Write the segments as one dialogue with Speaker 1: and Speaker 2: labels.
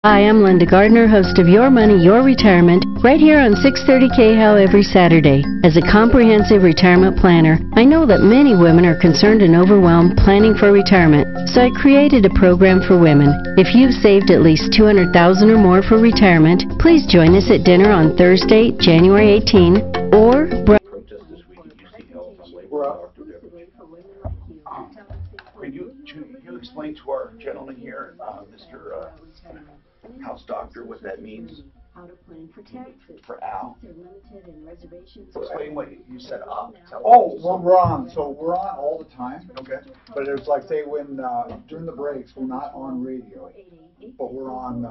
Speaker 1: Hi, I'm Linda Gardner, host of Your Money, Your Retirement, right here on 630 KHOW every Saturday. As a comprehensive retirement planner, I know that many women are concerned and overwhelmed planning for retirement, so I created a program for women. If you've saved at least $200,000 or more for retirement, please join us at dinner on Thursday, January 18, or
Speaker 2: Can you explain to our gentleman here, Mr. House Doctor, what that means?
Speaker 1: How to plan for taxes.
Speaker 2: For Al.
Speaker 1: They're limited in reservations.
Speaker 2: Explain what you said up.
Speaker 3: Oh, well, we're on. So we're on all the time. Okay. But it's like, say, when during the breaks, we're not on radio, but we're on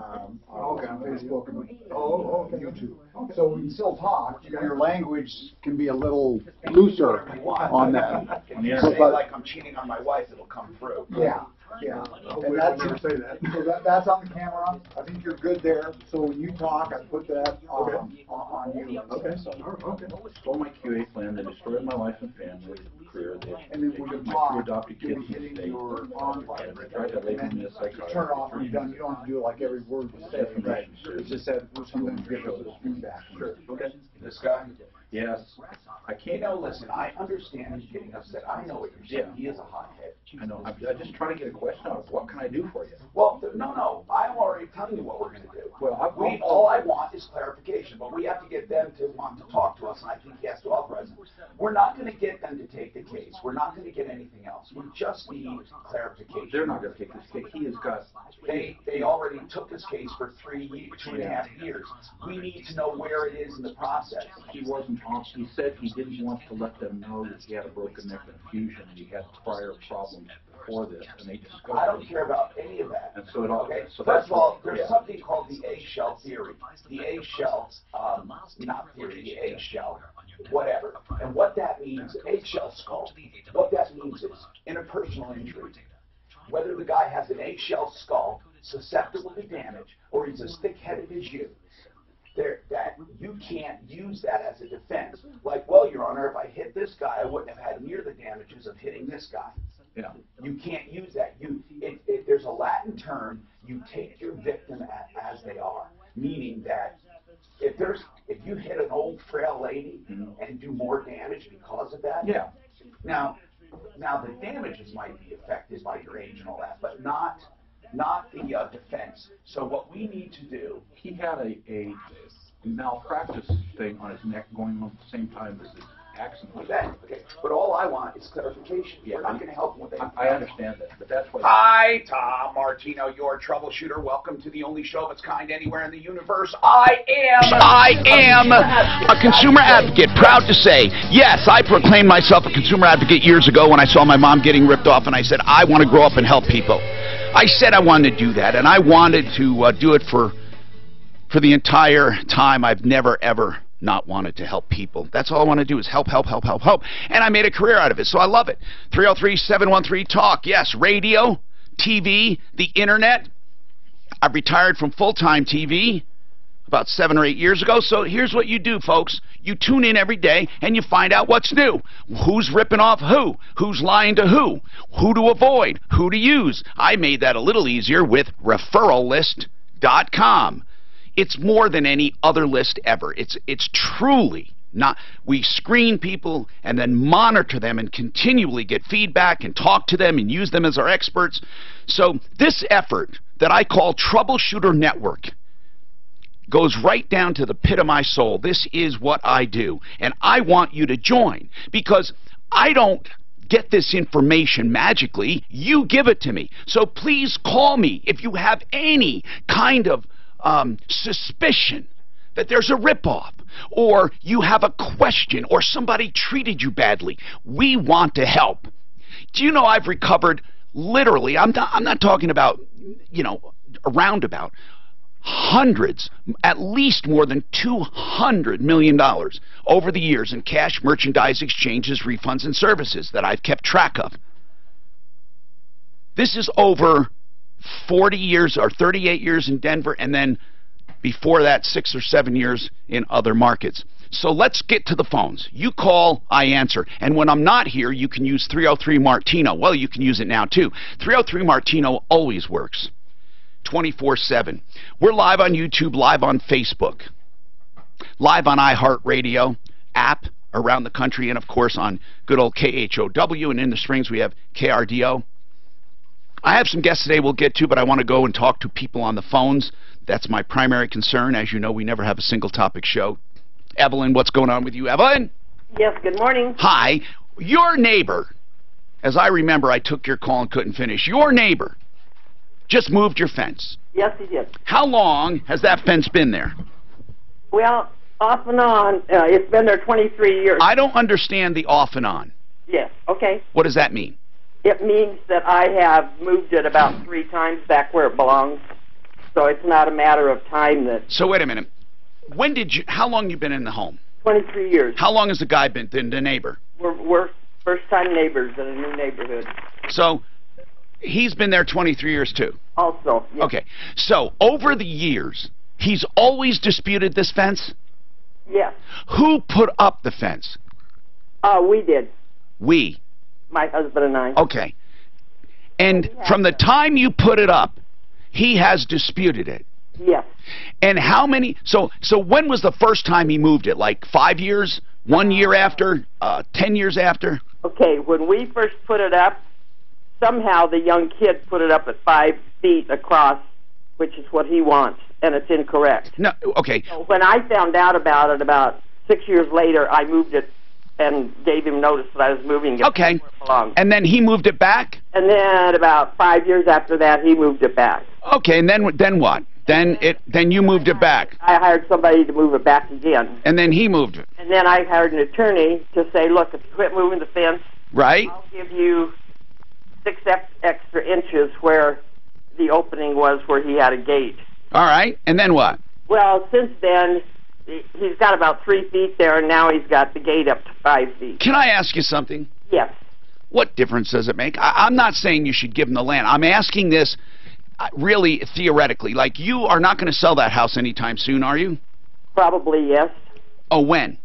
Speaker 3: Facebook and YouTube. Okay. So we can still talk. Your language can be a little looser on that.
Speaker 2: If you say like I'm cheating on my wife, it'll come through.
Speaker 3: Yeah. Yeah, and that's, say that. So that's on the camera. I think you're good there. So when you talk, I put that on you.
Speaker 4: Okay. Stole my QA plan. They destroyed my life and family career.
Speaker 3: And then when you
Speaker 4: my
Speaker 3: talk,
Speaker 4: two adopted
Speaker 3: you're
Speaker 4: kids in the
Speaker 3: hitting
Speaker 4: state.
Speaker 3: your on button.
Speaker 4: Tried to label me as psychotic.
Speaker 3: Turn off when you're done. You don't have to do it like every word you say. Right. It's just that something to give us feedback.
Speaker 4: Sure. Okay.
Speaker 2: This guy?
Speaker 4: Yes. I can't.
Speaker 2: No, listen, I understand he's getting upset. I know what you're saying. He is a hothead.
Speaker 4: I know. I'm just trying to get a question out of what can I do for you?
Speaker 2: Well, no. I'm already telling you what we're going to do.
Speaker 4: Well,
Speaker 2: all I want is clarification, but we have to get them to want to talk to us, and I think he has to authorize it. We're not going to get them to take the case. We're not going to get anything else. We just need clarification.
Speaker 4: They're not going to take this case. He has got.
Speaker 2: They already took his case for 2.5 years. We need to know where it is in the process.
Speaker 4: He wasn't on. He said he didn't want to let them know that he had a broken neck and fusion, and he had prior problems before this, and they discovered.
Speaker 2: I don't care about any of that.
Speaker 4: And so it all.
Speaker 2: Okay.
Speaker 4: So
Speaker 2: First of all, there's something called the eggshell theory. The eggshell, not theory, the eggshell, whatever. And what that means, eggshell skull. What that means is interpersonal injury. Whether the guy has an eggshell skull, susceptible to damage, or he's as thick-headed as you. That you can't use that as a defense. Like, well, Your Honor, if I hit this guy, I wouldn't have had near the damages of hitting this guy.
Speaker 4: Yeah.
Speaker 2: You can't use that. There's a Latin term. You take your victim as they are, meaning that if you hit an old frail lady and do more damage because of that.
Speaker 4: Yeah.
Speaker 2: Now the damages might be affected by your age and all that, but not the defense. So what we need to do.
Speaker 4: He had a malpractice thing on his neck going on at the same time as his accident.
Speaker 2: Okay. But all I want is clarification.
Speaker 4: Yeah,
Speaker 2: we're not going to help him with anything.
Speaker 4: I understand that, but that's what.
Speaker 2: Hi, Tom Martino, your troubleshooter. Welcome to the only show of its kind anywhere in the universe. I am a consumer advocate. Proud to say, yes, I proclaimed myself a consumer advocate years ago when I saw my mom getting ripped off, and I said, I want to grow up and help people. I said I wanted to do that, and I wanted to do it for the entire time. I've never, ever not wanted to help people. That's all I want to do is help. And I made a career out of it, so I love it. 303-713-TALK. Yes, radio, TV, the internet. I've retired from full-time TV about 7 or 8 years ago, so here's what you do, folks. You tune in every day and you find out what's new. Who's ripping off who? Who's lying to who? Who to avoid? Who to use? I made that a little easier with referrallist.com. It's more than any other list ever. It's truly not. We screen people and then monitor them and continually get feedback and talk to them and use them as our experts. So this effort that I call Troubleshooter Network goes right down to the pit of my soul. This is what I do, and I want you to join, because I don't get this information magically. You give it to me. So please call me if you have any kind of suspicion that there's a ripoff, or you have a question, or somebody treated you badly. We want to help. Do you know I've recovered literally, I'm not talking about, a roundabout, hundreds, at least more than $200 million over the years in cash, merchandise, exchanges, refunds, and services that I've kept track of. This is over 40 years or 38 years in Denver, and then before that 6 or 7 years in other markets. So let's get to the phones. You call, I answer. And when I'm not here, you can use 303 Martino. Well, you can use it now too. 303 Martino always works. 24/7. We're live on YouTube, live on Facebook, live on iHeartRadio app around the country, and of course on good old KHOW, and in the Springs we have KRDO. I have some guests today we'll get to, but I want to go and talk to people on the phones. That's my primary concern. As you know, we never have a single topic show. Evelyn, what's going on with you, Evelyn?
Speaker 5: Yes, good morning.
Speaker 2: Hi. Your neighbor, as I remember, I took your call and couldn't finish. Your neighbor just moved your fence.
Speaker 5: Yes, he did.
Speaker 2: How long has that fence been there?
Speaker 5: Well, off and on, it's been there 23 years.
Speaker 2: I don't understand the off and on.
Speaker 5: Yes, okay.
Speaker 2: What does that mean?
Speaker 5: It means that I have moved it about 3 times back where it belongs, so it's not a matter of time that...
Speaker 2: So wait a minute. When did you? How long you been in the home?
Speaker 5: 23 years.
Speaker 2: How long has the guy been the neighbor?
Speaker 5: We're first-time neighbors in a new neighborhood.
Speaker 2: So he's been there 23 years too?
Speaker 5: Also, yes.
Speaker 2: Okay. So over the years, he's always disputed this fence?
Speaker 5: Yes.
Speaker 2: Who put up the fence?
Speaker 5: We did.
Speaker 2: We?
Speaker 5: My husband and I.
Speaker 2: Okay. And from the time you put it up, he has disputed it?
Speaker 5: Yes.
Speaker 2: And how many... So when was the first time he moved it? Like 5 years? 1 year after? 10 years after?
Speaker 5: Okay, when we first put it up, somehow the young kid put it up at 5 feet across, which is what he wants, and it's incorrect.
Speaker 2: No, okay.
Speaker 5: So when I found out about it about 6 years later, I moved it and gave him notice that I was moving it.
Speaker 2: Okay.
Speaker 5: Where it belonged.
Speaker 2: And then he moved it back?
Speaker 5: And then about 5 years after that, he moved it back.
Speaker 2: Okay, and then what? Then you moved it back.
Speaker 5: I hired somebody to move it back again.
Speaker 2: And then he moved it.
Speaker 5: And then I hired an attorney to say, look, if you quit moving the fence,
Speaker 2: right?
Speaker 5: I'll give you 6 extra inches where the opening was where he had a gate.
Speaker 2: All right, and then what?
Speaker 5: Well, since then, he's got about 3 feet there, and now he's got the gate up to 5 feet.
Speaker 2: Can I ask you something?
Speaker 5: Yes.
Speaker 2: What difference does it make? I'm not saying you should give him the land. I'm asking this really theoretically. Like, you are not going to sell that house anytime soon, are you?
Speaker 5: Probably, yes.
Speaker 2: Oh, when?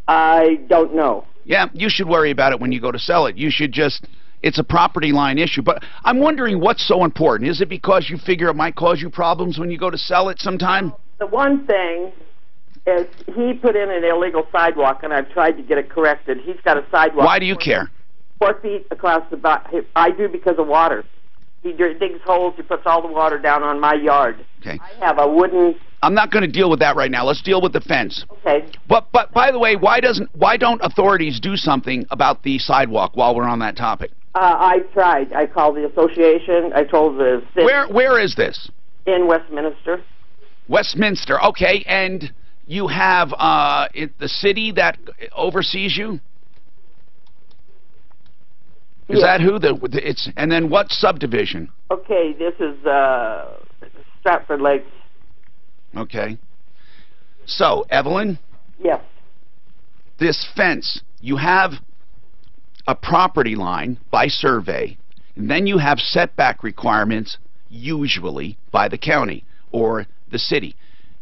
Speaker 5: I don't know.
Speaker 2: Yeah, you should worry about it when you go to sell it. You should just... It's a property line issue. But I'm wondering what's so important. Is it because you figure it might cause you problems when you go to sell it sometime?
Speaker 5: The one thing is he put in an illegal sidewalk, and I've tried to get it corrected. He's got a sidewalk.
Speaker 2: Why do you care?
Speaker 5: 4 feet across the bottom. I do because of water. He digs holes. He puts all the water down on my yard.
Speaker 2: Okay.
Speaker 5: I have a wooden...
Speaker 2: I'm not going to deal with that right now. Let's deal with the fence.
Speaker 5: Okay.
Speaker 2: But by the way, why don't authorities do something about the sidewalk while we're on that topic?
Speaker 5: I tried. I called the association. I told the city.
Speaker 2: Where is this?
Speaker 5: In Westminster.
Speaker 2: Westminster. Okay, and you have the city that oversees you? Is that who? It's and then what subdivision?
Speaker 5: Okay, this is Stratford Lakes.
Speaker 2: Okay. So, Evelyn?
Speaker 5: Yes.
Speaker 2: This fence, you have a property line by survey, and then you have setback requirements, usually by the county or the city.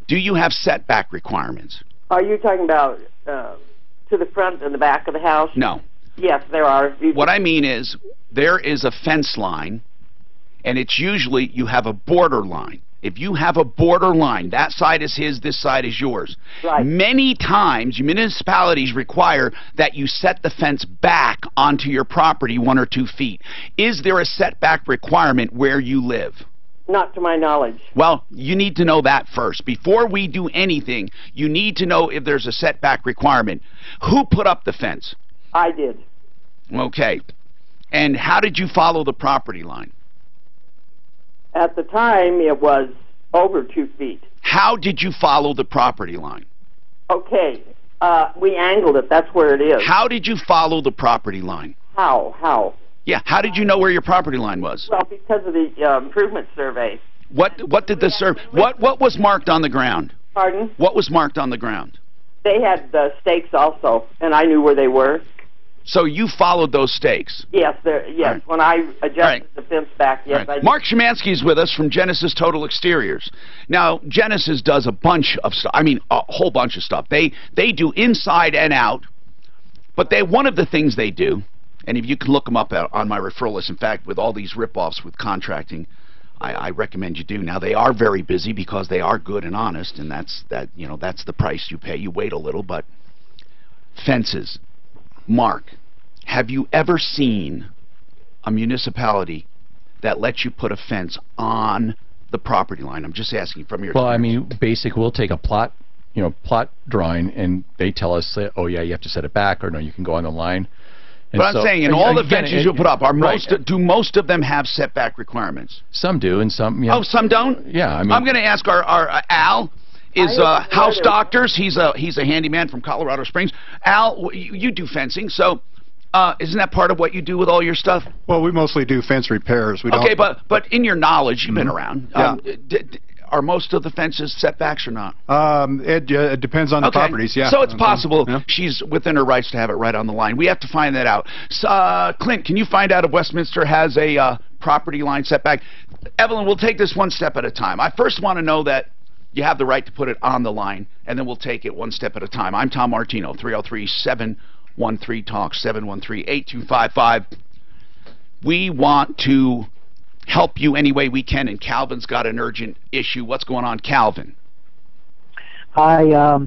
Speaker 2: Do you have setback requirements?
Speaker 5: Are you talking about to the front and the back of the house?
Speaker 2: No.
Speaker 5: Yes, there are.
Speaker 2: What I mean is, there is a fence line, and it's usually you have a border line. If you have a border line, that side is his, this side is yours.
Speaker 5: Right.
Speaker 2: Many times, municipalities require that you set the fence back onto your property 1 or 2 feet. Is there a setback requirement where you live?
Speaker 5: Not to my knowledge.
Speaker 2: Well, you need to know that first. Before we do anything, you need to know if there's a setback requirement. Who put up the fence?
Speaker 5: I did.
Speaker 2: Okay. And how did you follow the property line?
Speaker 5: At the time, it was over 2 feet.
Speaker 2: How did you follow the property line?
Speaker 5: Okay. We angled it. That's where it is.
Speaker 2: How did you follow the property line?
Speaker 5: How?
Speaker 2: Yeah, how did you know where your property line was?
Speaker 5: Well, because of the improvement survey.
Speaker 2: What did the what was marked on the ground?
Speaker 5: Pardon?
Speaker 2: What was marked on the ground?
Speaker 5: They had the stakes also, and I knew where they were.
Speaker 2: So you followed those stakes?
Speaker 5: Yes, yes.
Speaker 2: Right.
Speaker 5: When I adjusted
Speaker 2: Right.
Speaker 5: the fence back, yes,
Speaker 2: Right.
Speaker 5: I did.
Speaker 2: Mark Szymanski is with us from Genesis Total Exteriors. Now, Genesis does a bunch of stuff. I mean, a whole bunch of stuff. They do inside and out, but one of the things they do, and if you can look them up on my referral list, in fact, with all these rip-offs with contracting, I recommend you do. Now, they are very busy because they are good and honest, and that's the price you pay. You wait a little, but fences. Mark, have you ever seen a municipality that lets you put a fence on the property line? I'm just asking from your experience.
Speaker 6: Well, I mean, basic, we'll take a plot drawing, and they tell us, oh yeah, you have to set it back, or no, you can go on the line. And
Speaker 2: but I'm saying, in all the fences you put up, do most of them have setback requirements?
Speaker 6: Some do, and some, yeah.
Speaker 2: Oh, some don't?
Speaker 6: Yeah, I mean,
Speaker 2: I'm going to ask our Al. Is House Doctors? He's a handyman from Colorado Springs. Al, you do fencing, so isn't that part of what you do with all your stuff?
Speaker 7: Well, we mostly do fence repairs. We don't.
Speaker 2: Okay, but in your knowledge, you've been around.
Speaker 7: Yeah.
Speaker 2: Are most of the fences setbacks or not?
Speaker 7: It depends on the properties, yeah.
Speaker 2: So it's possible she's within her rights to have it right on the line. We have to find that out. Clint, can you find out if Westminster has a property line setback? Evelyn, we'll take this one step at a time. I first want to know that you have the right to put it on the line, and then we'll take it one step at a time. I'm Tom Martino, 303-713-TALK, 713-8255. We want to help you any way we can, and Calvin's got an urgent issue. What's going on, Calvin?
Speaker 8: I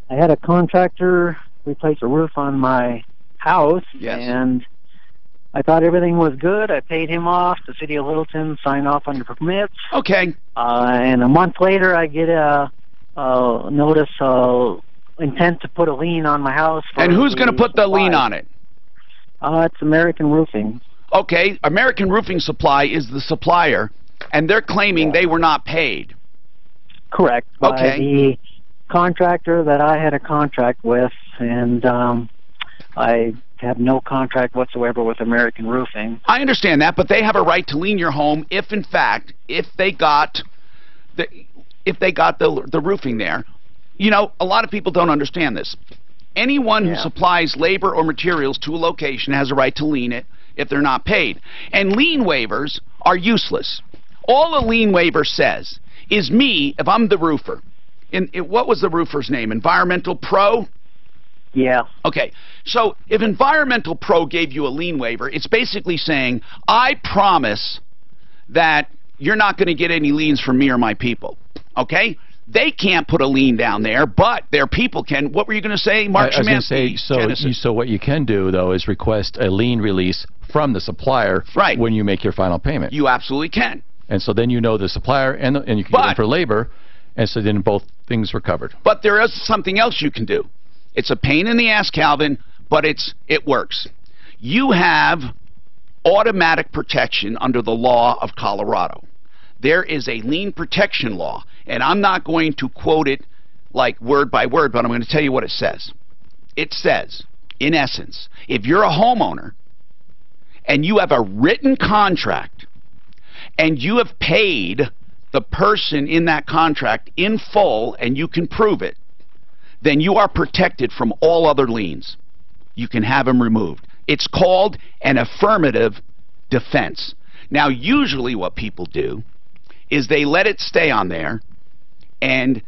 Speaker 8: had a contractor replace a roof on my house, and I thought everything was good. I paid him off. The city of Littleton signed off on the permits.
Speaker 2: Okay.
Speaker 8: And a month later, I get a notice intent to put a lien on my house.
Speaker 2: And who's going to put the lien on it?
Speaker 8: It's American Roofing.
Speaker 2: Okay, American Roofing Supply is the supplier, and they're claiming they were not paid.
Speaker 8: Correct. By the contractor that I had a contract with, and I have no contract whatsoever with American Roofing.
Speaker 2: I understand that, but they have a right to lien your home if, in fact, if they got the roofing there. You know, a lot of people don't understand this. Anyone who supplies labor or materials to a location has a right to lien it if they're not paid. And lien waivers are useless. All a lien waiver says is me, if I'm the roofer. What was the roofer's name? Environmental Pro?
Speaker 8: Yeah.
Speaker 2: Okay. So if Environmental Pro gave you a lien waiver, it's basically saying, I promise that you're not going to get any liens from me or my people. Okay? They can't put a lien down there, but their people can. What were you going to say, Mark Szymanski?
Speaker 6: So what you can do, though, is request a lien release from the supplier when you make your final payment.
Speaker 2: You absolutely can.
Speaker 6: And so then you know the supplier, and you can get it for labor, and so then both things were covered.
Speaker 2: But there is something else you can do. It's a pain in the ass, Calvin, but it works. You have automatic protection under the law of Colorado. There is a lien protection law, and I'm not going to quote it like word by word, but I'm going to tell you what it says. It says, in essence, if you're a homeowner and you have a written contract and you have paid the person in that contract in full and you can prove it, then you are protected from all other liens. You can have them removed. It's called an affirmative defense. Now, usually what people do is they let it stay on there, and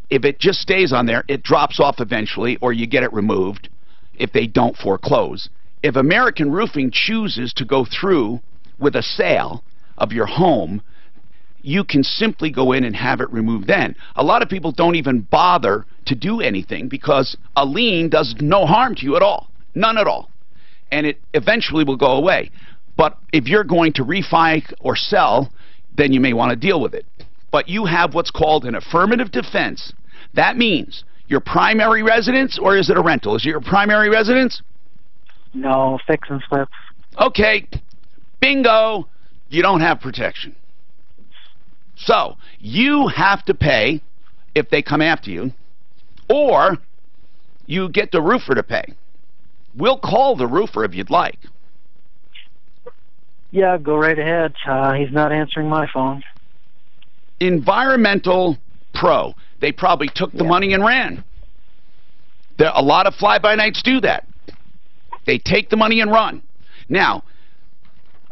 Speaker 2: if it just stays on there, it drops off eventually, or you get it removed if they don't foreclose. If American Roofing chooses to go through with a sale of your home, you can simply go in and have it removed then. A lot of people don't even bother to do anything because a lien does no harm to you at all. None at all. And it eventually will go away. But if you're going to refi or sell, then you may want to deal with it. But you have what's called an affirmative defense. That means your primary residence, or is it a rental? Is it your primary residence?
Speaker 8: No, fix and flip.
Speaker 2: Okay. Bingo. You don't have protection. So, you have to pay if they come after you, or you get the roofer to pay. We'll call the roofer if you'd like.
Speaker 8: Yeah, go right ahead. He's not answering my phone.
Speaker 2: Environmental Pro. They probably took the money and ran. A lot of fly-by-nights do that. They take the money and run. Now,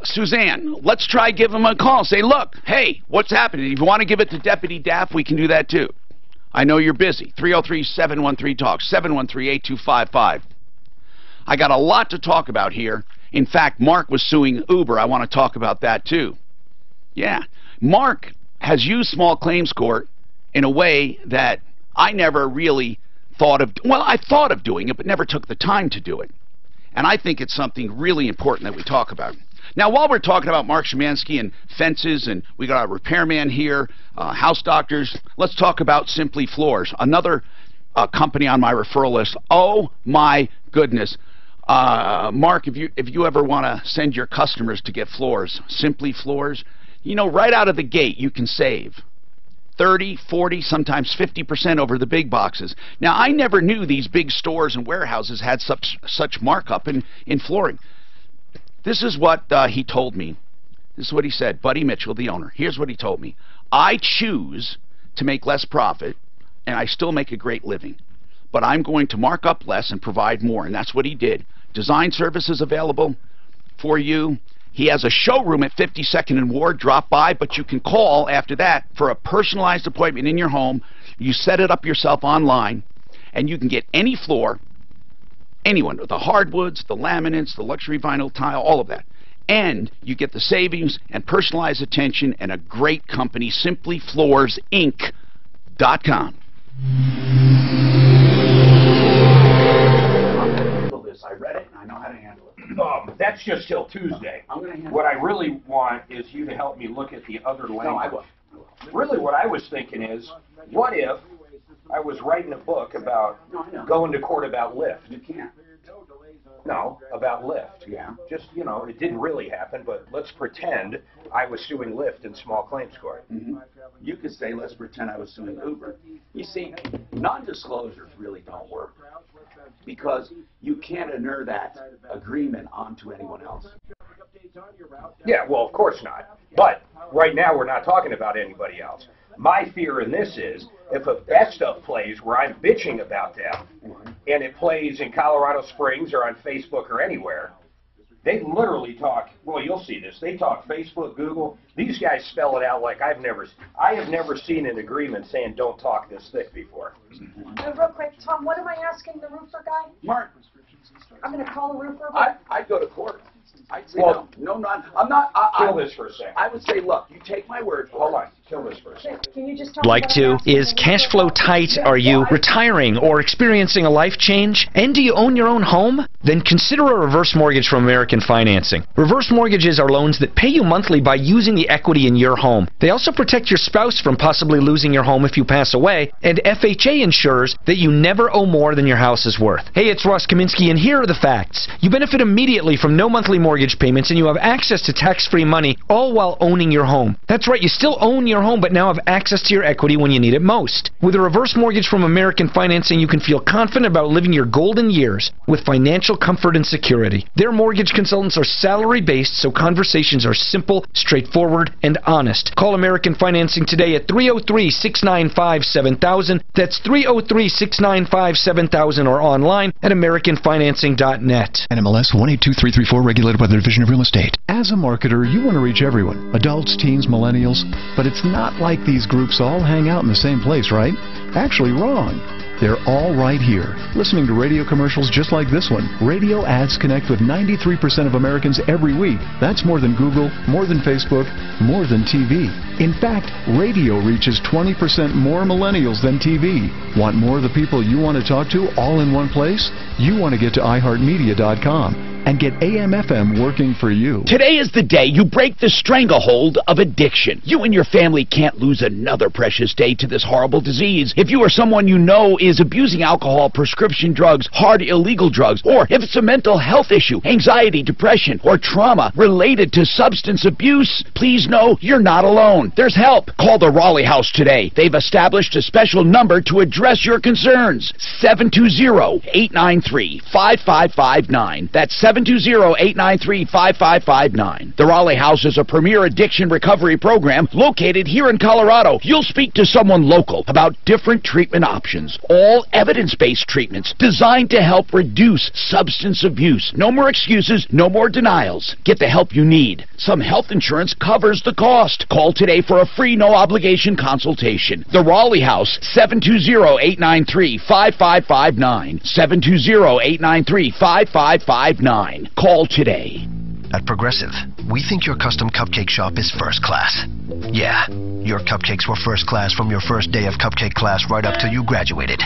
Speaker 2: Suzanne, let's try give them a call. Say, look, hey, what's happening? If you want to give it to Deputy Daff, we can do that too. I know you're busy. 303-713-TALK, 713-8255. I got a lot to talk about here. In fact, Mark was suing Uber. I want to talk about that too. Yeah. Mark has used small claims court in a way that I never really thought of. Well, I thought of doing it, but never took the time to do it. And I think it's something really important that we talk about. Now, while we're talking about Mark Szymanski and fences, and we got a repairman here, house doctors, let's talk about Simply Floors, another company on my referral list. Oh my goodness. Mark, if you ever want to send your customers to get floors, Simply Floors, you know, right out of the gate you can save 30, 40, sometimes 50% over the big boxes. Now, I never knew these big stores and warehouses had such markup in flooring. This is what he told me. This is what he said. Buddy Mitchell, the owner. Here's what he told me. I choose to make less profit, and I still make a great living. But I'm going to mark up less and provide more, and that's what he did. Design services available for you. He has a showroom at 52nd and Ward. Drop by, but you can call after that for a personalized appointment in your home. You set it up yourself online, and you can get any floor, anyone, the hardwoods, the laminates, the luxury vinyl tile, all of that. And you get the savings and personalized attention and a great company, simplyfloorsinc.com. I read it and I know how to handle it.
Speaker 9: That's just till Tuesday.
Speaker 2: I'm going to handle
Speaker 9: what I really want is you to help me look at the other language.
Speaker 2: No, I will.
Speaker 9: Really, what I was thinking is, what if I was writing a book about going to court about Lyft?
Speaker 2: You can't.
Speaker 9: No, about Lyft.
Speaker 2: Yeah.
Speaker 9: Just, you know, it didn't really happen, but let's pretend I was suing Lyft in small claims court.
Speaker 2: Mm-hmm. You could say, let's pretend I was suing Uber. You see, non-disclosures really don't work because you can't inure that agreement onto anyone else.
Speaker 9: Yeah, well, of course not. But right now we're not talking about anybody else. My fear in this is if a best of plays where I'm bitching about them and it plays in Colorado Springs or on Facebook or anywhere, they literally talk, well, you'll see this, they talk Facebook, Google, these guys spell it out like I have never seen an agreement saying don't talk this thick before.
Speaker 10: Real quick, Tom, what am I asking the roofer guy?
Speaker 2: Mark.
Speaker 10: I'm going to call the roofer.
Speaker 2: I'd go to court. I'd say I'm not.
Speaker 9: Kill this for a second.
Speaker 2: I would say, look, you take my word for it.
Speaker 9: Hold on. Kill this for a second.
Speaker 10: Can you just tell
Speaker 11: Like to? Is cash flow tight? Are you retiring or experiencing a life change? And do you own your own home? Then consider a reverse mortgage from American Financing. Reverse mortgages are loans that pay you monthly by using the equity in your home. They also protect your spouse from possibly losing your home if you pass away, and FHA ensures that you never owe more than your house is worth. Hey, it's Ross Kaminsky, and here are the facts. You benefit immediately from no monthly mortgage payments, and you have access to tax-free money, all while owning your home. That's right, you still own your home, but now have access to your equity when you need it most. With a reverse mortgage from American Financing, you can feel confident about living your golden years with financial comfort and security. Their mortgage consultants are salary-based, so conversations are simple, straightforward, and honest. Call American Financing today at 303-695-7000. That's 303-695-7000 or online at AmericanFinancing.net.
Speaker 12: NMLS 182334, regulated by the Division of Real Estate. As a marketer, you want to reach everyone, adults, teens, millennials, but it's not like these groups all hang out in the same place, right? Actually, wrong. They're all right here, listening to radio commercials just like this one. Radio ads connect with 93% of Americans every week. That's more than Google, more than Facebook, more than TV. In fact, radio reaches 20% more millennials than TV. Want more of the people you want to talk to all in one place? You want to get to iHeartMedia.com and get AM/FM working for you.
Speaker 2: Today is the day you break the stranglehold of addiction. You and your family can't lose another precious day to this horrible disease. If you or someone you know is abusing alcohol, prescription drugs, hard illegal drugs, or if it's a mental health issue, anxiety, depression, or trauma related to substance abuse, please know you're not alone. There's help. Call the Raleigh House today. They've established a special number to address your concerns. 720-893-5559. That's 720-893-5559. The Raleigh House is a premier addiction recovery program located here in Colorado. You'll speak to someone local about different treatment options, all evidence-based treatments designed to help reduce substance abuse. No more excuses, no more denials. Get the help you need. Some health insurance covers the cost. Call today for a free, no-obligation consultation. The Raleigh House, 720-893-5559. 720-893-5559. Call today.
Speaker 13: At Progressive, we think your custom cupcake shop is first class. Yeah, your cupcakes were first class from your first day of cupcake class right up till you graduated.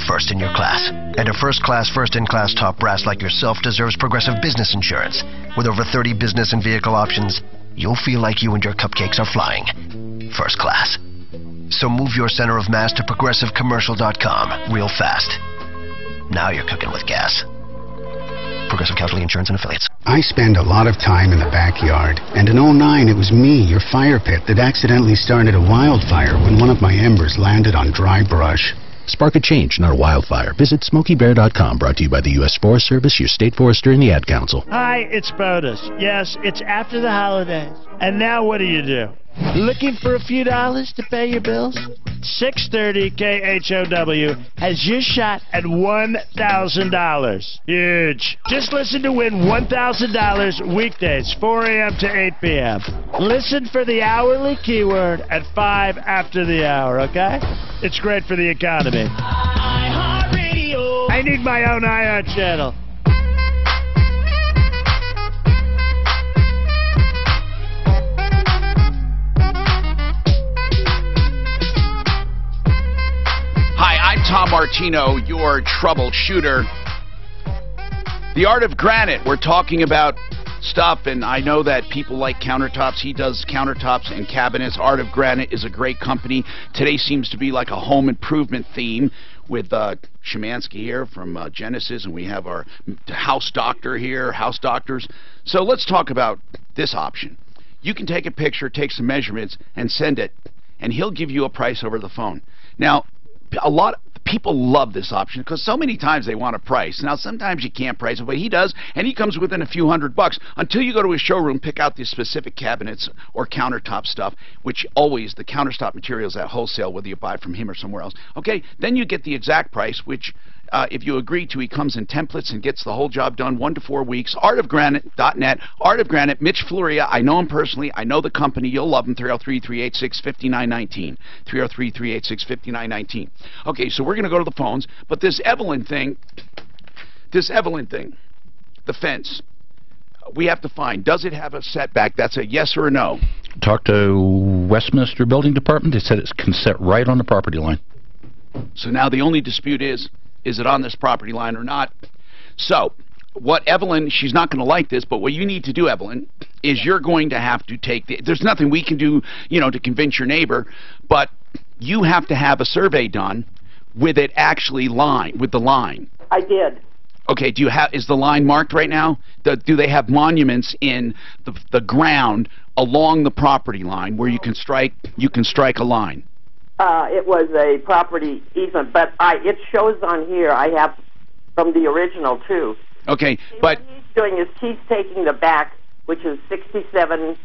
Speaker 13: First in your class. And a first class, first in class top brass like yourself deserves Progressive Business Insurance. With over 30 business and vehicle options, you'll feel like you and your cupcakes are flying. First class. So move your center of mass to ProgressiveCommercial.com real fast. Now you're cooking with gas. Progressive Casualty Insurance and Affiliates.
Speaker 14: I spend a lot of time in the backyard, and in '09 it was me, your fire pit, that accidentally started a wildfire when one of my embers landed on dry brush.
Speaker 15: Spark a change, not a wildfire. Visit SmokeyBear.com, brought to you by the U.S. Forest Service, your state forester, and the Ad Council.
Speaker 16: Hi, it's Botus. Yes, it's after the holidays. And now what do? Looking for a few dollars to pay your bills? 630 KHOW has your shot at $1,000. Huge. Just listen to win $1,000 weekdays, 4 a.m. to 8 p.m. Listen for the hourly keyword at 5 after the hour, okay? It's great for the economy. I need my own IR channel.
Speaker 2: Hi, I'm Tom Martino, your troubleshooter. The Art of Granite, we're talking about stuff, and I know that people like countertops. He does countertops and cabinets. Art of Granite is a great company. Today seems to be like a home improvement theme with Szymanski here from Genesis, and we have our house doctor here, house doctors. So let's talk about this option. You can take a picture, take some measurements, and send it, and he'll give you a price over the phone. Now, a lot of people love this option because so many times they want a price. Now, sometimes you can't price it, but he does, and he comes within a few $100 until you go to his showroom, pick out the specific cabinets or countertop stuff, which always the countertop materials at wholesale, whether you buy from him or somewhere else. Okay, then you get the exact price, which if you agree to, he comes in templates and gets the whole job done 1 to 4 weeks. Artofgranite.net. Art of Granite. Mitch Floria. I know him personally. I know the company. You'll love him. 303-386-5919. 303-386-5919. Okay, so we're going to go to the phones. But this Evelyn thing, the fence, we have to find, does it have a setback? That's a yes or a no.
Speaker 4: Talk to Westminster Building Department. They said it can set right on the property line.
Speaker 2: So now the only dispute is it on this property line or not? So what Evelyn, she's not going to like this, but what you need to do, Evelyn, is you're going to have to take there's nothing we can do, to convince your neighbor, but you have to have a survey done with it actually with the line.
Speaker 5: I did.
Speaker 2: Okay, is the line marked right now? Do they have monuments in the ground along the property line where you can strike a line?
Speaker 5: It was a property easement, but it shows on here. I have from the original too.
Speaker 2: Okay,
Speaker 5: what he's doing is he's taking the back, which is 67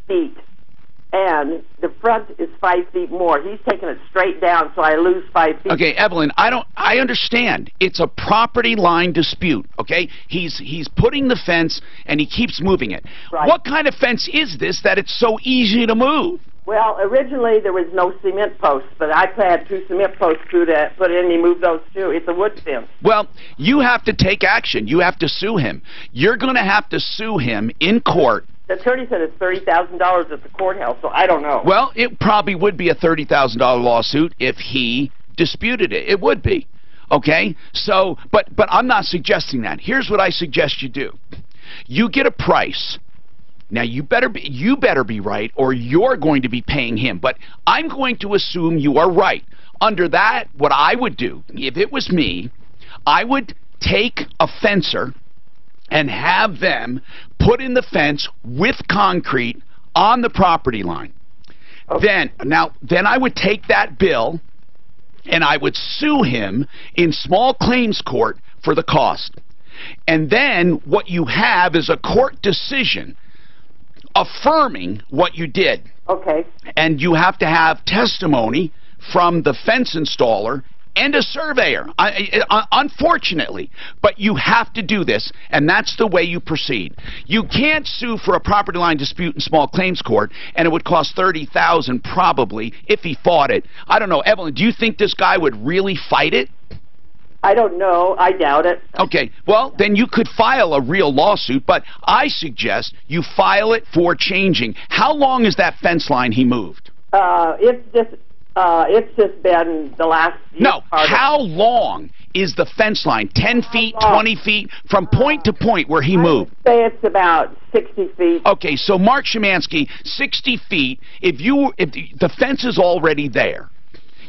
Speaker 5: feet, and the front is 5 feet more. He's taking it straight down, so I lose 5 feet.
Speaker 2: Okay, Evelyn, I understand. It's a property line dispute. Okay, he's putting the fence and he keeps moving it.
Speaker 5: Right.
Speaker 2: What kind of fence is this that it's so easy to move?
Speaker 5: Well, originally there was no cement posts, but I had 2 cement posts through that, put in, he moved those too. It's a wood fence.
Speaker 2: Well, you have to take action. You have to sue him. You're going to have to sue him in court.
Speaker 5: The attorney said it's $30,000 at the courthouse, so I don't know.
Speaker 2: Well, it probably would be a $30,000 lawsuit if he disputed it. It would be. Okay? So, but I'm not suggesting that. Here's what I suggest you do. You get a price. Now, you better be right, or you're going to be paying him. But I'm going to assume you are right. Under that, what I would do, if it was me, I would take a fencer and have them put in the fence with concrete on the property line. Okay. Then I would take that bill and I would sue him in small claims court for the cost. And then what you have is a court decision affirming what you did.
Speaker 5: Okay.
Speaker 2: And you have to have testimony from the fence installer and a surveyor, unfortunately. But you have to do this, and that's the way you proceed. You can't sue for a property line dispute in small claims court, and it would cost $30,000 probably if he fought it. I don't know, Evelyn, do you think this guy would really fight it?
Speaker 5: I don't know. I doubt it.
Speaker 2: Okay, well, then you could file a real lawsuit, but I suggest you file it for changing. How long is that fence line he moved?
Speaker 5: It's just been the last year.
Speaker 2: No, how long is the fence line? 10 feet, 20 feet, from point to point where he moved?
Speaker 5: I would say it's about 60 feet.
Speaker 2: Okay, so Mark Szymanski, 60 feet, if the fence is already there,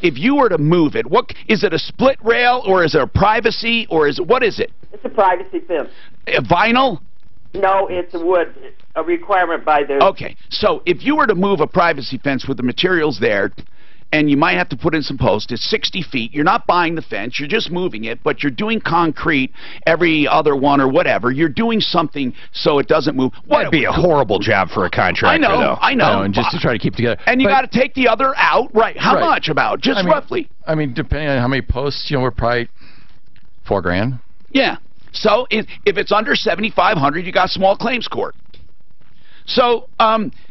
Speaker 2: if you were to move it, what is it, a split rail, or is it a privacy, or is it, what is it?
Speaker 5: It's a privacy fence.
Speaker 2: Vinyl?
Speaker 5: No, it's a wood. It's a requirement by the...
Speaker 2: Okay, so if you were to move a privacy fence with the materials there, and you might have to put in some posts, it's 60 feet. You're not buying the fence, you're just moving it, but you're doing concrete every other one or whatever. You're doing something so it doesn't move.
Speaker 9: That'd be a horrible job for a contractor, though.
Speaker 2: I know.
Speaker 6: And just to try to keep together.
Speaker 2: And you got to take the other out, right? How much about? Just roughly.
Speaker 6: I mean, depending on how many posts, we're probably $4,000.
Speaker 2: Yeah. So if it's under $7,500, you got small claims court. So,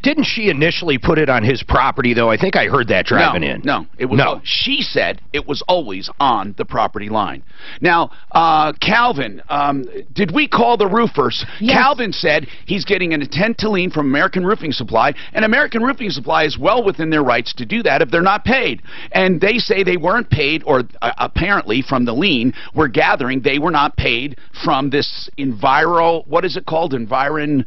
Speaker 9: didn't she initially put it on his property, though? I think I heard that driving in.
Speaker 2: No, it was. No. She said it was always on the property line. Now, Calvin, did we call the roofers?
Speaker 17: Yes.
Speaker 2: Calvin said he's getting an intent to lien from American Roofing Supply, and American Roofing Supply is well within their rights to do that if they're not paid. And they say they weren't paid, or apparently from the lien, we're gathering they were not paid from this what is it called?
Speaker 17: Environmental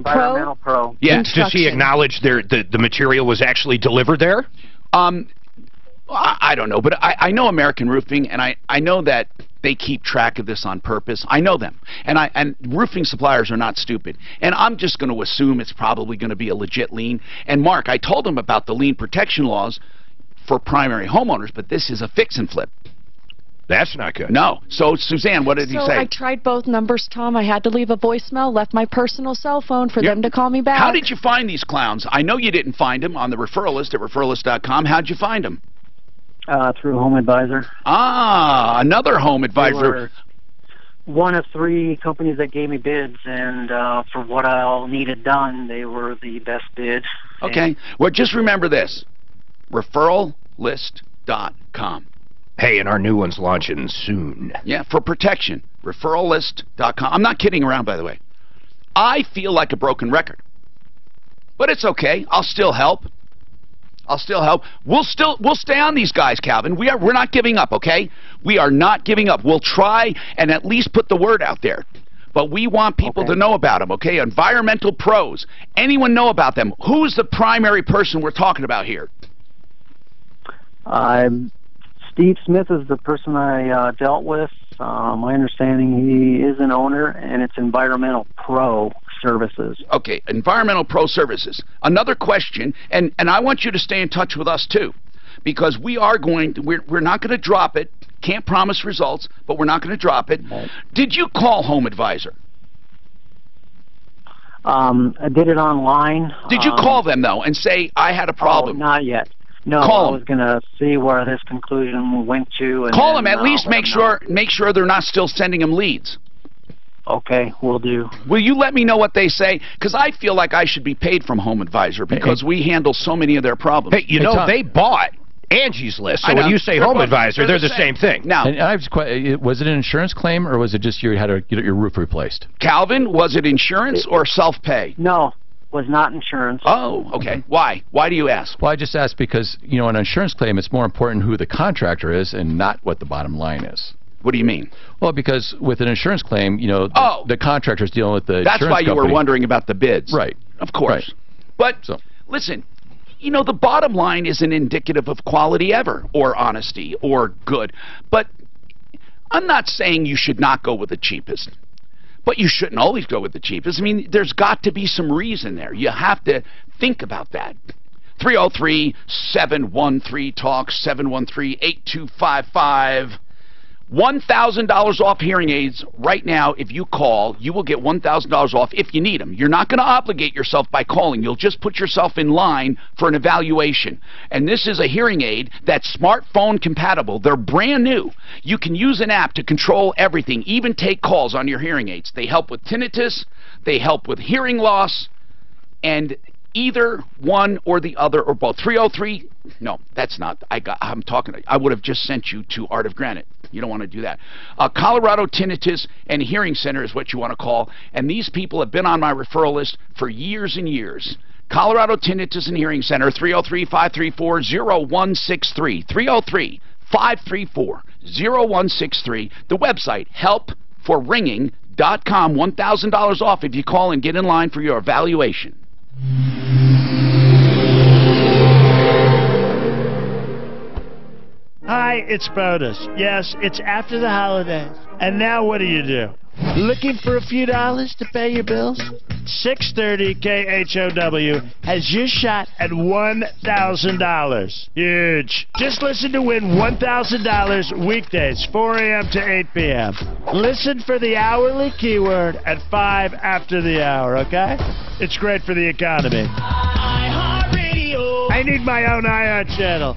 Speaker 17: Pro.
Speaker 9: Yeah. Does he acknowledge the material was actually delivered there?
Speaker 2: I don't know, but I know American Roofing, and I know that they keep track of this on purpose. I know them, and roofing suppliers are not stupid. And I'm just going to assume it's probably going to be a legit lien. And Mark, I told him about the lien protection laws for primary homeowners, but this is a fix and flip.
Speaker 9: That's not good.
Speaker 2: No. So, Suzanne, what did he say?
Speaker 17: I tried both numbers, Tom. I had to leave a voicemail, left my personal cell phone for them to call me back.
Speaker 2: How did you find these clowns? I know you didn't find them on the referral list at referralist.com. How'd you find them?
Speaker 8: Through Home Advisor.
Speaker 2: Ah, another Home Advisor.
Speaker 8: One of 3 companies that gave me bids, and for what I all needed done, they were the best bid.
Speaker 2: Okay. Well, just remember this. referralist.com.
Speaker 9: Hey, and our new one's launching soon.
Speaker 2: Yeah, for protection. Referralist.com. I'm not kidding around, by the way. I feel like a broken record. But it's okay. I'll still help. We'll stay on these guys, Calvin. We're not giving up, okay? We are not giving up. We'll try and at least put the word out there. But we want people to know about them, okay? Environmental pros. Anyone know about them? Who's the primary person we're talking about here?
Speaker 8: Steve Smith is the person I dealt with. My understanding he is an owner, and it's Environmental Pro Services.
Speaker 2: Okay, Environmental Pro Services. Another question, and I want you to stay in touch with us too, because we're not going to drop it. Can't promise results, but we're not going to drop it. Right. Did you call Home Advisor?
Speaker 8: I did it online.
Speaker 2: Did you call them though and say I had a problem?
Speaker 8: Not yet. No, I was going to see where this conclusion went to. And
Speaker 2: call them. At least make sure they're not still sending them leads.
Speaker 8: Okay, will do.
Speaker 2: Will you let me know what they say? Because I feel like I should be paid from Home Advisor because we handle so many of their problems.
Speaker 9: Hey, Tom, they bought Angie's List, so when you say Home Advisor, they're the same thing.
Speaker 2: Now,
Speaker 6: was it an insurance claim, or was it just you had your roof replaced?
Speaker 2: Calvin, was it insurance or self-pay?
Speaker 8: No. Was not insurance.
Speaker 2: Oh, okay. Why? Why do you ask?
Speaker 6: Well, I just asked because, an insurance claim, it's more important who the contractor is and not what the bottom line is.
Speaker 2: What do you mean?
Speaker 6: Well, because with an insurance claim, the contractor's dealing with the insurance company.
Speaker 2: That's why you were wondering about the bids.
Speaker 6: Right.
Speaker 2: Of course. Right. But, listen, the bottom line isn't indicative of quality ever, or honesty, or good. But I'm not saying you should not go with the cheapest. But you shouldn't always go with the cheapest. I mean, there's got to be some reason there. You have to think about that. 303-713-TALK, 713-8255. $1,000 off hearing aids right now. If you call, you will get $1,000 off if you need them. You're not going to obligate yourself by calling. You'll just put yourself in line for an evaluation. And this is a hearing aid that's smartphone compatible. They're brand new. You can use an app to control everything, even take calls on your hearing aids. They help with tinnitus. They help with hearing loss. And either one or the other or both. 303, no, that's not. I would have just sent you to Art of Granite. You don't want to do that. Colorado Tinnitus and Hearing Center is what you want to call, and these people have been on my referral list for years and years. Colorado Tinnitus and Hearing Center, 303-534-0163. 303-534-0163. The website, helpforringing.com. $1,000 off if you call and get in line for your evaluation.
Speaker 16: Hi, it's Botus. Yes, it's after the holidays. And now what do? Looking for a few dollars to pay your bills? 630 KHOW has your shot at $1,000. Huge. Just listen to win $1,000 weekdays, 4 a.m. to 8 p.m. Listen for the hourly keyword at 5 after the hour, okay? It's great for the economy. I need my own IR channel.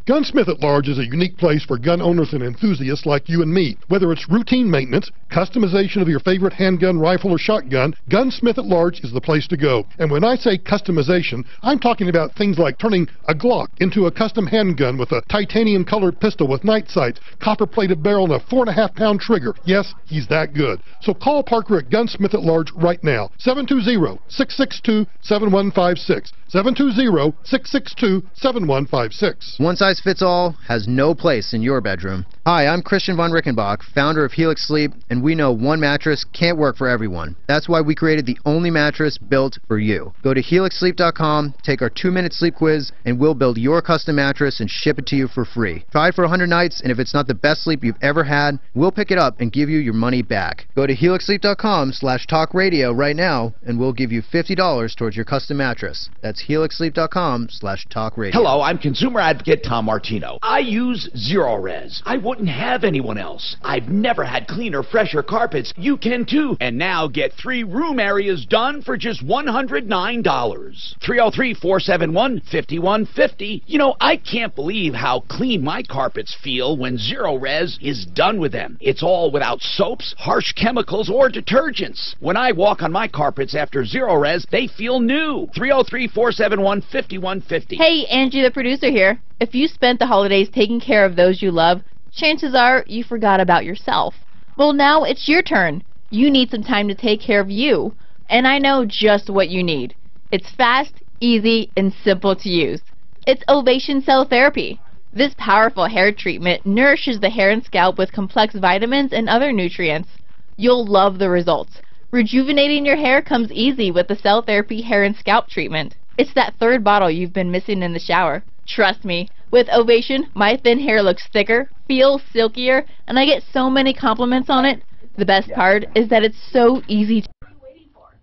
Speaker 18: Gunsmith at Large is a unique place for gun owners and enthusiasts like you and me. Whether it's routine maintenance, customization of your favorite handgun, rifle, or shotgun, Gunsmith at Large is the place to go. And when I say customization, I'm talking about things like turning a Glock into a custom handgun with a titanium-colored pistol with night sights, copper-plated barrel, and a 4.5-pound trigger. Yes, he's that good. So call Parker at Gunsmith at Large right now. 720-662-7156. 720-662-7156.
Speaker 19: One size fits all has no place in your bedroom. Hi, I'm Christian von Rickenbach, founder of Helix Sleep, and we know one mattress can't work for everyone. That's why we created the only mattress built for you. Go to helixsleep.com, take our 2-minute sleep quiz, and we'll build your custom mattress and ship it to you for free. Try it for 100 nights, and if it's not the best sleep you've ever had, we'll pick it up and give you your money back. Go to helixsleep.com/talkradio right now, and we'll give you $50 towards your custom mattress. That's helixsleep.com/talkradio.
Speaker 20: Hello, I'm consumer advocate Tom Martino. I use Zero-Res. I wouldn't have anyone else. I've never had cleaner, fresher carpets. You can too. And now get 3 room areas done for just $109. 303-471-5150. You know, I can't believe how clean my carpets feel when Zero-Res is done with them. It's all without soaps, harsh chemicals, or detergents. When I walk on my carpets after Zero-Res, they feel new. 303-471-5150.
Speaker 21: Hey, Angie the producer here. If you spent the holidays taking care of those you love, chances are you forgot about yourself. Well, now it's your turn. You need some time to take care of you. And I know just what you need. It's fast, easy, and simple to use. It's Ovation Cell Therapy. This powerful hair treatment nourishes the hair and scalp with complex vitamins and other nutrients. You'll love the results. Rejuvenating your hair comes easy with the Cell Therapy hair and scalp treatment. It's that third bottle you've been missing in the shower. Trust me, with Ovation, my thin hair looks thicker, feels silkier, and I get so many compliments on it. The best part is that it's so easy to...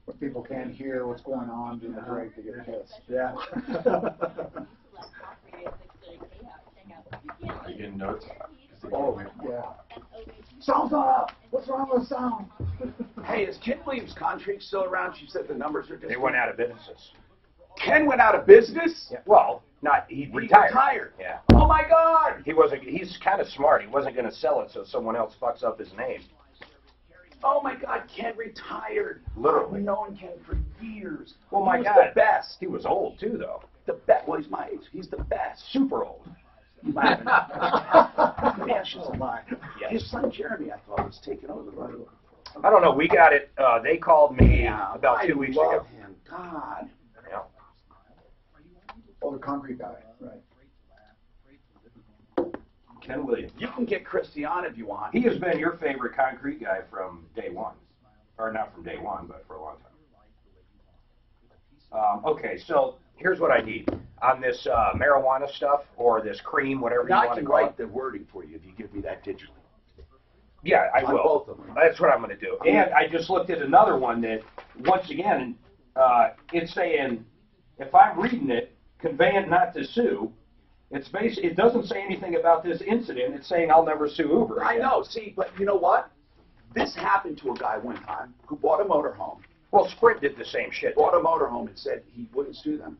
Speaker 3: But people can't hear what's going on during the break to get pissed. Yeah.
Speaker 6: Are you getting notes?
Speaker 3: Oh, yeah. Sound's not up. What's wrong with sound?
Speaker 2: Hey, is Ken Williams Contract still around? She said the numbers are just...
Speaker 9: They went out of business.
Speaker 2: Ken went out of business?
Speaker 9: Yeah. Well, he retired.
Speaker 2: Retired.
Speaker 9: Yeah.
Speaker 2: Oh my God!
Speaker 9: He's kind of smart. He wasn't going to sell it so someone else fucks up his name.
Speaker 2: Oh my God, Ken retired.
Speaker 9: Literally.
Speaker 2: I've known Ken for years.
Speaker 9: Well, my
Speaker 2: he was
Speaker 9: God.
Speaker 2: the best.
Speaker 9: He was old too, though.
Speaker 2: The best. Well, he's my age. He's the best.
Speaker 9: Super old.
Speaker 2: You laughing? Yeah, she's alive. Yes. His son Jeremy, I thought, was taking over. Right?
Speaker 9: I don't know. We got it. They called me about 2 weeks ago.
Speaker 2: Him. God.
Speaker 9: Yeah.
Speaker 3: Oh, the concrete guy, right.
Speaker 9: Ken Williams.
Speaker 2: You can get Christy on if you want.
Speaker 9: He has been your favorite concrete guy from day one. Or not from day one, but for a long time. Okay, so here's what I need. On this marijuana stuff, or this cream, whatever you want to call it.
Speaker 2: I can write the wording for you if you give me that digitally.
Speaker 9: Yeah, I will.
Speaker 2: Both of them.
Speaker 9: That's what I'm going to do. And I just looked at another one that, once again, it's saying, if I'm reading it, conveyant not to sue, it doesn't say anything about this incident. It's saying I'll never sue Uber again.
Speaker 2: I know. See, but you know what? This happened to a guy one time who bought a motorhome.
Speaker 9: Well, Sprint did the same shit.
Speaker 2: Bought a motorhome and said he wouldn't sue them.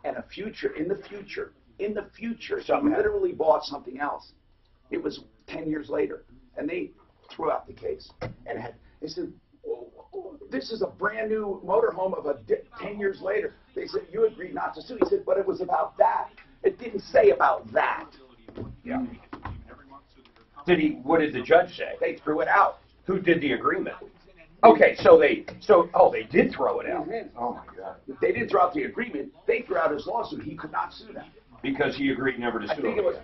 Speaker 2: And in the future, he literally bought something else. It was 10 years later. And they threw out the case. And they said,
Speaker 20: this is a brand new motorhome of 10 years later. They said, you agreed not to sue. He said, but it was about that. It didn't say about that.
Speaker 9: Yeah. What did the judge say?
Speaker 20: They threw it out.
Speaker 9: Who did the agreement? Okay, so they did throw it out.
Speaker 20: Oh my God. They didn't throw out the agreement. They threw out his lawsuit. He could not sue them.
Speaker 9: Because he agreed never to sue.
Speaker 20: I think it was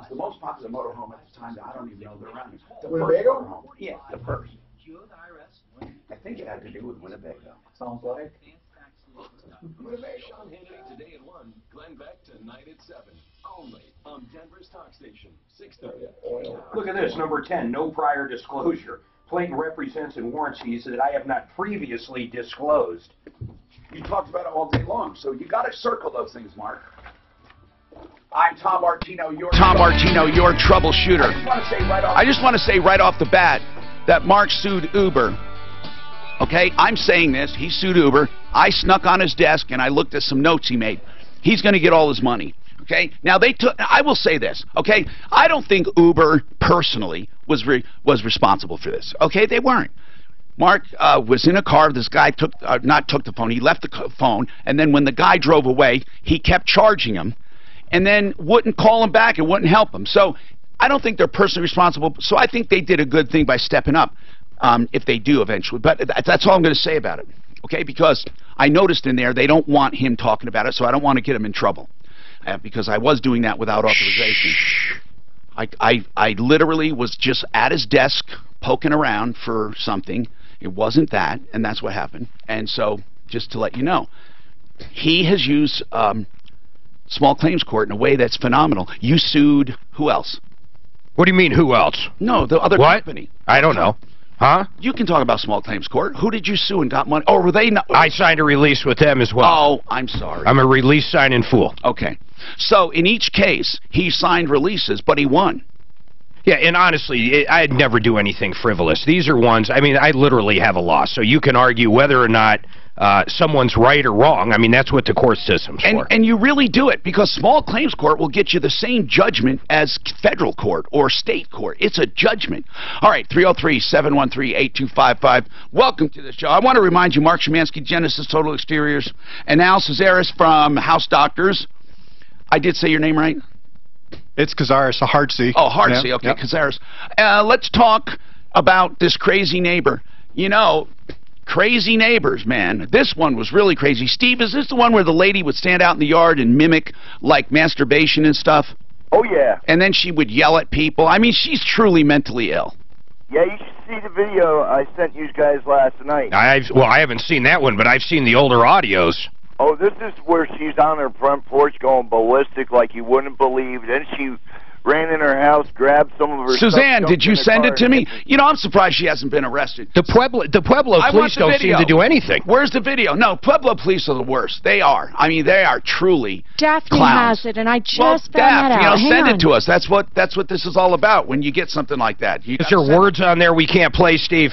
Speaker 20: the most popular motorhome at the time. I don't even know they're around. The
Speaker 3: Winnebago?
Speaker 20: Motorhome. Yeah, the first. I think it had to do with Winnebago.
Speaker 3: Sounds like.
Speaker 1: Sean Hannity today at 1, Glenn Beck tonight at 7. Only on Denver's Talk Station, 630.
Speaker 9: Look at this, number 10, no prior disclosure. Plaintiff represents and warrants fees that I have not previously disclosed.
Speaker 20: You talked about it all day long, so you got to circle those things, Mark. I'm Tom Martino, your troubleshooter. I just want to say right off the bat that Mark sued Uber. Okay, I'm saying this. He sued Uber. I snuck on his desk and I looked at some notes he made. He's going to get all his money. Okay, now I will say this. Okay, I don't think Uber personally was responsible for this. Okay, they weren't. Mark was in a car. This guy took the phone. He left the phone, and then when the guy drove away, he kept charging him, and then wouldn't call him back and wouldn't help him. So I don't think they're personally responsible. So I think they did a good thing by stepping up. If they do eventually, but that's all I'm going to say about it. Okay, because I noticed in there they don't want him talking about it, so I don't want to get him in trouble. Because I was doing that without authorization. I literally was just at his desk poking around for something. It wasn't that, and that's what happened. And so, just to let you know, he has used small claims court in a way that's phenomenal. You sued who else?
Speaker 9: What do you mean, who else?
Speaker 20: No, the other company.
Speaker 9: I don't know. Huh?
Speaker 20: You can talk about small claims court. Who did you sue and got money? Or were they not?
Speaker 9: I signed a release with them as well.
Speaker 20: Oh, I'm sorry.
Speaker 9: I'm a release signing fool.
Speaker 20: Okay. So in each case, he signed releases, but he won.
Speaker 9: Yeah, and honestly, I'd never do anything frivolous. These are ones, I mean, I literally have a loss. So you can argue whether or not someone's right or wrong. I mean, that's what the court system's for.
Speaker 20: And you really do it, because small claims court will get you the same judgment as federal court or state court. It's a judgment. All right, 303-713-8255. Welcome to the show. I want to remind you, Mark Szymanski, Genesis Total Exteriors, and Al Cazares from House Doctors. I did say your name right?
Speaker 7: It's Cazares, a hard C.
Speaker 20: Oh, hard C. Okay, yep. Cazares. Let's talk about this crazy neighbor. You know, crazy neighbors, man. This one was really crazy. Steve, is this the one where the lady would stand out in the yard and mimic, like, masturbation and stuff?
Speaker 22: Oh, yeah.
Speaker 20: And then she would yell at people. I mean, she's truly mentally ill.
Speaker 22: Yeah, you should see the video I sent you guys last night.
Speaker 9: Well, I haven't seen that one, but I've seen the older audios.
Speaker 22: Oh, this is where she's on her front porch going ballistic like you wouldn't believe. Then she ran in her house, grabbed some of her
Speaker 20: Suzanne,
Speaker 22: stuff,
Speaker 20: did you send it to me? You know, I'm surprised she hasn't been arrested.
Speaker 9: The Pueblo police don't seem to do anything.
Speaker 20: Where's the video? No, Pueblo police are the worst. They are. I mean, they are truly
Speaker 17: Daphne
Speaker 20: clowns.
Speaker 17: has it, and I just found that out.
Speaker 20: Send it to us. That's what this is all about. When you get something like that,
Speaker 9: is there words on there we can't play, Steve?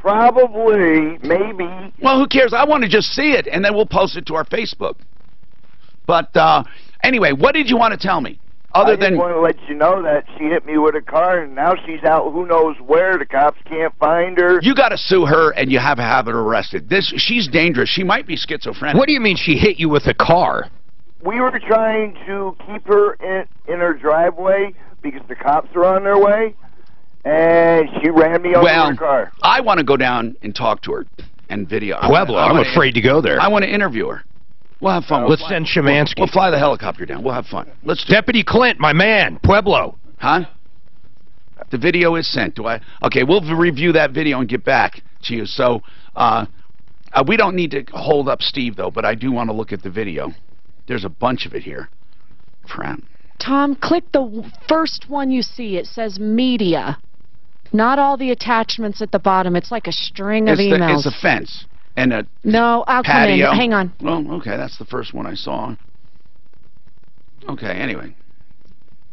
Speaker 22: Probably, maybe.
Speaker 20: Well, who cares? I want to just see it, and then we'll post it to our Facebook. But anyway, what did you want to tell me?
Speaker 22: I just want to let you know that she hit me with a car, and now she's out who knows where. The cops can't find her.
Speaker 20: You got to sue her, and you have to have her arrested. She's dangerous. She might be schizophrenic.
Speaker 9: What do you mean she hit you with a car?
Speaker 22: We were trying to keep her in her driveway because the cops are on their way. And she ran me over her car.
Speaker 20: I want to go down and talk to her and video.
Speaker 9: Pueblo, I'm afraid to go there.
Speaker 20: I want to interview her. We'll have fun.
Speaker 9: Let's send Szymanski.
Speaker 20: We'll fly the helicopter down. We'll have fun. Let's do
Speaker 9: Deputy Clint, my man, Pueblo.
Speaker 20: Huh? The video is sent. Okay, we'll review that video and get back to you. So, we don't need to hold up Steve, though, but I do want to look at the video. There's a bunch of it here. Crap.
Speaker 17: Tom, click the first one you see. It says media. Not all the attachments at the bottom. It's like a string of emails.
Speaker 20: It's a fence and a
Speaker 17: No, I'll
Speaker 20: patio.
Speaker 17: come in. Hang on.
Speaker 20: Well, okay, that's the first one I saw. Okay, anyway.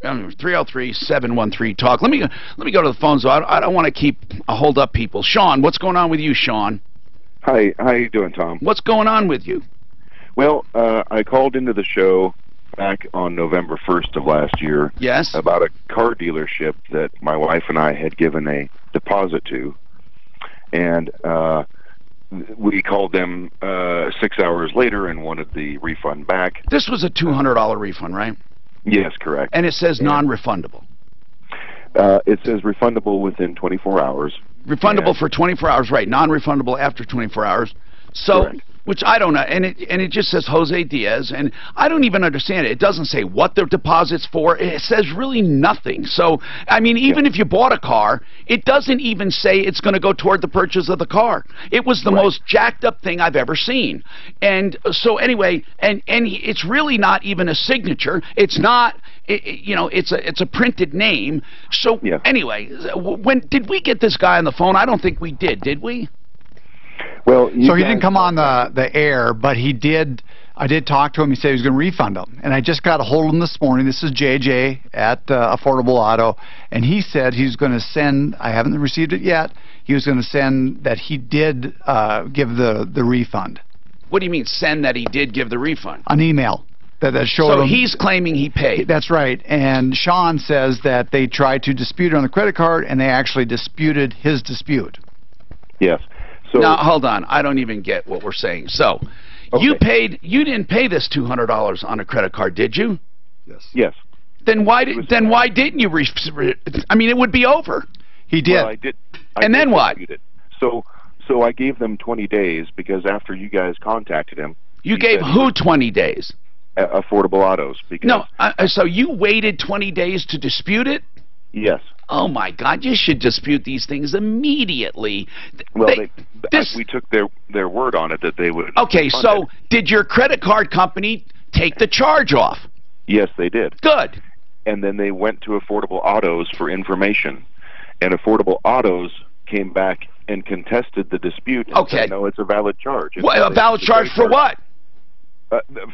Speaker 20: 303-713-TALK. Let me go to the phone, so I don't want to hold up people. Sean, what's going on with you, Sean?
Speaker 23: Hi, how you doing, Tom?
Speaker 20: What's going on with you?
Speaker 23: Well, I called into the show back on November 1st of last year.
Speaker 20: Yes.
Speaker 23: About a car dealership that my wife and I had given a deposit to. and we called them 6 hours later and wanted the refund back.
Speaker 2: This was a $200 refund, right?
Speaker 23: Yes, correct.
Speaker 2: And it says non-refundable.
Speaker 23: It says refundable within 24 hours.
Speaker 2: Refundable for 24 hours, right? Non-refundable after 24 hours. So,
Speaker 23: correct.
Speaker 2: Which I don't know, and it just says Jose Diaz, and I don't even understand it. It doesn't say what the deposit's for. It says really nothing. So, I mean, even if you bought a car, it doesn't even say it's going to go toward the purchase of the car. It was the most jacked up thing I've ever seen. And so anyway, and it's really not even a signature. It's not. You know, it's a printed name. So anyway, when did we get this guy on the phone? I don't think we did we?
Speaker 23: Well,
Speaker 3: so he didn't come on the air, but he did. I did talk to him. He said he was going to refund him, and I just got a hold of him this morning. This is JJ at Affordable Auto, and he said he's going to send. I haven't received it yet. He was going to send that he did give the refund.
Speaker 2: What do you mean send that he did give the refund?
Speaker 3: An email. That showed
Speaker 2: so
Speaker 3: him,
Speaker 2: he's claiming he paid.
Speaker 3: That's right. And Sean says that they tried to dispute it on the credit card, and they actually disputed his dispute.
Speaker 23: Yes. So
Speaker 2: now hold on. I don't even get what we're saying. So you didn't pay this $200 on a credit card, did you?
Speaker 23: Yes. Yes.
Speaker 2: Then why didn't you? I mean, it would be over.
Speaker 3: He did.
Speaker 23: Well, I did.
Speaker 2: And then what?
Speaker 23: So I gave them 20 days because after you guys contacted him,
Speaker 2: you gave who 20 days?
Speaker 23: Affordable Autos. Because
Speaker 2: no, so you waited 20 days to dispute it?
Speaker 23: Yes.
Speaker 2: Oh my God! You should dispute these things immediately.
Speaker 23: Well, we took their word on it that they would.
Speaker 2: Okay, so did your credit card company take the charge off?
Speaker 23: Yes, they did.
Speaker 2: Good.
Speaker 23: And then they went to Affordable Autos for information, and Affordable Autos came back and contested the dispute. And said, no, it's a valid charge.
Speaker 2: A valid charge for what?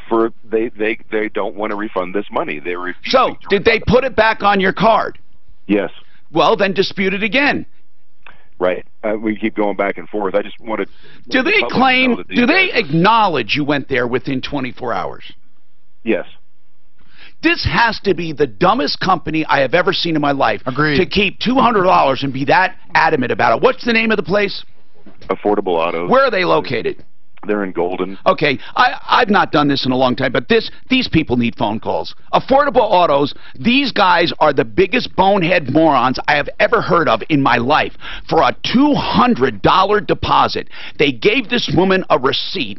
Speaker 23: For they don't want to refund this money. They refuse.
Speaker 2: So did they put it back on your card?
Speaker 23: Yes.
Speaker 2: Well, then dispute it again.
Speaker 23: Right. We keep going back and forth. I just wanted.
Speaker 2: Do they claim? Do they acknowledge you went there within 24 hours?
Speaker 23: Yes.
Speaker 2: This has to be the dumbest company I have ever seen in my life.
Speaker 3: Agreed.
Speaker 2: To keep $200 and be that adamant about it. What's the name of the place?
Speaker 23: Affordable Autos.
Speaker 2: Where are they located?
Speaker 23: They're in Golden.
Speaker 2: Okay, I've not done this in a long time, but these people need phone calls. Affordable Autos, these guys are the biggest bonehead morons I have ever heard of in my life. For a $200 deposit, they gave this woman a receipt.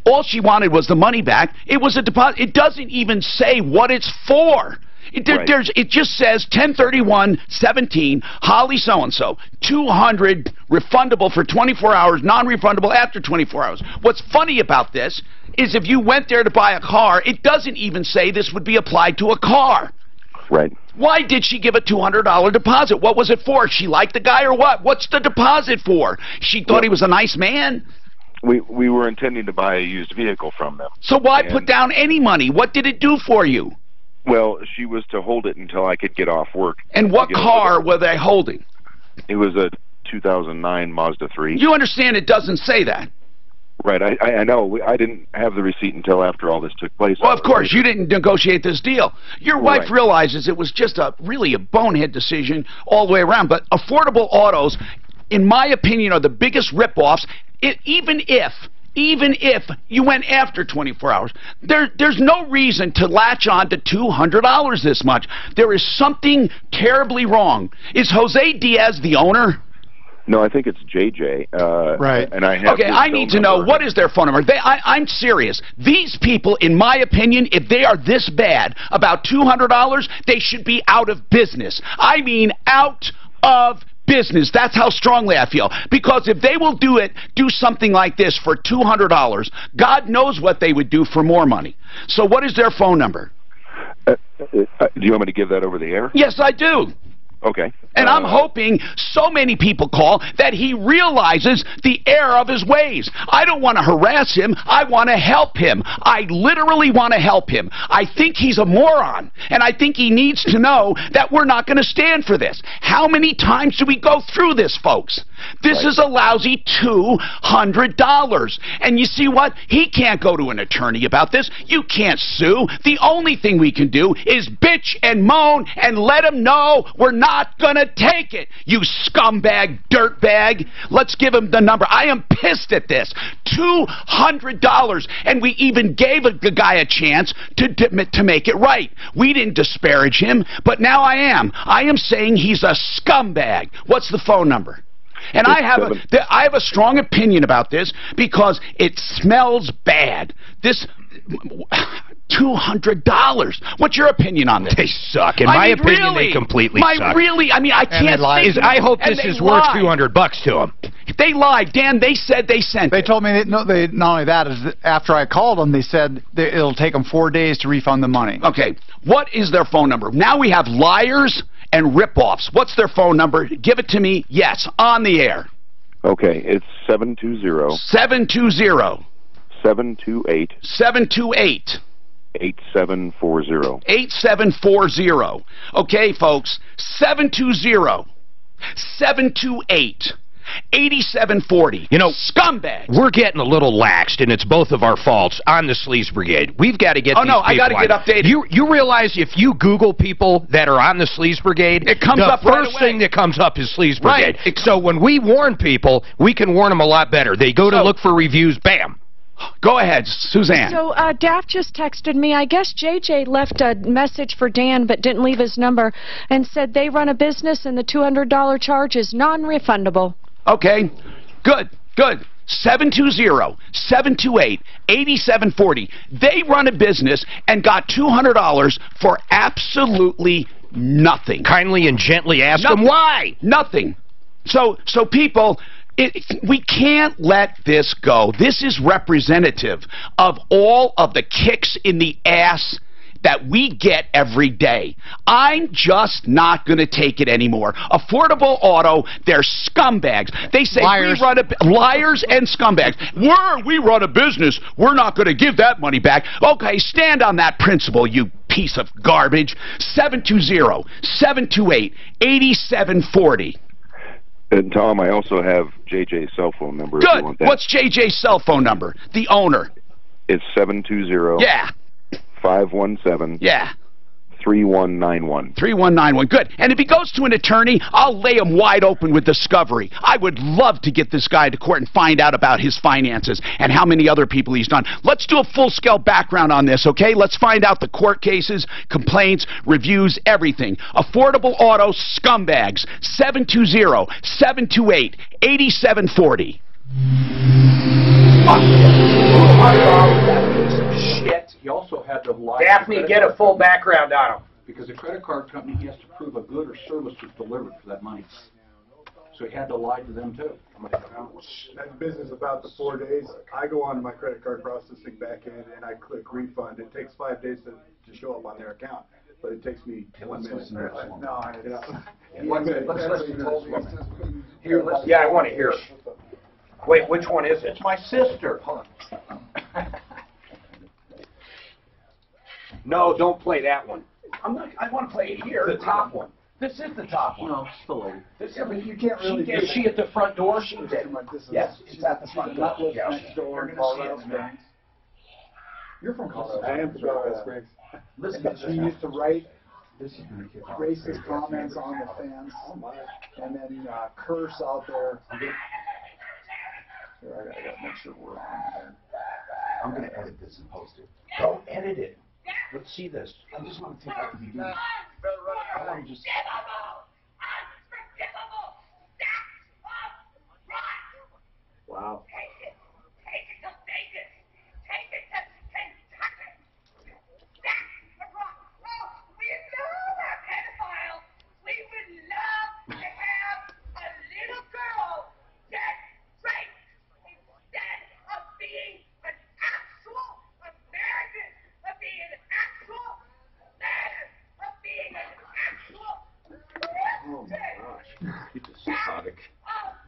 Speaker 2: All she wanted was the money back. It was a deposit. It doesn't even say what it's for. It just says 10/31/17, Holly so-and-so, 200 refundable for 24 hours, non-refundable after 24 hours. What's funny about this is if you went there to buy a car, it doesn't even say this would be applied to a car.
Speaker 23: Right.
Speaker 2: Why did she give a $200 deposit? What was it for? She liked the guy or what? What's the deposit for? She thought he was a nice man?
Speaker 23: We were intending to buy a used vehicle from them.
Speaker 2: So why put down any money? What did it do for you?
Speaker 23: Well, she was to hold it until I could get off work.
Speaker 2: And what car were they holding?
Speaker 23: It was a 2009 Mazda 3.
Speaker 2: You understand it doesn't say that.
Speaker 23: Right, I know. I didn't have the receipt until after all this took place.
Speaker 2: Well, of course, you didn't negotiate this deal. Your wife realizes it was just really a bonehead decision all the way around. But Affordable Autos, in my opinion, are the biggest ripoffs. Even if you went after 24 hours, there's no reason to latch on to $200 this much. There is something terribly wrong. Is Jose Diaz the owner?
Speaker 23: No, I think it's JJ.
Speaker 3: Right.
Speaker 23: And I have.
Speaker 2: Okay, I need to know, what is their phone number? I'm serious. These people, in my opinion, if they are this bad about $200, they should be out of business. I mean, out of business. That's how strongly I feel. Because if they will do something like this for $200, God knows what they would do for more money. So what is their phone number?
Speaker 23: Do you want me to give that over the air?
Speaker 2: Yes, I do.
Speaker 23: Okay.
Speaker 2: And I'm hoping so many people call that he realizes the error of his ways. I don't want to harass him. I want to help him. I literally want to help him. I think he's a moron, and I think he needs to know that we're not going to stand for this. How many times do we go through this, folks? This is a lousy $200. And you see what? He can't go to an attorney about this. You can't sue. The only thing we can do is bitch and moan and let him know we're not going to take it. You scumbag, dirtbag. Let's give him the number. I am pissed at this. $200. And we even gave the guy a chance to make it right. We didn't disparage him, but now I am. I am saying he's a scumbag. What's the phone number? And I have a strong opinion about this because it smells bad. This $200. What's your opinion on this?
Speaker 9: They suck. In my opinion, they completely suck.
Speaker 2: I can't say.
Speaker 9: I hope this is worth $200 to them.
Speaker 2: They lied, Dan. They said they sent.
Speaker 3: They told me not only that is after I called them, they said it'll take them 4 days to refund the money.
Speaker 2: Okay, what is their phone number? Now we have liars and rip-offs. What's their phone number? Give it to me. Yes, on the air.
Speaker 23: Okay, it's 720.
Speaker 2: 720.
Speaker 23: 728.
Speaker 2: 728.
Speaker 23: 8740.
Speaker 2: 8740. Okay, folks. 720. 728. 8740.
Speaker 9: You know,
Speaker 2: scumbags.
Speaker 9: We're getting a little laxed, and it's both of our faults on the Sleaze Brigade. We've got to get these people
Speaker 2: I got to get updated.
Speaker 9: You realize if you Google people that are on the Sleaze Brigade,
Speaker 2: it comes up
Speaker 9: the first thing that comes up is Sleaze Brigade. Right. So when we warn people, we can warn them a lot better. They go to look for reviews, bam.
Speaker 2: Go ahead, Suzanne.
Speaker 17: So Daft just texted me. I guess JJ left a message for Dan but didn't leave his number and said they run a business and the $200 charge is non-refundable.
Speaker 2: Okay, good. 720-728-8740. They run a business and got $200 for absolutely nothing.
Speaker 9: Kindly and gently ask them why.
Speaker 2: Nothing. So people, we can't let this go. This is representative of all of the kicks in the ass that we get every day. I'm just not going to take it anymore. Affordable Auto, they're scumbags. They say liars and scumbags. We run a business. We're not going to give that money back. Okay, stand on that principle, you piece of garbage. 720-728-8740.
Speaker 23: And Tom, I also have JJ's cell phone number.
Speaker 2: Good.
Speaker 23: If you want that.
Speaker 2: What's JJ's cell phone number? The owner.
Speaker 23: It's 720.
Speaker 2: Yeah.
Speaker 23: 517.
Speaker 2: Yeah.
Speaker 23: 3191.
Speaker 2: 3191. Good. And if he goes to an attorney, I'll lay him wide open with discovery. I would love to get this guy to court and find out about his finances and how many other people he's done. Let's do a full-scale background on this, okay? Let's find out the court cases, complaints, reviews, everything. Affordable Auto scumbags. 720-728-8740.
Speaker 4: Shit. He also had to lie.
Speaker 9: Daphne, get a full background on him.
Speaker 4: Because a credit card company, he has to prove a good or service was delivered for that money. So he had to lie to them too.
Speaker 3: That business about the 4 days, I go on to my credit card processing back end and I click refund. It takes 5 days to show up on their account, but it takes me 1 minute. No, it's 1 minute.
Speaker 4: Let's listen to Here, listen.
Speaker 9: Yeah, I want to hear it. Wait, which one is it?
Speaker 4: It's my sister. Hold on.
Speaker 9: No, don't play that one.
Speaker 2: I want to play it here.
Speaker 9: The top one.
Speaker 2: This is the top one.
Speaker 4: No, it's the lady.
Speaker 3: But you can't really.
Speaker 4: Is she at the front door? She's at.
Speaker 2: Yes, it's at the front door.
Speaker 3: Next door in Colorado Springs. You're from Colorado. I am from Colorado Springs. Listen, she used to write racist comments on the fence, and then curse out there. Here, I gotta make sure we're on here.
Speaker 4: I'm going to edit this and post it. Don't edit it. Let's see this. I just want to take out the beginning. I want to just.
Speaker 3: Wow.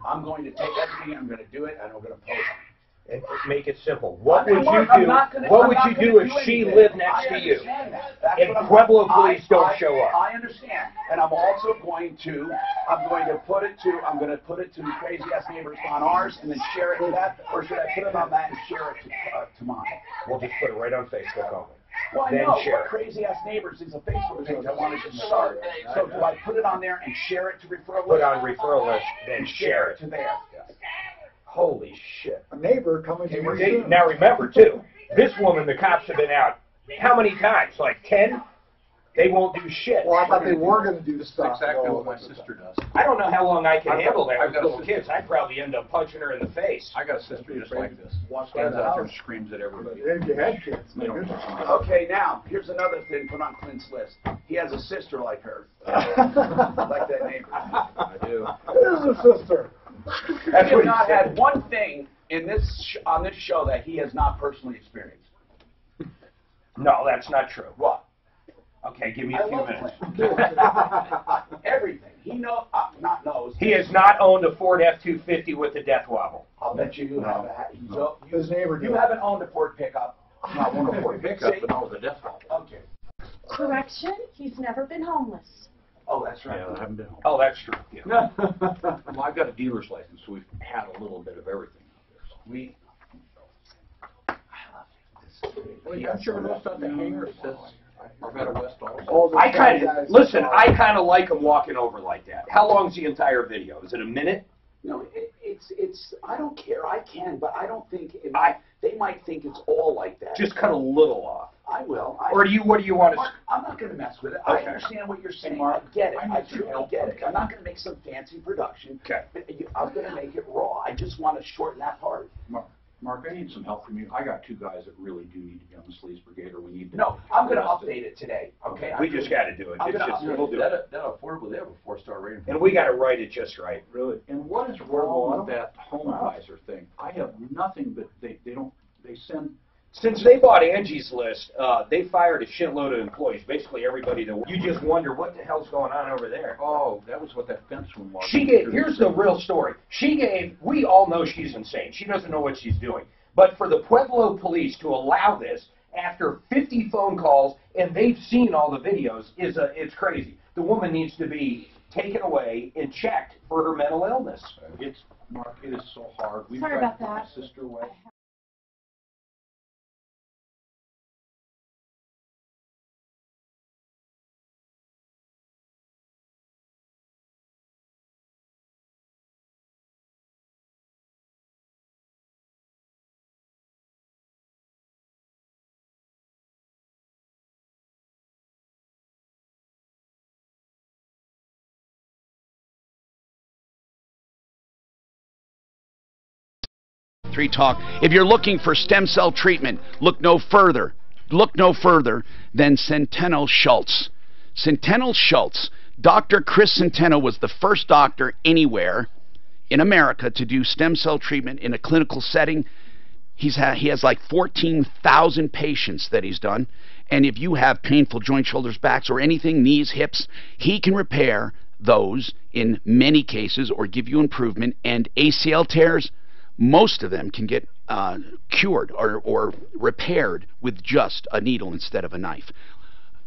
Speaker 4: I'm going to take everything, I'm going to do it, and I'm going to post it.
Speaker 9: And make it simple. What would you
Speaker 2: Mark,
Speaker 9: do? What would you do if she lived next to you? And Pueblo police don't show up.
Speaker 2: I understand, and I'm also going to put it to crazy ass neighbors on ours, and then share it to that, or should I put it on that and share it to mine?
Speaker 9: We'll just put it right on Facebook only.
Speaker 2: Well, I
Speaker 9: Then
Speaker 2: know,
Speaker 9: share
Speaker 2: but
Speaker 9: it.
Speaker 2: Crazy Ass Neighbors is a Facebook page I wanted to start. So do I put it on there and share it to referral list?
Speaker 9: Put on referral list, then share it
Speaker 2: to there.
Speaker 9: Holy shit.
Speaker 3: A neighbor coming to your soon.
Speaker 9: Now remember, too, this woman, the cops have been out how many times? Like 10? They won't do shit.
Speaker 3: Well, I thought they were going to do the stuff.
Speaker 9: Exactly what my sister does. I don't know how long I can handle that with little kids. I'd probably end up punching her in the face.
Speaker 4: I got a sister just like this.
Speaker 3: Walks
Speaker 4: Stands
Speaker 3: by the
Speaker 4: out there
Speaker 3: house.
Speaker 4: and screams at everybody.
Speaker 3: If you had kids.
Speaker 4: They don't
Speaker 2: Okay, now, here's another thing put on Clint's list. He has a sister like her. Like that neighbor.
Speaker 4: I do.
Speaker 3: There's a sister.
Speaker 2: That's he has not had one thing in this on this show that he has not personally experienced.
Speaker 9: No, that's not true.
Speaker 2: What?
Speaker 9: Okay, give me a few minutes.
Speaker 2: Everything. He knows.
Speaker 9: He has not owned a Ford F-250 with the death wobble.
Speaker 2: I'll bet you have.
Speaker 3: His neighbor did.
Speaker 2: You haven't owned a Ford pickup.
Speaker 4: Not one of Ford pickup, but not with a death wobble.
Speaker 2: Okay.
Speaker 17: Correction, he's never been homeless.
Speaker 2: Oh, that's right.
Speaker 4: Yeah, I haven't been home.
Speaker 9: Oh, that's true. Yeah.
Speaker 4: Well, I've got a dealer's license, so we've had a little bit of everything out there. So
Speaker 2: Well,
Speaker 4: I'm sure noticed on the hanger it says Arvada West also.
Speaker 9: I kind of like him walking over like that. How long's the entire video? Is it a minute?
Speaker 2: No, it's. I don't care. I can, but I don't think they might think it's all like that.
Speaker 9: Just cut a little off.
Speaker 2: I will.
Speaker 9: Or what do you want to?
Speaker 2: Mark, I'm not going to mess with it.
Speaker 9: Okay.
Speaker 2: I understand what you're saying. Mark, I get it. I truly get it. I'm not going to make some fancy production.
Speaker 9: Okay.
Speaker 2: I'm going to make it raw. I just want to shorten that part.
Speaker 4: Mark, I need some help from you. I got two guys that really do need to be on the Sleaze Brigade, or we need to.
Speaker 2: No, I'm going to update it today. Okay.
Speaker 9: We just got to do it.
Speaker 2: I'm
Speaker 9: It's
Speaker 2: gonna
Speaker 9: just,
Speaker 2: update
Speaker 9: we'll do it.
Speaker 4: That affordable, they have a 4-star rating.
Speaker 9: And we got to write it just right.
Speaker 4: Really? And what is wrong with that home advisor thing? I have nothing, but they send.
Speaker 9: Since they bought Angie's List, they fired a shitload of employees. Basically everybody that you just wonder what the hell's going on over there.
Speaker 4: Oh, that was what that fence one was.
Speaker 9: Here's the real story. We all know she's insane. She doesn't know what she's doing. But for the Pueblo police to allow this after 50 phone calls, and they've seen all the videos, it's crazy. The woman needs to be taken away and checked for her mental illness.
Speaker 4: Mark, it is so hard. We've
Speaker 17: Sorry
Speaker 4: tried
Speaker 17: about
Speaker 4: to put my
Speaker 17: that.
Speaker 4: sister away.
Speaker 2: Three Talk. If you're looking for stem cell treatment, look no further. Look no further than Centeno Schultz. Centeno Schultz. Dr. Chris Centeno was the first doctor anywhere in America to do stem cell treatment in a clinical setting. He has like 14,000 patients that he's done. And if you have painful joints, shoulders, backs, or anything, knees, hips, he can repair those in many cases or give you improvement. And ACL tears, most of them can get cured or repaired with just a needle instead of a knife.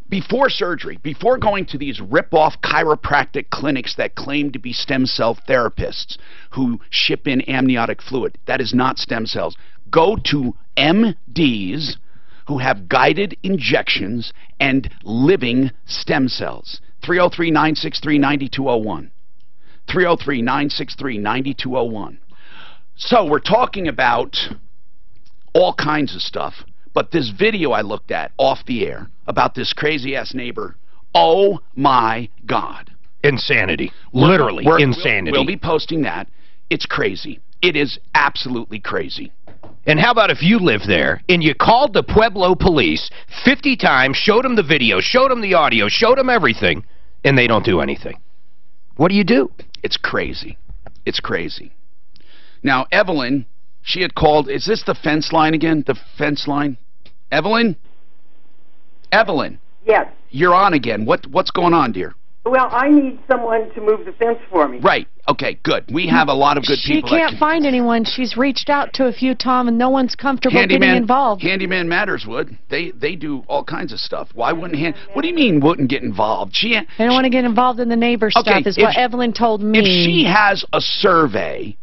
Speaker 2: Before surgery, before going to these rip-off chiropractic clinics that claim to be stem cell therapists who ship in amniotic fluid, that is not stem cells. Go to MDs who have guided injections and living stem cells. 303-963-9201. 303-963-9201. So we're talking about all kinds of stuff, but this video I looked at off the air about this crazy-ass neighbor, oh my God.
Speaker 9: Insanity. Literally insanity.
Speaker 2: We'll be posting that. It's crazy. It is absolutely crazy.
Speaker 9: And how about if you live there and you called the Pueblo police 50 times, showed them the video, showed them the audio, showed them everything, and they don't do anything? What do you do?
Speaker 2: It's crazy. It's crazy. Now, Evelyn, she had called, is this the fence line again? The fence line? Evelyn? Evelyn?
Speaker 5: Yes.
Speaker 2: You're on again. What's going on, dear?
Speaker 5: Well, I need someone to move the fence for me.
Speaker 2: Right. Okay, good. We have a lot of good people.
Speaker 17: She can't find anyone. She's reached out to a few, Tom, and no one's comfortable getting involved.
Speaker 2: Handyman Matters would. They do all kinds of stuff. Why wouldn't What do you mean wouldn't get involved? They
Speaker 17: don't want to get involved in the neighbor stuff, is what Evelyn told me.
Speaker 2: If she has a survey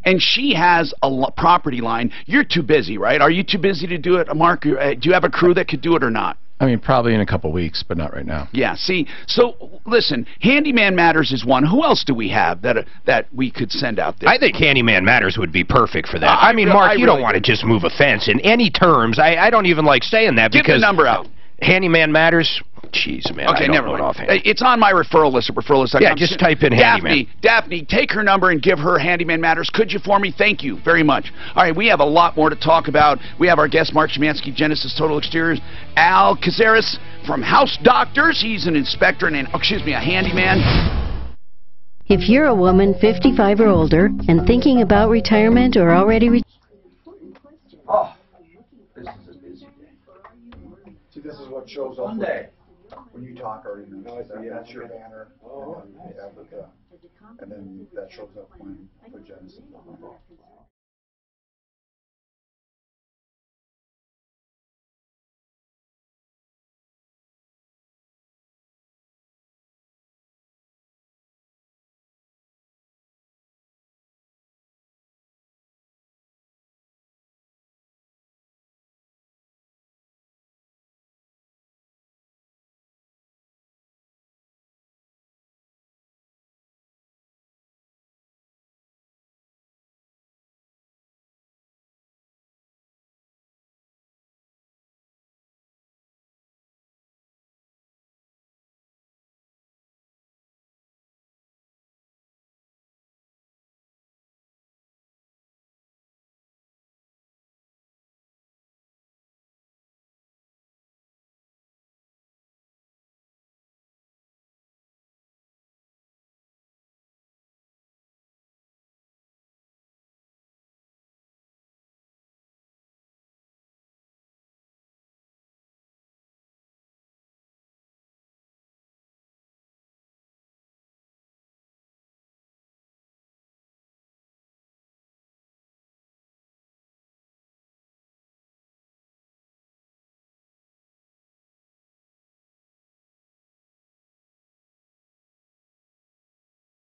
Speaker 2: and she has a property line, you're too busy, right? Are you too busy to do it, Mark? Do you have a crew that could do it or not?
Speaker 6: I mean, probably in a couple weeks, but not right now.
Speaker 2: Yeah, see, so listen, Handyman Matters is one. Who else do we have that we could send out there?
Speaker 9: I think Handyman Matters would be perfect for that. I mean, Mark, you don't want to just move a fence in any terms. I don't even like saying that because...
Speaker 2: Give the number out.
Speaker 9: Handyman Matters... Jeez, man,
Speaker 2: okay, never mind. It's on my referral list at referrallist.com.
Speaker 9: Yeah, just type in Handyman.
Speaker 2: Daphne, take her number and give her Handyman Matters. Could you for me? Thank you very much. All right, we have a lot more to talk about. We have our guest, Mark Szymanski, Genesis Total Exteriors. Al Cazares from House Doctors. He's an inspector and, a handyman.
Speaker 10: If you're a woman 55 or older and thinking about retirement or already
Speaker 4: Oh, this is a busy day.
Speaker 3: See, this is what shows up
Speaker 4: Monday.
Speaker 3: When you talk already. That's your banner. And then that shows up when the Genesis.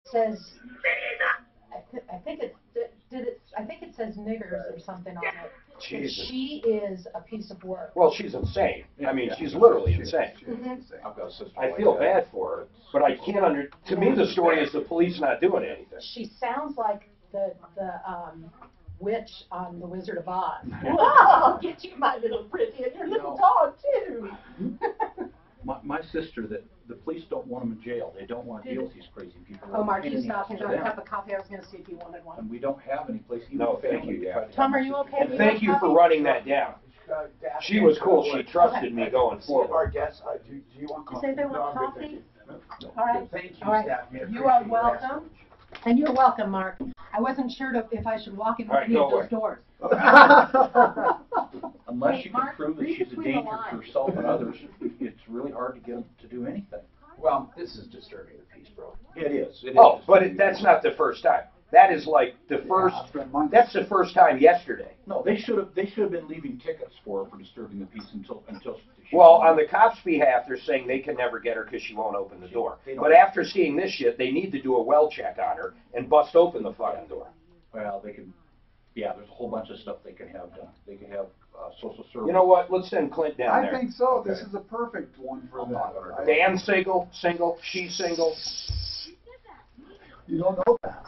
Speaker 11: Says, I think it says niggers or something on it.
Speaker 9: Jesus.
Speaker 11: She is a piece of work.
Speaker 9: Well, she's insane. I mean, she's literally insane.
Speaker 4: I've got a sister.
Speaker 9: I feel bad for her, but I can't to me, the story is the police not doing anything.
Speaker 11: She sounds like the witch on The Wizard of Oz. Well, I'll get you, my little pretty, and your little dog, too.
Speaker 4: My sister, that the police don't want them in jail. They don't want to deal with these crazy people.
Speaker 11: Oh, Mark, you stopped and got a cup of coffee. I was going to see if you wanted one.
Speaker 4: And we don't have any place.
Speaker 9: No, thank you, Dad.
Speaker 11: Tom, are you okay?
Speaker 9: And thank you for running that down. She was cool. She trusted me going forward.
Speaker 3: Our guests, do you want coffee?
Speaker 11: Does anybody want coffee?
Speaker 3: No.
Speaker 11: All right.
Speaker 3: Thank you,
Speaker 11: All right.
Speaker 3: Daphne.
Speaker 11: You are welcome. And you're welcome, Mark. I wasn't sure if I should walk in with any of those doors.
Speaker 4: Unless you can prove that she's a danger to herself and others, it's really hard to get them to do anything.
Speaker 12: Well, this is disturbing the peace, bro.
Speaker 4: It is.
Speaker 9: But that's not the first time. That is like the first. That's the first time yesterday.
Speaker 4: No, they should have been leaving tickets for her for disturbing the peace until.
Speaker 9: Well, on the cops' behalf, they're saying they can never get her because she won't open the door. But after seeing this shit, they need to do a well check on her and bust open the fucking door.
Speaker 4: Well, they can. Yeah, there's a whole bunch of stuff they can have done. They can have social service.
Speaker 9: You know what? Let's send Clint down there.
Speaker 3: I think so. This is a perfect one for them.
Speaker 9: Dan single, she's single.
Speaker 3: You don't know that.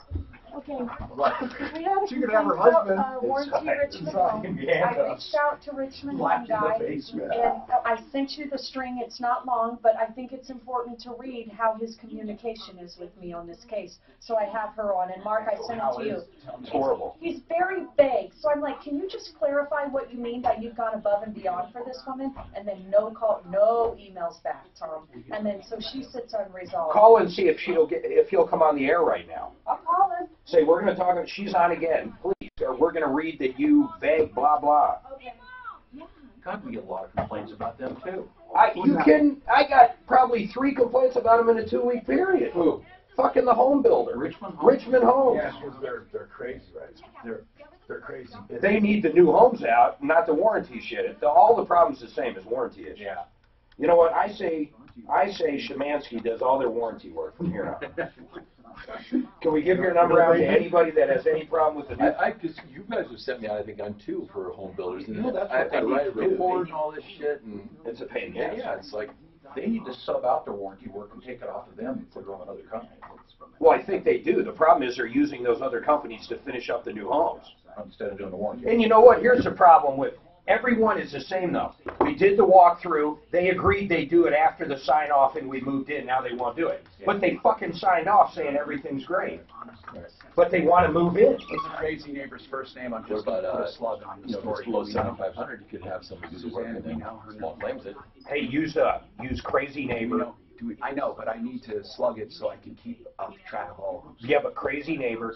Speaker 11: Okay.
Speaker 3: We she could have her husband.
Speaker 11: Warranty Richmond. I reached out to Richmond Home Guy, and I sent you the string. It's not long, but I think it's important to read how his communication is with me on this case. So I have her on, and Mark, I sent it to you.
Speaker 9: Sounds horrible.
Speaker 11: He's very vague, so I'm like, can you just clarify what you mean by you've gone above and beyond for this woman? And then no emails back, Tom. And then so she sits unresolved.
Speaker 9: Call and see if he'll come on the air right now.
Speaker 11: I'll call him.
Speaker 9: Say, we're going to talk, she's on again, please, or we're going to read that you vague, blah, blah.
Speaker 11: Okay.
Speaker 4: God, we get a lot of complaints about them, too.
Speaker 9: You kidding? I got probably 3 complaints about them in a 2-week period.
Speaker 4: Who?
Speaker 9: Fucking the home builder.
Speaker 4: Richmond
Speaker 9: Homes.
Speaker 4: Yeah, because they're crazy, right? They're crazy.
Speaker 9: They need the new homes out, not the warranty shit. All the problem's the same as warranty issues.
Speaker 4: Yeah.
Speaker 9: You know what? I say Szymanski does all their warranty work from here on. Can we give your number out to anybody that has any problem with the new?
Speaker 4: Because you guys have sent me out, I think, on 2 for home builders. And
Speaker 9: that's
Speaker 4: I've got to write a
Speaker 9: what they
Speaker 4: report and all this shit. And
Speaker 9: it's a pain in the ass.
Speaker 4: Yeah, it's like they need to sub out their warranty work and take it off of them and put it on another company.
Speaker 9: Well, I think they do. The problem is they're using those other companies to finish up the new homes.
Speaker 4: Instead of doing the warranty.
Speaker 9: And you know what? Here's the problem with everyone is the same, though. We did the walkthrough. They agreed they'd do it after the sign-off, and we moved in. Now they won't do it. But they fucking signed off saying everything's great. But they want to move in.
Speaker 4: What's the crazy neighbor's first name? I'm just about put a slug on the story. Below 7,500, you could have somebody do the work and then small claims it.
Speaker 9: Hey, use crazy neighbor.
Speaker 12: I know, but I need to slug it so I can keep track of all of them.
Speaker 9: Yeah, but crazy neighbor,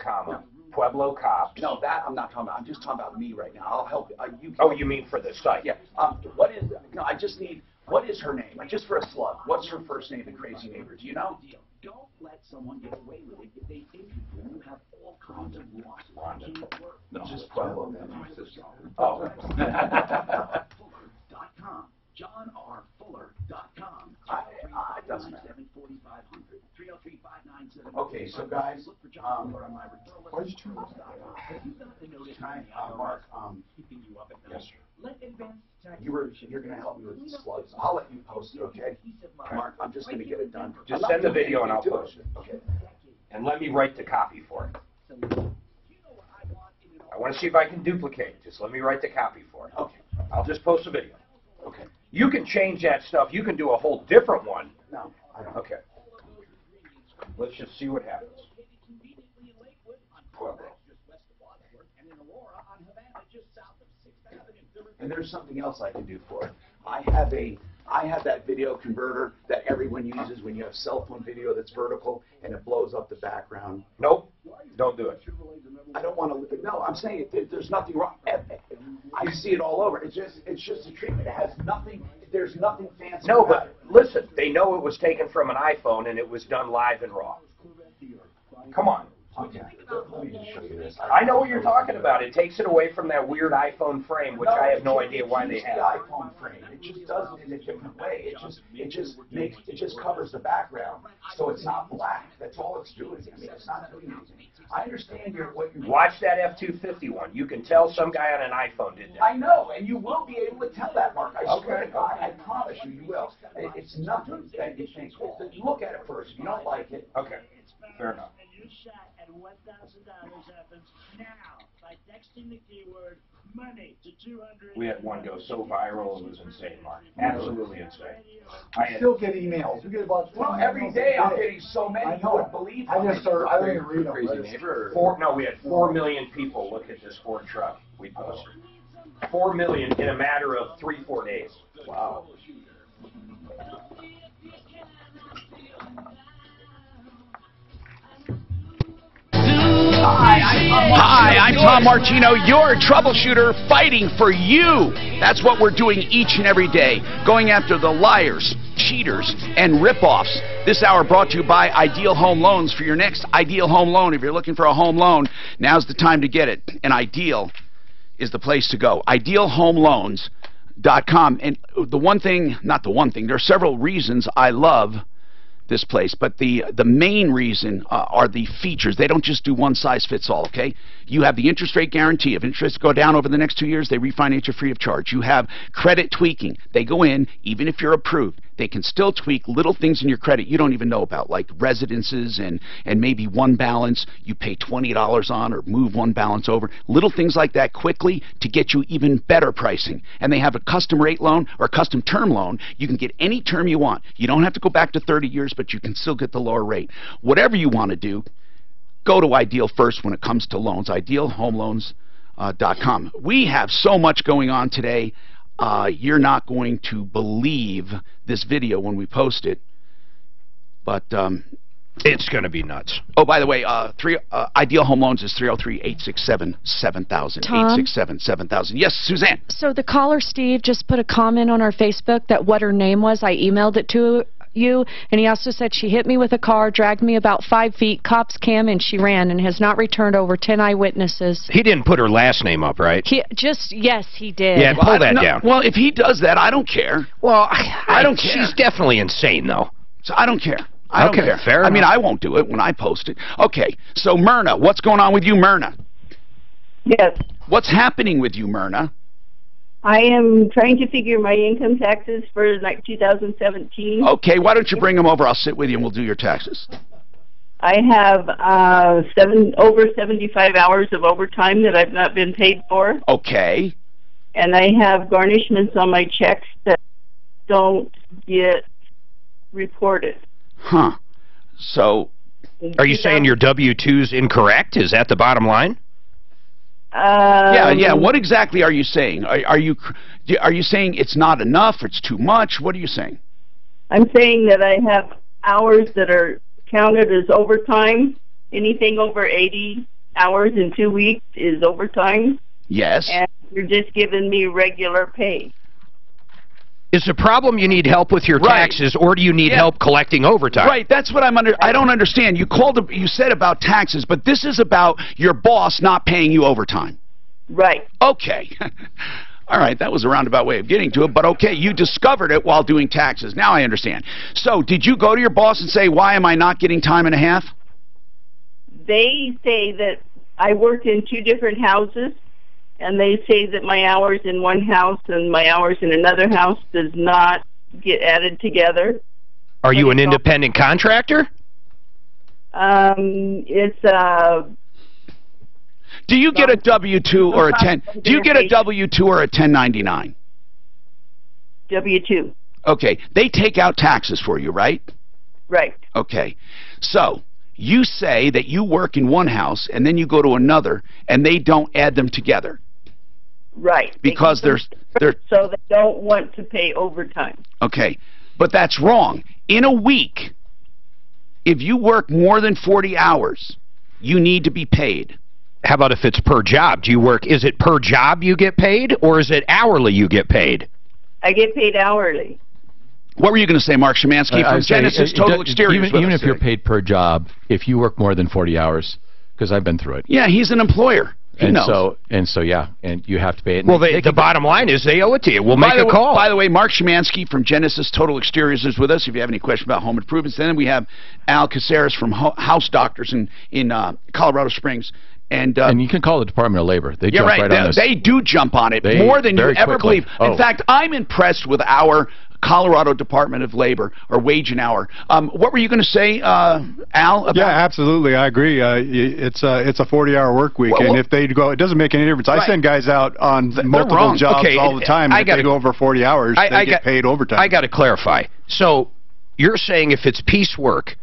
Speaker 9: Pueblo Cops.
Speaker 12: No, that I'm not talking about. I'm just talking about me right now. I'll help you.
Speaker 9: You mean for the site?
Speaker 12: Yeah. I just need, what is her name? Just for a slug. What's her first name in Crazy Neighbor? Do you know?
Speaker 20: Don't let someone get away with it if they think you have all kinds of lost teamwork.
Speaker 12: No, just Pueblo.
Speaker 20: Oh. Fuller.com. JohnRFuller.com.
Speaker 12: It doesn't matter. Okay, so guys, why did you turn Mark, yes, sir. You're going to help me with the slugs. I'll let you post it, okay? Mark, I'm just going to get it done.
Speaker 9: Just send the video and I'll post it.
Speaker 12: Okay.
Speaker 9: And let me write the copy for it. I want to see if I can duplicate. Just let me write the copy for it.
Speaker 12: Okay.
Speaker 9: I'll just post a video.
Speaker 12: Okay.
Speaker 9: You can change that stuff. You can do a whole different one.
Speaker 12: No, I don't.
Speaker 9: Okay. Let's just see what happens. Pueblo.
Speaker 12: And there's something else I can do for it. I have that video converter that everyone uses when you have cell phone video that's vertical and it blows up the background.
Speaker 9: Nope. Don't do it.
Speaker 12: I don't want to. No, I'm saying there's nothing wrong. I see it all over. It's just a treatment. It has nothing. There's nothing fancy.
Speaker 9: No, but listen, they know it was taken from an iPhone and it was done live and raw. Come on.
Speaker 12: Okay. Let me just show you this.
Speaker 9: I know what you're talking about. It takes it away from that weird iPhone frame, which I have no idea why they have.
Speaker 12: The iPhone frame. It just does it in a different way. It just covers the background, so it's not black. That's all it's doing. I mean, it's not doing anything. I understand what you
Speaker 9: watch that F-250 one. You can tell some guy on an iPhone did that.
Speaker 12: I know, and you will be able to tell that, Mark. I swear to God, I promise you, you will. It's nothing that you think. Look at it first. If you don't like it,
Speaker 9: okay, fair enough.
Speaker 16: And $1,000 happens now by texting the keyword money to 200.
Speaker 9: We had one go so viral it was insane, Mark. Absolutely insane.
Speaker 3: I still get emails. We get about
Speaker 12: every day. I'm getting so many. You wouldn't believe.
Speaker 3: I don't even read them.
Speaker 9: We had 4 million people look at this Ford truck we posted. 4 million in a matter of 3-4 days.
Speaker 12: Wow. Hi, I'm Tom Martino, your troubleshooter, fighting for you. That's what we're doing each and every day, going after the liars, cheaters, and rip-offs. This hour brought to you by Ideal Home Loans. For your next Ideal Home Loan, if you're looking for a home loan, now's the time to get it. And Ideal is the place to go. IdealHomeLoans.com. And there are several reasons I love this place, but the main reason are the features. They don't just do one size fits all, okay? You have the interest rate guarantee. If interest go down over the next 2 years, they refinance you free of charge. You have credit tweaking. They go in, even if you're approved, they can still tweak little things in your credit you don't even know about, like residences and maybe one balance you pay $20 on, or move one balance over. Little things like that quickly to get you even better pricing. And they have a custom rate loan or a custom term loan. You can get any term you want. You don't have to go back to 30 years, but you can still get the lower rate. Whatever you want to do, go to Ideal first when it comes to loans, IdealHomeLoans.com. We have so much going on today. You're not going to believe this video when we post it, but
Speaker 13: It's going to be nuts.
Speaker 2: Oh, by the way, Ideal Home Loans is 303-867-7000.
Speaker 17: Tom?
Speaker 2: 867-7000. Yes, Suzanne.
Speaker 17: So the caller, Steve, just put a comment on our Facebook that what her name was. I emailed it to you, and he also said she hit me with a car, dragged me about 5 feet, cops came, and she ran and has not returned over 10 eyewitnesses.
Speaker 13: He didn't put her last name up, right?
Speaker 17: Yes, he did.
Speaker 13: Yeah, pull that down.
Speaker 2: Well, if he does that, I don't care.
Speaker 13: Well, I don't care. She's definitely insane, though.
Speaker 2: So I don't care. I don't care.
Speaker 13: Fair enough.
Speaker 2: I mean, I won't do it when I post it. Okay, so Myrna, what's going on with you, Myrna?
Speaker 14: Yes.
Speaker 2: What's happening with you, Myrna?
Speaker 14: I am trying to figure my income taxes for like 2017.
Speaker 2: Okay, why don't you bring them over? I'll sit with you and we'll do your taxes.
Speaker 14: I have over 75 hours of overtime that I've not been paid for.
Speaker 2: Okay.
Speaker 14: And I have garnishments on my checks that don't get reported.
Speaker 2: Huh. So,
Speaker 13: are you saying your W-2's incorrect? Is that the bottom line?
Speaker 2: Yeah. What exactly are you saying? Are you saying it's not enough? It's too much? What are you saying?
Speaker 14: I'm saying that I have hours that are counted as overtime. Anything over 80 hours in 2 weeks is overtime.
Speaker 2: Yes.
Speaker 14: And you're just giving me regular pay.
Speaker 13: Is the problem you need help with your taxes, or do you need help collecting overtime?
Speaker 2: Right, that's what I don't understand. You said about taxes, but this is about your boss not paying you overtime.
Speaker 14: Right.
Speaker 2: Okay. All right, that was a roundabout way of getting to it, but okay, you discovered it while doing taxes. Now I understand. So, did you go to your boss and say, why am I not getting time and a half?
Speaker 14: They say that I worked in 2 different houses, and they say that my hours in one house and my hours in another house does not get added together.
Speaker 13: Are you an independent contractor?
Speaker 14: It's
Speaker 2: Do you get a W-2 or a 10? Do you get a W-2 or a 1099?
Speaker 14: W-2.
Speaker 2: Okay, they take out taxes for you, right?
Speaker 14: Right.
Speaker 2: Okay, so you say that you work in one house and then you go to another and they don't add them together.
Speaker 14: Right.
Speaker 2: Because they're
Speaker 14: so they don't want to pay overtime.
Speaker 2: Okay, but that's wrong. In a week, if you work more than 40 hours, you need to be paid.
Speaker 13: How about if it's per job? Is it per job you get paid, or is it hourly you get paid?
Speaker 14: I get paid hourly.
Speaker 2: What were you going to say, Mark Szymanski from Genesis Total Exteriors?
Speaker 6: Even if you're paid per job, if you work more than 40 hours, because I've been through it.
Speaker 2: Yeah, he's an employer. He knows.
Speaker 6: So yeah, and you have to pay it.
Speaker 13: Well, the bottom line is they owe it to you. We'll make a call.
Speaker 2: By the way, Mark Szymanski from Genesis Total Exteriors is with us. If you have any question about home improvements, then we have Al Caceres from House Doctors in Colorado Springs. And
Speaker 6: you can call the Department of Labor. They jump right on this.
Speaker 2: They do jump on it more than you ever believe. In fact, I'm impressed with our Colorado Department of Labor, or Wage and Hour. What were you going to say, Al?
Speaker 7: Yeah, absolutely. I agree. It's a 40-hour work week, and if they go, it doesn't make any difference. I send guys out on multiple jobs all the time. If they go over 40 hours, they get paid overtime.
Speaker 13: I got to clarify. So you're saying if it's piecework,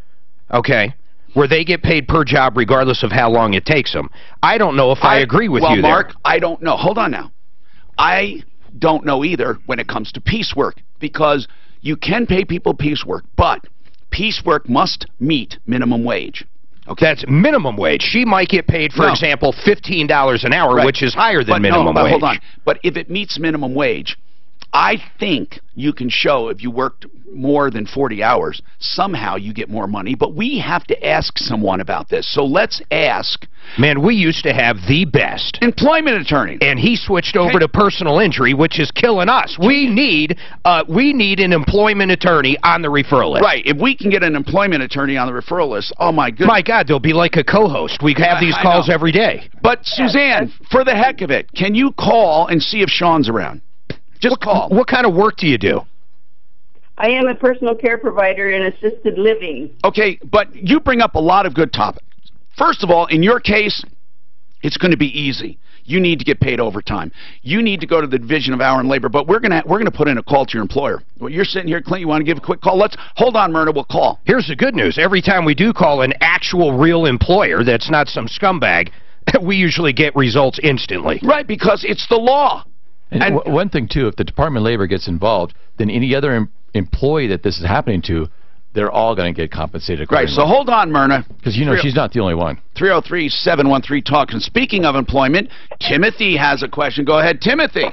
Speaker 13: okay, where they get paid per job regardless of how long it takes them. I don't know if I agree with you there.
Speaker 2: Well, Mark, I don't know. Hold on now. I don't know either when it comes to piecework, because you can pay people piecework, but piecework must meet minimum wage. Okay?
Speaker 13: That's minimum wage. She might get paid, for example, $15 an hour, which is higher than minimum wage.
Speaker 2: Hold on. But if it meets minimum wage, I think you can show if you worked more than 40 hours, somehow you get more money. But we have to ask someone about this. So let's ask.
Speaker 13: Man, we used to have the best
Speaker 2: employment attorney,
Speaker 13: and he switched over to personal injury, which is killing us. We need an employment attorney on the referral list.
Speaker 2: Right. If we can get an employment attorney on the referral list, oh my goodness.
Speaker 13: My God, they'll be like a co-host. We have these calls every day.
Speaker 2: But Suzanne, for the heck of it, can you call and see if Sean's around? Just call.
Speaker 13: What kind of work do you do?
Speaker 14: I am a personal care provider in assisted living.
Speaker 2: Okay, but you bring up a lot of good topics. First of all, in your case, it's going to be easy. You need to get paid overtime. You need to go to the Division of Hour and Labor, but we're gonna put in a call to your employer. Well, you're sitting here, Clint, you want to give a quick call? Let's hold on, Myrna, we'll call.
Speaker 13: Here's the good news. Every time we do call an actual real employer that's not some scumbag, we usually get results instantly.
Speaker 2: Right, because it's the law.
Speaker 6: And one thing, too, if the Department of Labor gets involved, then any other employee that this is happening to they're all going to get compensated.
Speaker 2: Right, so hold on, Myrna.
Speaker 6: Because you know she's not the only one.
Speaker 2: 303-713-TALK. And speaking of employment, Timothy has a question. Go ahead, Timothy.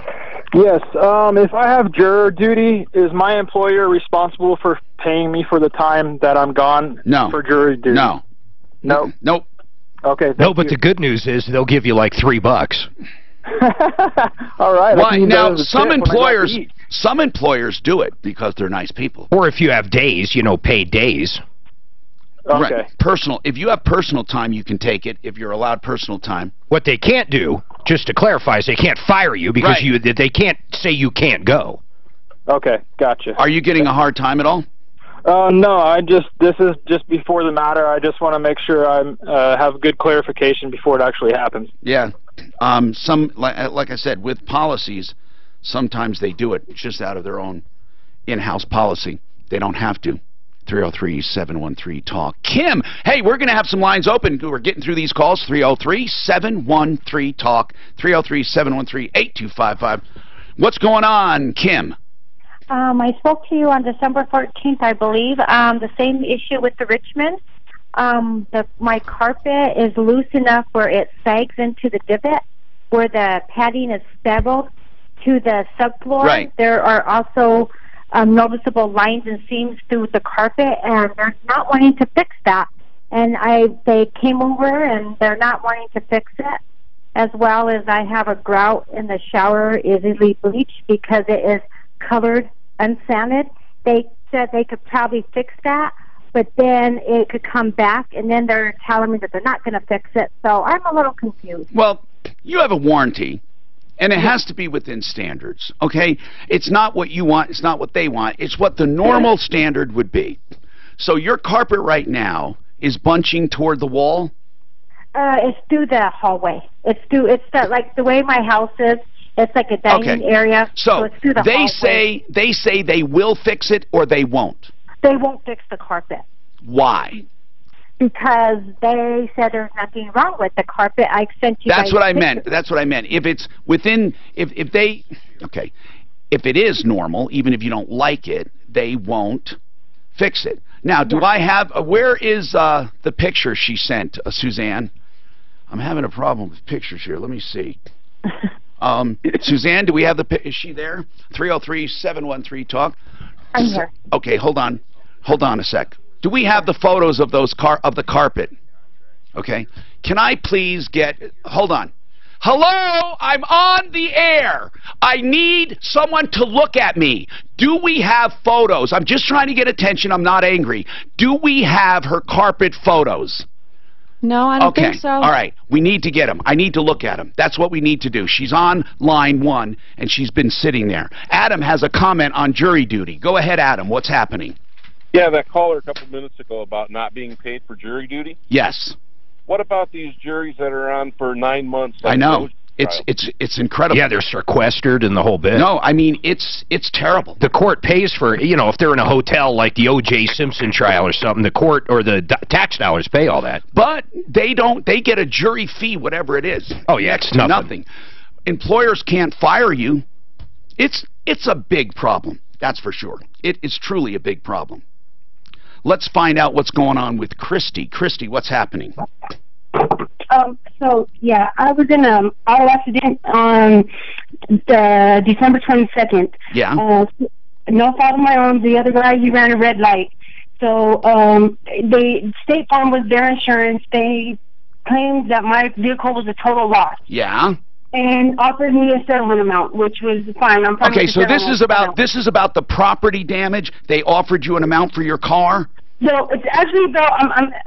Speaker 8: Yes, if I have juror duty, is my employer responsible for paying me for the time that I'm gone for jury duty?
Speaker 2: No.
Speaker 8: No?
Speaker 2: Nope.
Speaker 8: Okay,
Speaker 13: no, but the good news is they'll give you like $3.
Speaker 8: All right.
Speaker 2: Well, now, some employers do it because they're nice people.
Speaker 13: Or if you have days, you know, paid days.
Speaker 8: Okay.
Speaker 2: Right. Personal. If you have personal time, you can take it, if you're allowed personal time.
Speaker 13: What they can't do, just to clarify, is they can't fire you because they can't say you can't go.
Speaker 8: Okay, gotcha.
Speaker 2: Are you getting a hard time at all?
Speaker 8: No, this is just before the matter. I just want to make sure I have good clarification before it actually happens.
Speaker 2: Yeah. Like I said, with policies, sometimes they do it just out of their own in-house policy. They don't have to. 303-713-TALK. Kim, hey, we're going to have some lines open. We're getting through these calls. 303-713-TALK. 303-713-8255. What's going on, Kim?
Speaker 15: I spoke to you on December 14th, I believe. The same issue with the Richmond. My carpet is loose enough where it sags into the divot, where the padding is beveled to the subfloor.
Speaker 2: Right.
Speaker 15: There are also noticeable lines and seams through the carpet, and they're not wanting to fix that. And they came over, and they're not wanting to fix it. As well as I have a grout in the shower, easily bleached because it is colored unsanded. They said they could probably fix that, but then it could come back, and then they're telling me that they're not going to fix it. So I'm a little confused.
Speaker 2: Well, you have a warranty, and it has to be within standards, okay? It's not what you want. It's not what they want. It's what the normal standard would be. So your carpet right now is bunching toward the wall?
Speaker 15: It's through the hallway. It's like the way my house is. It's like a dining area.
Speaker 2: So
Speaker 15: it's through the hallway.
Speaker 2: they say they will fix it or they won't.
Speaker 15: They won't fix the carpet.
Speaker 2: Why?
Speaker 15: Because they said there's nothing wrong with the carpet. I sent you.
Speaker 2: That's what I meant. That's what I meant. If it's within, if it is normal, even if you don't like it, they won't fix it. Now, do I have? Where is the picture she sent, Suzanne? I'm having a problem with pictures here. Let me see. Suzanne, do we have is she there? 303-713-TALK.
Speaker 15: I'm here.
Speaker 2: Okay, hold on a sec. Do we have the photos of those of the carpet? Okay. Can I please hold on. Hello, I'm on the air. I need someone to look at me. Do we have photos? I'm just trying to get attention. I'm not angry. Do we have her carpet photos?
Speaker 17: No, I don't think so.
Speaker 2: All right. We need to get them. I need to look at them. That's what we need to do. She's on line 1, and she's been sitting there. Adam has a comment on jury duty. Go ahead, Adam. What's happening?
Speaker 18: Yeah, that caller a couple minutes ago about not being paid for jury duty.
Speaker 2: Yes.
Speaker 18: What about these juries that are on for 9 months?
Speaker 2: I know. It's incredible.
Speaker 13: Yeah, they're sequestered and the whole bit.
Speaker 2: No, I mean, it's terrible.
Speaker 13: The court pays for, if they're in a hotel like the O.J. Simpson trial or something, the court or the tax dollars pay all that.
Speaker 2: But they don't. They get a jury fee, whatever it is.
Speaker 13: Oh, yeah, it's nothing.
Speaker 2: Employers can't fire you. It's a big problem. That's for sure. It is truly a big problem. Let's find out what's going on with Christy. Christy, what's happening?
Speaker 24: So, yeah, I was in an auto accident on the December 22nd.
Speaker 2: Yeah.
Speaker 24: No fault of my own. The other guy, he ran a red light. So, State Farm was their insurance. They claimed that my vehicle was a total loss.
Speaker 2: Yeah.
Speaker 24: And offered me a settlement amount, which was fine. I'm fine.
Speaker 2: Okay, so this is about the property damage. They offered you an amount for your car.
Speaker 24: So it's actually about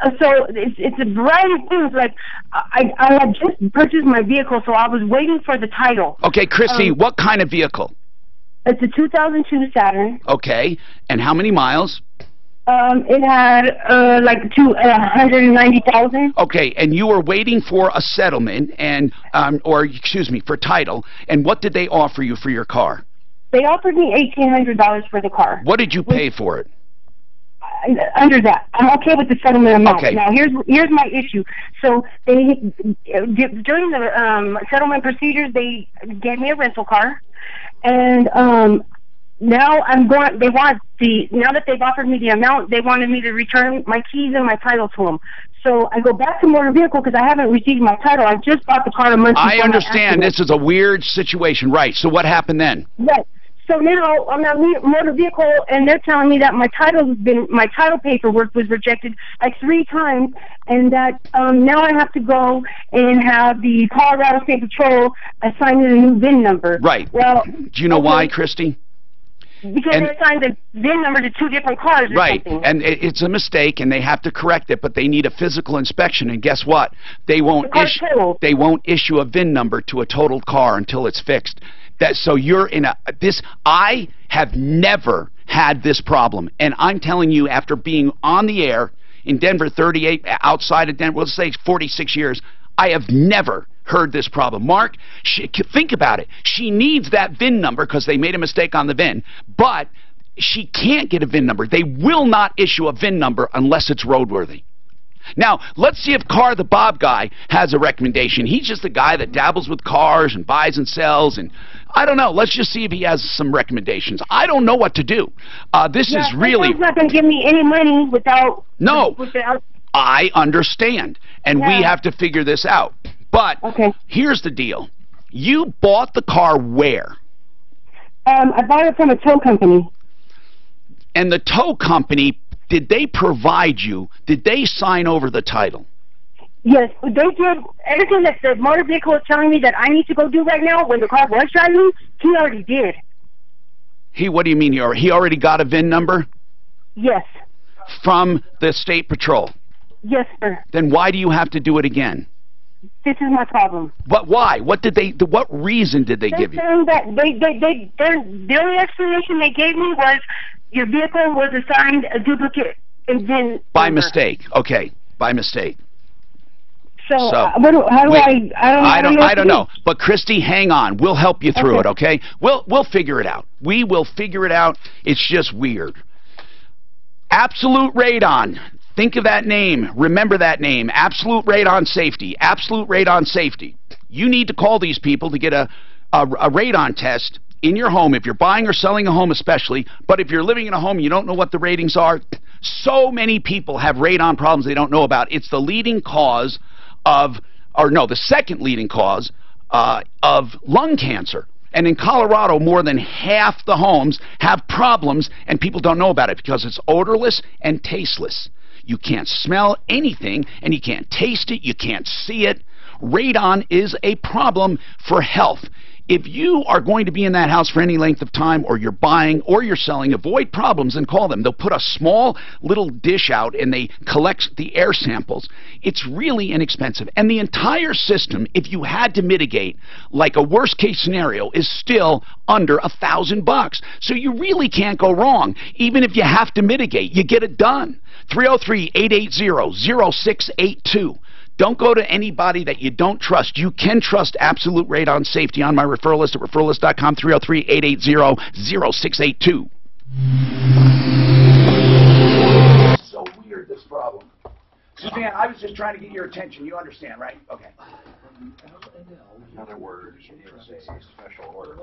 Speaker 24: it's a variety of things. Like I had just purchased my vehicle, so I was waiting for the title.
Speaker 2: Okay, Christy, what kind of vehicle?
Speaker 24: It's a 2002 Saturn.
Speaker 2: Okay, and how many miles?
Speaker 24: It had like 190,000.
Speaker 2: Okay, and you were waiting for a settlement for title. And what did they offer you for your car?
Speaker 24: They offered me $1,800 for the car.
Speaker 2: What did you pay for it?
Speaker 24: Under that, I'm okay with the settlement amount.
Speaker 2: Okay.
Speaker 24: Now here's my issue. So during the settlement procedures, they gave me a rental car, and now now that they've offered me the amount, they wanted me to return my keys and my title to them. So I go back to motor vehicle because I haven't received my title. I just bought the car a month before.
Speaker 2: I understand. This is a weird situation. Right. So what happened then?
Speaker 24: Right. So now I'm at motor vehicle, and they're telling me that my title paperwork was rejected like 3 times, and that now I have to go and have the Colorado State Patrol assign me a new VIN number.
Speaker 2: Right.
Speaker 24: Well,
Speaker 2: do you know why, Christy?
Speaker 24: Because they assigned the VIN number to 2 different cars or
Speaker 2: right.
Speaker 24: something.
Speaker 2: And it's a mistake, and they have to correct it, but they need a physical inspection, and guess what? They won't issue a VIN number to a totaled car until it's fixed. So you're in I have never had this problem, and I'm telling you, after being on the air in Denver 38, outside of Denver, let's say 46 years, I have never heard this problem. Mark, think about it. She needs that VIN number because they made a mistake on the VIN, but she can't get a VIN number. They will not issue a VIN number unless it's roadworthy. Now, let's see if Car the Bob guy has a recommendation. He's just a guy that dabbles with cars and buys and sells, and I don't know. Let's just see if he has some recommendations. I don't know what to do. This is really...
Speaker 24: He's not going to give me any money without...
Speaker 2: No, I understand, and we have to figure this out. But here's the deal. You bought the car where?
Speaker 24: I bought it from a tow company.
Speaker 2: And the tow company... Did they provide you, did they sign over the title?
Speaker 24: Yes, they did. Everything that the motor vehicle is telling me that I need to go do right now when the car was driving, he already did.
Speaker 2: What do you mean he already got a VIN number?
Speaker 24: Yes.
Speaker 2: From the State Patrol?
Speaker 24: Yes, sir.
Speaker 2: Then why do you have to do it again?
Speaker 24: This is my problem.
Speaker 2: But why? What reason did they give you?
Speaker 24: Saying that the only explanation they gave me was your vehicle was assigned a duplicate VIN
Speaker 2: by mistake. Okay, by mistake.
Speaker 24: So how do I don't know.
Speaker 2: But Christy, hang on. We'll help you through it, okay? We'll figure it out. We will figure it out. It's just weird. Absolute Radon. Think of that name. Remember that name. Absolute Radon Safety. Absolute Radon Safety. You need to call these people to get a radon test in your home, if you're buying or selling a home especially, but if you're living in a home you don't know what the ratings are. So many people have radon problems they don't know about. It's the leading cause the second leading cause of lung cancer. And in Colorado, more than half the homes have problems, and people don't know about it because it's odorless and tasteless. You can't smell anything, and you can't taste it, you can't see it. Radon is a problem for health. If you are going to be in that house for any length of time, or you're buying or you're selling, avoid problems and call them. They'll put a small little dish out and they collect the air samples. It's really inexpensive. And the entire system, if you had to mitigate, like a worst case scenario, is still under $1,000. So you really can't go wrong. Even if you have to mitigate, you get it done. 303-880-0682. Don't go to anybody that you don't trust. You can trust Absolute Radon Safety on my referral list at referralist.com, 303-880-0682. So weird, this problem. Suzanne, I was just trying to get your attention. You understand, right? Okay.
Speaker 9: In other words, it's a special order.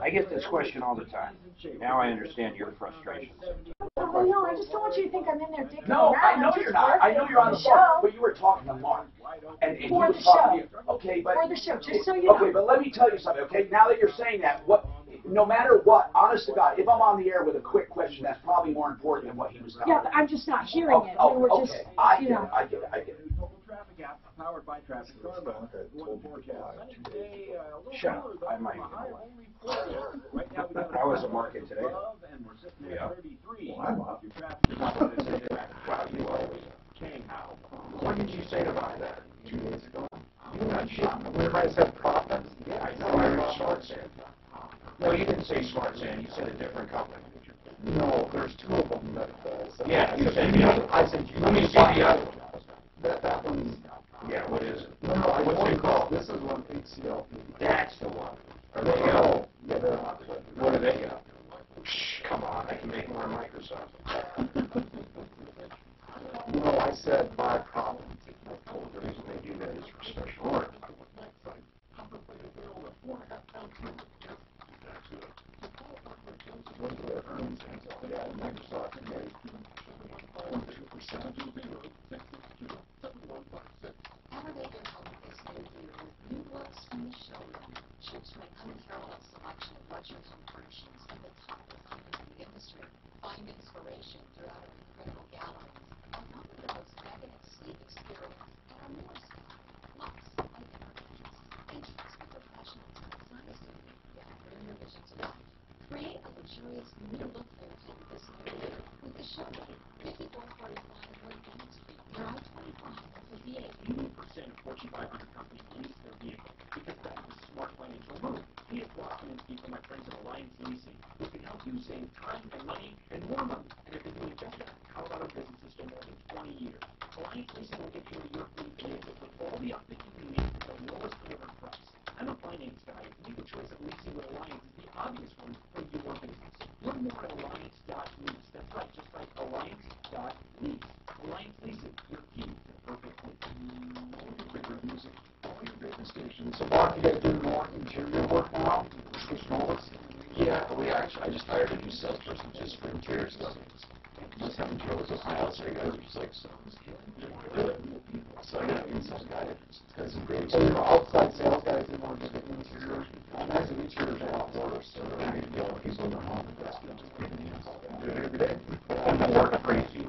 Speaker 9: I get this question all the time. Now I understand your frustrations.
Speaker 11: Oh, no, I just don't want you to think I'm in there digging
Speaker 2: No,
Speaker 11: around.
Speaker 2: I know you're not. I know you're on the phone, but you were talking to Mark. And he was talking to you. Okay, but...
Speaker 11: For the show, just so you know.
Speaker 2: Okay, but let me tell you something, okay? Now that you're saying that, no matter what, honest to God, if I'm on the air with a quick question, that's probably more important than what he was talking about.
Speaker 11: Yeah, but I'm just not hearing it. We're just,
Speaker 2: I get it.
Speaker 1: Traffic app powered by Traffic Turbo.
Speaker 9: Shut up. I might. How was the market today? Yeah. Well, I'm up. What did you say to buy that 2 days ago? You got shot. Everybody said profits. Yeah, I know. I heard Smart Sand. No, you didn't say Smart Sand. You said a different company. No, there's 2 of them that
Speaker 1: yeah, you said the other.
Speaker 9: I said, let me see the other one. That one's... Yeah, what is it? No, what's it called? This is one HCL. That's the one. Are they out? Yeah, they're not. What are they out? Shh, come on, I can make more Microsoft. No, I said buy problems. I told the reason they do that is for special orders.
Speaker 12: So Mark, you guys do more interior work now? Yeah, I just hired a new salesperson just for interior stuff. Just having troubles with my house, so I gotta just like, so I got an inside guy. Got some great outside sales guys in more just interior. Nice interiors are a lot worse, so I need to go with people in their home investment. Every day. I'm working crazy.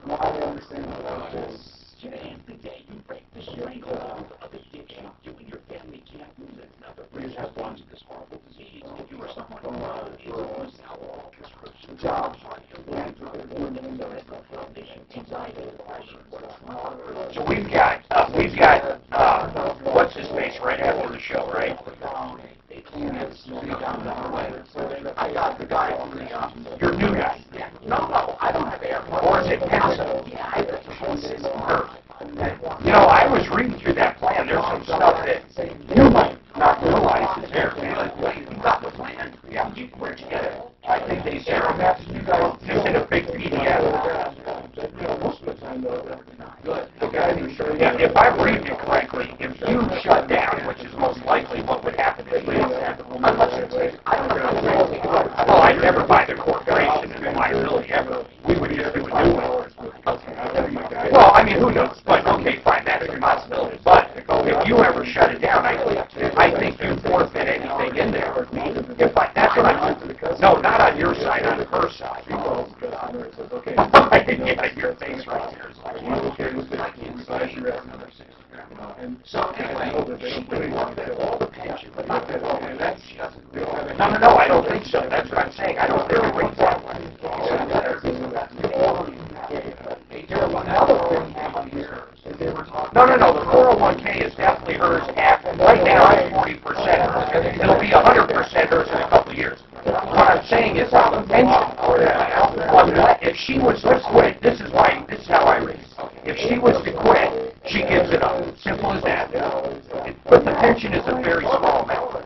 Speaker 12: Well, I understand that. Today's the day you break the stranglehold of addiction. You and your family can't lose it. We just have one this horrible disease. If you are someone who is abuse alcohol, prescription, jobs,
Speaker 9: so we've got what's his face right after the show, right? I got the guy from the your new guy. No, I don't have air. Or is it pencil? Yeah, I bet you know, I was reading through that plan. There's some stuff that you might not realize is there. Wait, you got the plan? Yeah. Where'd you get it? I think they share them after you guys. Just in a big PDF. Good. Yeah, if I'm reading it correctly, if you shut down, which is most likely what would happen if you well, I'd never buy the corporation and the liability ever. We would just do a new one. Well, I mean, who knows? But okay, fine, that's a possibility. But if you ever shut it down, I think you forfeit anything in there. That's what I mean. No, not on your side, on her side. I didn't get your face right there. So anyway, she would want all the pension, but not that all. No, I don't think so. That's what I'm saying. I don't really think that. No, the 401k is definitely hers. Right now it's 40% hers. It'll be 100% hers in a couple of years. What I'm saying is on the pension. If she was to quit, this is how I read it. If she was to quit, she gives it up. Simple as that. But the pension is a very small amount.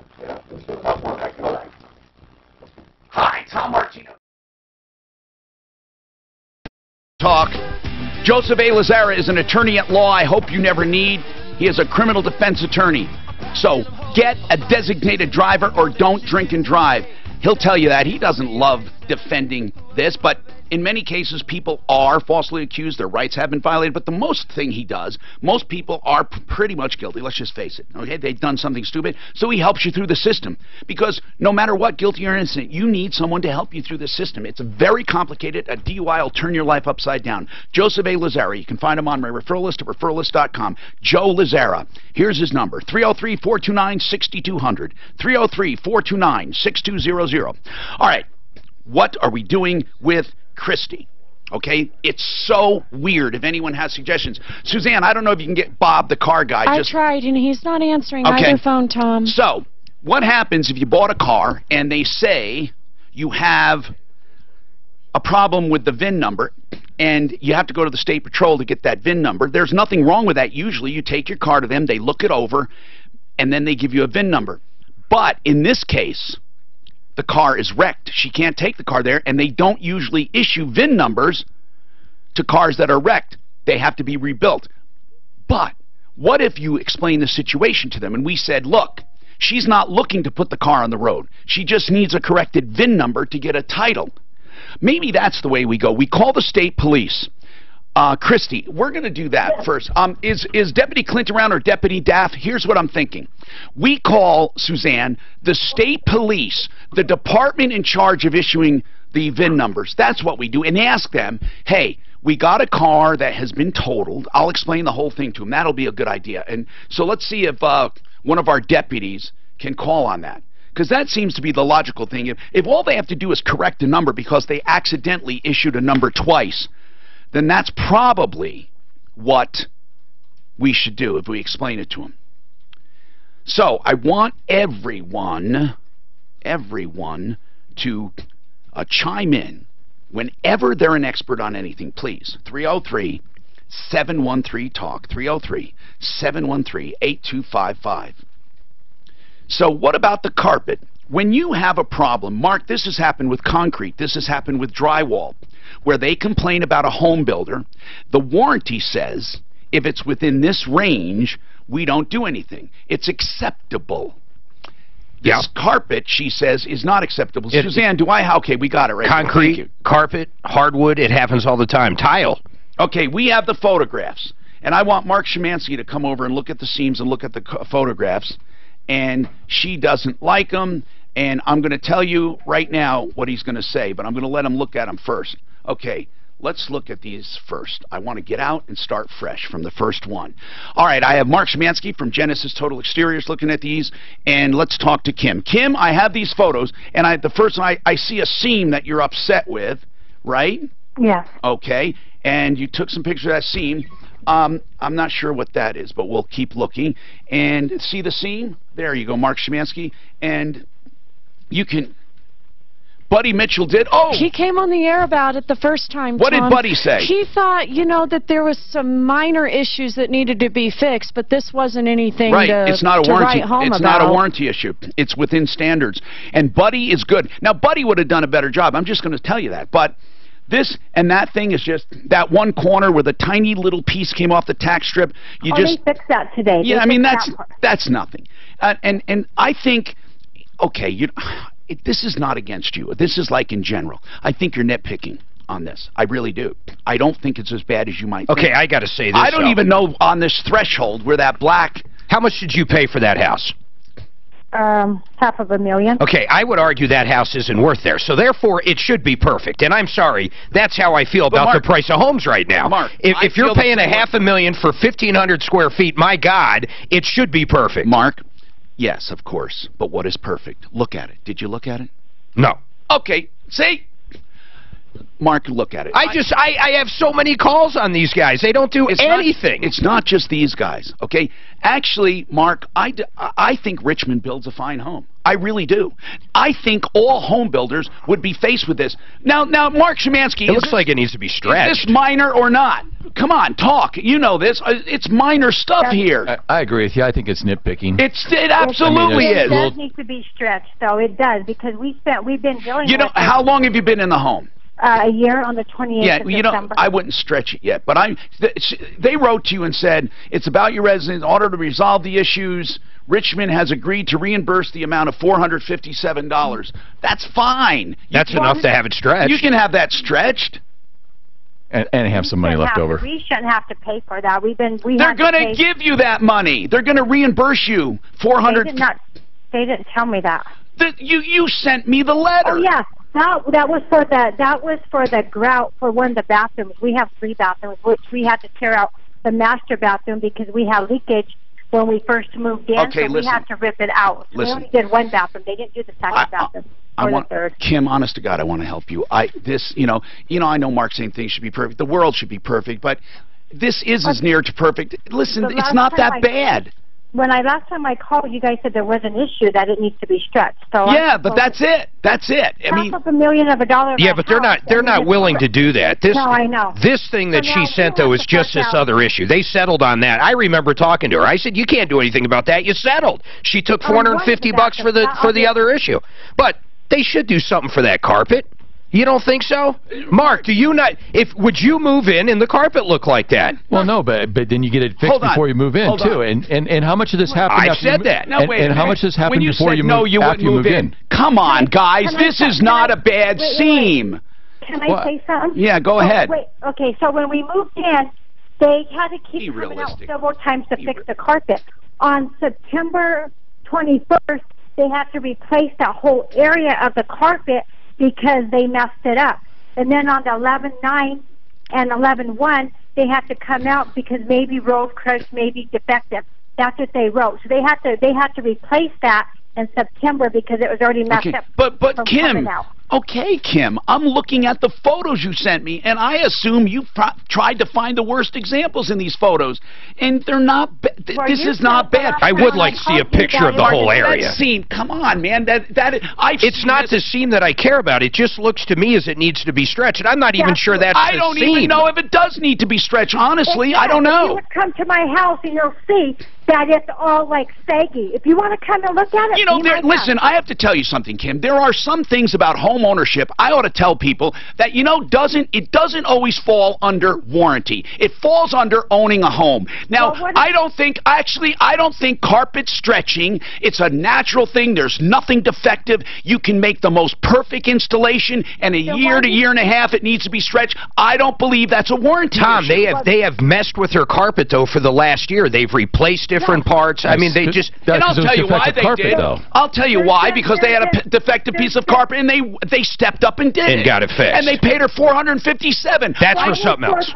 Speaker 9: Hi, Tom Martino.
Speaker 2: Talk. Joseph A. Lazzara is an attorney at law I hope you never need. He is a criminal defense attorney. So get a designated driver or don't drink and drive. He'll tell you that. He doesn't love defending this, but in many cases, people are falsely accused. Their rights have been violated. But the most thing he does, most people are pretty much guilty. Let's just face it. Okay, they've done something stupid. So he helps you through the system. Because no matter what, guilty or innocent, you need someone to help you through the system. It's very complicated. A DUI will turn your life upside down. Joseph A. Lazzara. You can find him on my referral list at referralist.com. Joe Lazzara. Here's his number. 303-429-6200. 303-429-6200. All right. What are we doing with Christy? Okay, it's so weird. If anyone has suggestions, Suzanne, I don't know if you can get Bob, the car guy.
Speaker 17: I tried, and he's not answering either phone, Tom.
Speaker 2: So, what happens if you bought a car and they say you have a problem with the VIN number, and you have to go to the State Patrol to get that VIN number? There's nothing wrong with that. Usually, you take your car to them, they look it over, and then they give you a VIN number. But in this case, the car is wrecked. She can't take the car there, and they don't usually issue VIN numbers to cars that are wrecked. They have to be rebuilt. But what if you explain the situation to them, and we said, look, she's not looking to put the car on the road. She just needs a corrected VIN number to get a title. Maybe that's the way we go. We call the state police. Christy, we're going to do that first. Is Deputy Clinton around or Deputy Daff? Here's what I'm thinking. We call, Suzanne, the state police, the department in charge of issuing the VIN numbers. That's what we do. And ask them, hey, we got a car that has been totaled. I'll explain the whole thing to them. That'll be a good idea. And so let's see if one of our deputies can call on that. Because that seems to be the logical thing. If all they have to do is correct a number because they accidentally issued a number twice, then that's probably what we should do if we explain it to them. So I want everyone to chime in whenever they're an expert on anything, please. 303-713-TALK, 303-713-8255. So what about the carpet? When you have a problem, Mark, this has happened with concrete, this has happened with drywall, where they complain about a home builder. The warranty says if it's within this range, we don't do anything. It's acceptable. This carpet, she says, is not acceptable. Suzanne, do I? Okay, we got it right.
Speaker 13: Concrete, carpet, hardwood, it happens all the time. Tile.
Speaker 2: Okay, we have the photographs. And I want Mark Szymanski to come over and look at the seams and look at the photographs. And she doesn't like them. And I'm going to tell you right now what he's going to say, but I'm going to let him look at them first. Okay, let's look at these first. I want to get out and start fresh from the first one. All right, I have Mark Szymanski from Genesis Total Exteriors looking at these, and let's talk to Kim. Kim, I have these photos, and the first one, I see a seam that you're upset with, right?
Speaker 15: Yes.
Speaker 2: Okay, and you took some pictures of that seam. I'm not sure what that is, but we'll keep looking. And see the seam? There you go, Mark Szymanski. And you can... Buddy Mitchell did. Oh!
Speaker 17: He came on the air about it the first time,
Speaker 2: What
Speaker 17: Tom.
Speaker 2: did Buddy say?
Speaker 17: He thought, you know, that there was some minor issues that needed to be fixed, but this wasn't anything
Speaker 2: it's not a warranty.
Speaker 17: write home
Speaker 2: It's
Speaker 17: about.
Speaker 2: not a warranty issue. It's within standards. And Buddy is good. Now, Buddy would have done a better job. I'm just going to tell you that. But this and that thing is just that one corner where the tiny little piece came off the tack strip. You
Speaker 15: they fixed that today.
Speaker 2: Yeah, I mean, that's nothing. And I think, okay, this is not against you. This is like in general. I think you're nitpicking on this. I really do. I don't think it's as bad as you might think.
Speaker 13: Okay, I got to say this.
Speaker 2: I don't even know on this threshold where that black...
Speaker 13: How much did you pay for that house?
Speaker 15: $500,000.
Speaker 13: Okay, I would argue that house isn't worth there, so therefore it should be perfect. And I'm sorry, that's how I feel about the price of homes right now.
Speaker 2: Mark,
Speaker 13: if you're paying $500,000 for 1,500 square feet, my God, it should be perfect.
Speaker 2: Mark, yes, of course, but what is perfect? Look at it. Did you look at it?
Speaker 13: No.
Speaker 2: Okay, see? Mark, look at it.
Speaker 13: I have so many calls on these guys. They don't do anything.
Speaker 2: It's not just these guys, okay? Actually, Mark, I think Richmond builds a fine home. I really do. I think all home builders would be faced with this. Now, Mark Szymanski...
Speaker 13: It looks like it needs to be stretched.
Speaker 2: Is this minor or not? Come on, talk. You know this. It's minor stuff here.
Speaker 6: I agree with you. I think it's nitpicking.
Speaker 2: It absolutely is.
Speaker 15: It does need to be stretched, though. It does, because we've been dealing with...
Speaker 2: You know, how long have you been in the home?
Speaker 15: A year, on the 28th of December.
Speaker 2: I wouldn't stretch it yet, but they wrote to you and said, it's about your residence. In order to resolve the issues, Richmond has agreed to reimburse the amount of $457. That's fine.
Speaker 13: That's enough to have it stretched.
Speaker 2: You can have that stretched.
Speaker 6: And have some money left over.
Speaker 15: We shouldn't have to pay for that.
Speaker 2: They're going to give you that money. They're going to reimburse you $400.
Speaker 15: They didn't tell me that.
Speaker 2: You sent me the letter.
Speaker 15: Oh, yeah. That was for the grout for one of the bathrooms. We have 3 bathrooms, which we had to tear out the master bathroom because we had leakage when we first moved in.
Speaker 2: Okay,
Speaker 15: so we had to rip it out. We only did 1 bathroom. They didn't do the second bathroom. The third.
Speaker 2: Kim, honest to God, I want to help you. I know Mark's saying things should be perfect. The world should be perfect, but this is as near to perfect. Listen, it's not that bad.
Speaker 15: Last time I called, you guys said there was an issue that it needs to be stretched. So
Speaker 2: yeah, but that's it. That's it. I mean,
Speaker 15: $500,000
Speaker 13: Yeah, but they're not willing to do that.
Speaker 15: No, I know.
Speaker 13: This thing that she sent though is just this other issue. They settled on that. I remember talking to her. I said, "You can't do anything about that. You settled." She took $450 for the other issue. But they should do something for that carpet. You don't think so? Mark, do you not... Would you move in and the carpet look like that?
Speaker 6: Well, no, but then you get it fixed before you move in, too. And how much of this happened...
Speaker 13: I said that.
Speaker 6: No, wait, and how much has happened before you
Speaker 2: wouldn't move in? Come on, guys. This is not a bad seam.
Speaker 15: Can I say something?
Speaker 2: Yeah, go ahead.
Speaker 15: Wait, okay, so when we moved in, they had to keep coming out several times to fix the carpet. On September 21st, they had to replace that whole area of the carpet because they messed it up. And then on the 11/9 and 11/1, they had to come out because maybe road crushed, maybe defective. That's what they wrote. So they had to replace that in September because it was already messed up.
Speaker 2: But Kim, okay, Kim, I'm looking at the photos you sent me, and I assume you tried to find the worst examples in these photos, and they're not. This is not bad.
Speaker 13: I would like to see a picture of the whole area.
Speaker 2: That scene, come on, man.
Speaker 13: It's not the seam that I care about. It just looks to me as it needs to be stretched. And I'm not even sure that's the seam.
Speaker 2: I don't even know if it does need to be stretched. Honestly, I don't know.
Speaker 15: You would come to my house and you'll see that it's all like saggy. If you want to come and look at it,
Speaker 2: listen, I have to tell you something, Kim. There are some things about home ownership I ought to tell people that it doesn't always fall under warranty. It falls under owning a home. Now, I don't think carpet stretching, it's a natural thing. There's nothing defective. You can make the most perfect installation, and a year to year and a half it needs to be stretched. I don't believe that's a warranty issue.
Speaker 13: They have messed with her carpet though for the last year. They've replaced different parts. I mean, they just.
Speaker 2: And I'll tell you why they did. I'll tell you why, because they had a defective piece of carpet, and they stepped up and did it.
Speaker 13: And got it fixed.
Speaker 2: And they paid her $457.
Speaker 13: That's for something else.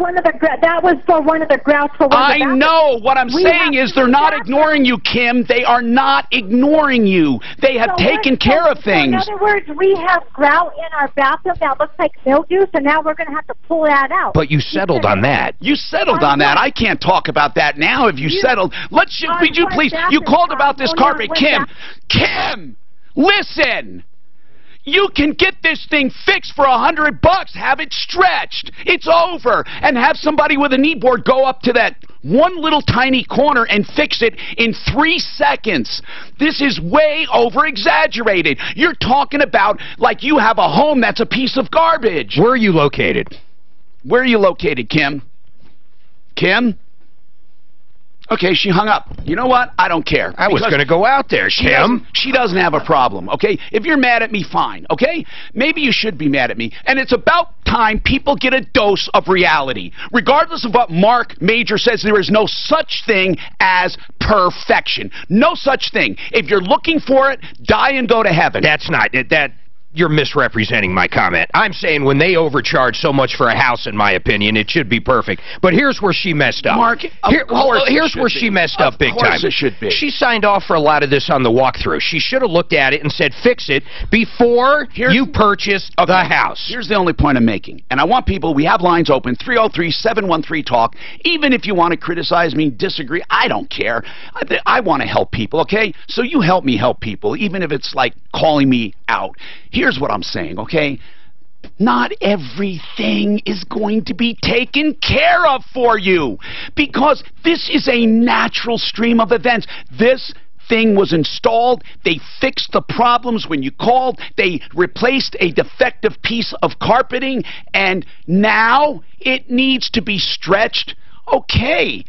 Speaker 15: That was for one of the grouts for one of the
Speaker 2: I know. What I'm saying is they're not ignoring you, Kim. They are not ignoring you. They have taken care of things.
Speaker 15: In other words, we have grout in our bathroom that looks like mildew, so now we're going to have to pull that out.
Speaker 13: But you settled on that.
Speaker 2: You settled on that. I can't talk about that now. If you settled, would you please? You called about this carpet, Kim. Kim, listen. You can get this thing fixed for $100. Have it stretched. It's over. And have somebody with a knee board go up to that one little tiny corner and fix it in 3 seconds. This is way over-exaggerated. You're talking about like you have a home that's a piece of garbage.
Speaker 13: Where are you located?
Speaker 2: Where are you located, Kim? Kim? Okay, she hung up. You know what? I don't care.
Speaker 13: I was going to go out there, Kim.
Speaker 2: She doesn't have a problem, okay? If you're mad at me, fine, okay? Maybe you should be mad at me. And it's about time people get a dose of reality. Regardless of what Mark Major says, there is no such thing as perfection. No such thing. If you're looking for it, die and go to heaven.
Speaker 13: That's not that. You're misrepresenting my comment. I'm saying when they overcharge so much for a house, in my opinion, it should be perfect. But here's where she messed up.
Speaker 2: Mark,
Speaker 13: here's where she messed up big time.
Speaker 2: Of course it should be.
Speaker 13: She signed off for a lot of this on the walkthrough. She should have looked at it and said, fix it before you purchase the house.
Speaker 2: Here's the only point I'm making. And I want people, we have lines open, 303-713-TALK. Even if you want to criticize me, disagree, I don't care. I want to help people, okay? So you help me help people, even if it's like calling me out. Here's what I'm saying, okay? Not everything is going to be taken care of for you because this is a natural stream of events. This thing was installed. They fixed the problems when you called. They replaced a defective piece of carpeting, and now it needs to be stretched. Okay,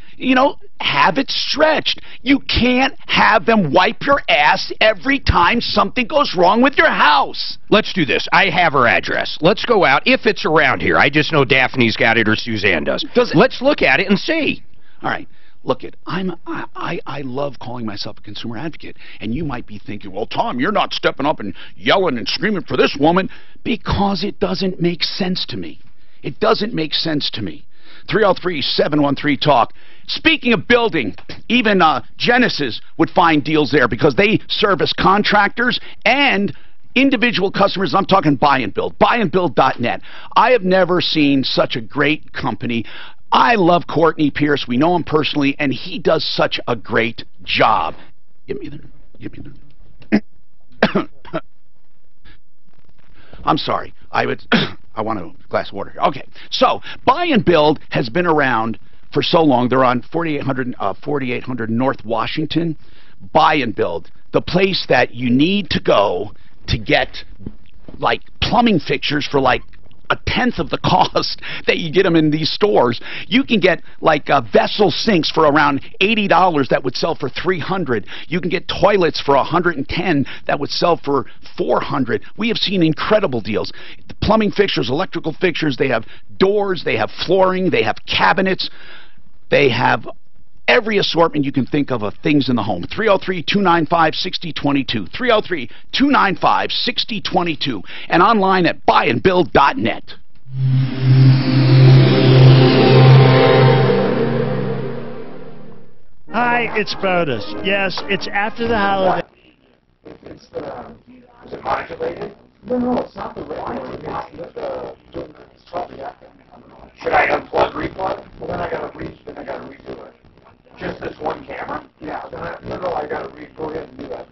Speaker 2: have it stretched. You can't have them wipe your ass every time something goes wrong with your house.
Speaker 13: Let's do this. I have her address. Let's go out, if it's around here. I just know Daphne's got it or Suzanne does. Let's look at it and see.
Speaker 2: All right. Look, I love calling myself a consumer advocate, and you might be thinking, well, Tom, you're not stepping up and yelling and screaming for this woman because it doesn't make sense to me. It doesn't make sense to me. 303-713-TALK. Speaking of building, even Genesis would find deals there because they service contractors and individual customers. I'm talking buy and build. Buyandbuild.net. I have never seen such a great company. I love Courtney Pierce. We know him personally, and he does such a great job. Give me the... I'm sorry. I want a glass of water here. Okay. So, Buy and Build has been around for so long. They're on 4800 North Washington. Buy and Build, the place that you need to go to get, like, plumbing fixtures for, like, a tenth of the cost that you get them in these stores. You can get like vessel sinks for around $80 that would sell for $300. You can get toilets for $110 that would sell for $400. We have seen incredible deals. plumbing fixtures, electrical fixtures, they have doors, they have flooring, they have cabinets, they have every assortment you can think of things in the home. 303-295-6022. 303-295-6022. And online at buyandbuild.net.
Speaker 16: Hi, it's Botus. Yes, it's after the holiday.
Speaker 9: Is it modulated? No, it's not the radio. It's probably acting. Should I unplug, replug? Well, then I gotta redo it. Just this one camera? Yeah. Then I gotta go ahead and do that.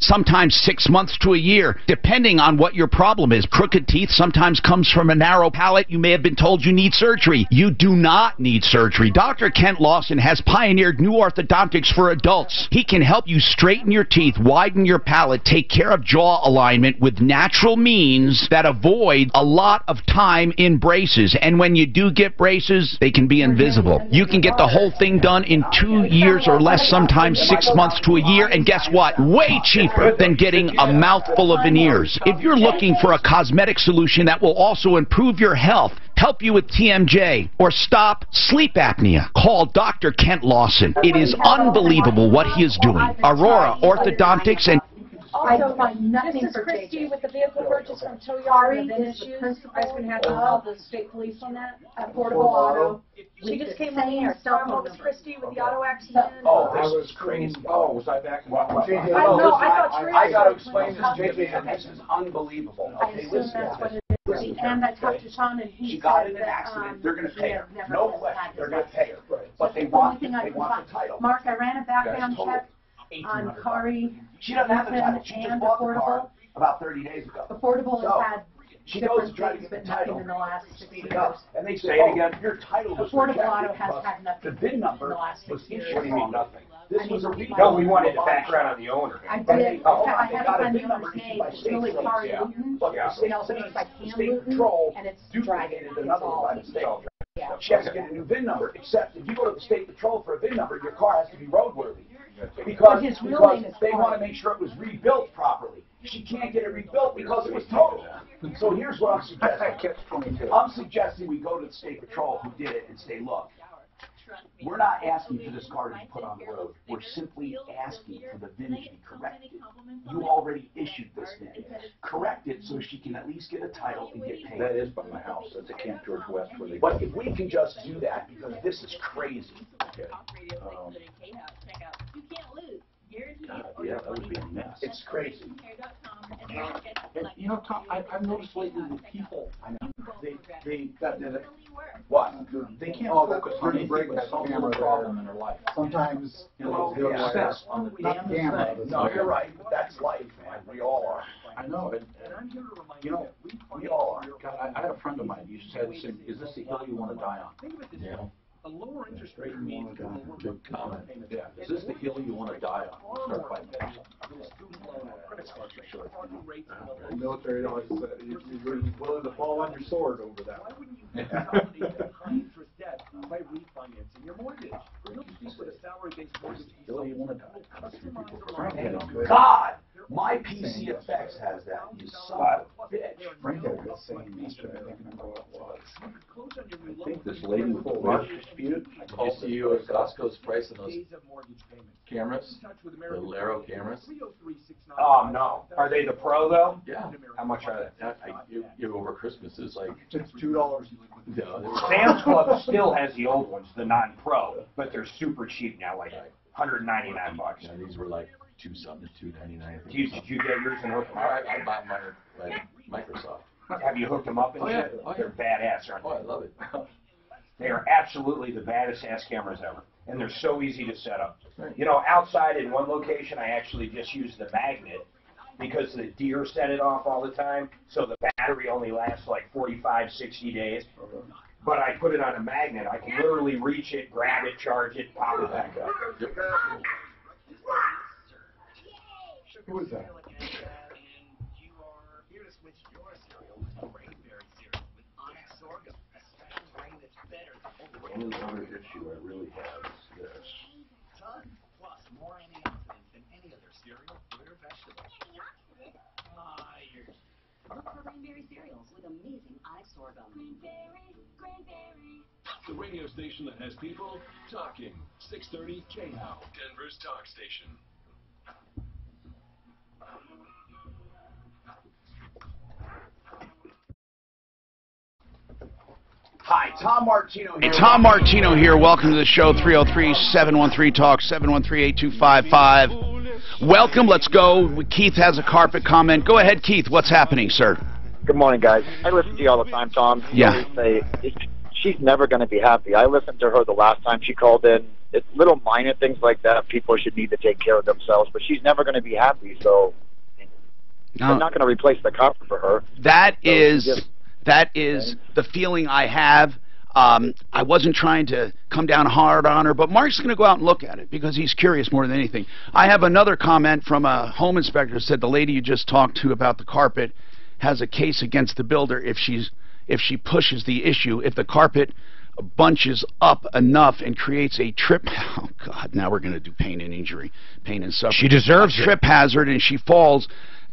Speaker 2: Sometimes 6 months to a year, depending on what your problem is. Crooked teeth sometimes comes from a narrow palate. You may have been told you need surgery. You do not need surgery. Dr. Kent Lawson has pioneered new orthodontics for adults. He can help you straighten your teeth, widen your palate, take care of jaw alignment with natural means that avoid a lot of time in braces. And when you do get braces, they can be invisible. You can get the whole thing done in 2 years or less, sometimes 6 months to a year. And guess what? Way cheaper than getting a mouthful of veneers. If you're looking for a cosmetic solution that will also improve your health, help you with TMJ, or stop sleep apnea, call Dr. Kent Lawson. It is unbelievable what he is doing. Aurora Orthodontics and
Speaker 11: I find nothing for Christy with the vehicle purchase from Toyota and issues. I was going to have to call the state police on that. Affordable Auto. She just came in here. What was Christy with the auto accident?
Speaker 9: Oh, this was crazy. Oh, was I back?
Speaker 11: I know.
Speaker 9: I got to explain this, JJ. This is unbelievable.
Speaker 11: I assume that's what it is. And I talked to Sean, and he
Speaker 9: she got
Speaker 11: said
Speaker 9: in an
Speaker 11: that
Speaker 9: accident. They're going to pay her. No question. They're going to pay her. But they
Speaker 11: the
Speaker 9: want
Speaker 11: only thing I
Speaker 9: the
Speaker 11: can find.
Speaker 9: title.
Speaker 11: Mark, I ran a background check on Kari.
Speaker 9: She doesn't have the title. She just bought the car about 30 days ago.
Speaker 11: Affordable has had
Speaker 9: she goes to try to get the title
Speaker 11: in the last 6
Speaker 9: speed it
Speaker 11: years.
Speaker 9: up, and they say it again. Your title was
Speaker 11: Affordable Auto
Speaker 9: rejected
Speaker 11: has had nothing
Speaker 9: the VIN number
Speaker 11: in the last 6
Speaker 9: was
Speaker 11: years.
Speaker 9: issued. What do you mean nothing? This was a
Speaker 11: No,
Speaker 9: we wanted the background on the owner.
Speaker 11: I did. I had to find the owner's name. It's really Kari Luton. It also goes by Cam Luton, and it's driving. It's all. Yeah.
Speaker 9: She has to get a new VIN number, except if you go to the state patrol for a VIN number, your car has to be roadworthy. Because they want to make sure it was rebuilt properly. She can't get it rebuilt because it was totaled. So here's what I'm suggesting. I'm suggesting we go to the state patrol who did it and say, look, we're not asking for this car to be put on the road. We're simply asking for the VIN to be corrected. You already issued this VIN. Correct it so she can at least get a title and get paid.
Speaker 4: That is by my house. That's at Camp George West where they.
Speaker 9: But if we can just do that, because this is crazy.
Speaker 4: Okay. God, yeah, that would be a mess.
Speaker 9: It's crazy.
Speaker 4: And, you know, Tom, I've noticed lately that people, they
Speaker 9: What?
Speaker 4: They can't focus on anything but solve a problem in their life.
Speaker 3: Sometimes
Speaker 4: on the damn thing.
Speaker 9: No, you're right. That's life, man. We all are.
Speaker 4: I know. And you know, we all are. God, I had a friend of mine. You said, "Is this the hill you want to die on?" Yeah.
Speaker 1: A lower interest rate means
Speaker 4: big comment. Yeah. Is this the hill you want to die on? Start fighting.
Speaker 3: The military always said you're willing to fall on your sword over that.
Speaker 1: Why wouldn't you consolidate the high interest debt by refinancing your mortgage? For those people with a salary-based mortgage,
Speaker 9: God, my PC Effects has that. You son of a bitch.
Speaker 3: Frank had a good saying yesterday. I don't remember what it was.
Speaker 4: I think this lady with the large dispute.
Speaker 19: I called the CEO of Costco's price on those cameras, the Lero cameras.
Speaker 9: Oh, no. Are they the Pro, though?
Speaker 19: Yeah.
Speaker 9: How much are they?
Speaker 19: You over Christmas is like
Speaker 3: it's $2.
Speaker 9: Sam's Club still has the old ones, the non-Pro, but they're super cheap now, like $199.
Speaker 19: Yeah, these were like $2-something, $299.
Speaker 9: Did you get yours and hook them up?
Speaker 19: I bought mine by Microsoft.
Speaker 9: Have you hooked them up and shit?
Speaker 19: Oh, yeah.
Speaker 9: They're badass, aren't they?
Speaker 19: Oh, I love it.
Speaker 9: They are absolutely the baddest ass cameras ever, and they're so easy to set up. You know, outside in one location, I actually just used the magnet because the deer set it off all the time, so the battery only lasts like 45, 60 days. But I put it on a magnet. I can literally reach it, grab it, charge it, pop it back up.
Speaker 3: Who was that?
Speaker 19: only other issue I really have is this.
Speaker 1: Ton plus more antioxidants than any other cereal, fruit, or vegetable.
Speaker 5: Look for Greenberry cereals with amazing eye sorghum. Greenberry.
Speaker 21: The radio station that has people talking. 630 KHOW, Denver's talk station.
Speaker 12: Hi, Tom Martino here. Hey, Tom Martino here. Welcome to the show. 303-713-TALK, 713-8255. Welcome. Let's go. Keith has a carpet comment. Go ahead, Keith. What's happening, sir?
Speaker 22: Good morning, guys. I listen to you all the time, Tom.
Speaker 12: Yeah.
Speaker 22: She's never going to be happy. I listened to her the last time she called in. It's little minor things like that. People should need to take care of themselves, but she's never going to be happy, so I'm not going to replace the carpet for her.
Speaker 12: That is the feeling I have. I wasn't trying to come down hard on her, but Mark's going to go out and look at it because he's curious more than anything. I have another comment from a home inspector who said the lady you just talked to about the carpet has a case against the builder if she pushes the issue. If the carpet bunches up enough and creates a trip, oh God, now we're going to do pain and injury, pain and suffering.
Speaker 13: She deserves
Speaker 12: a trip hazard, and she falls.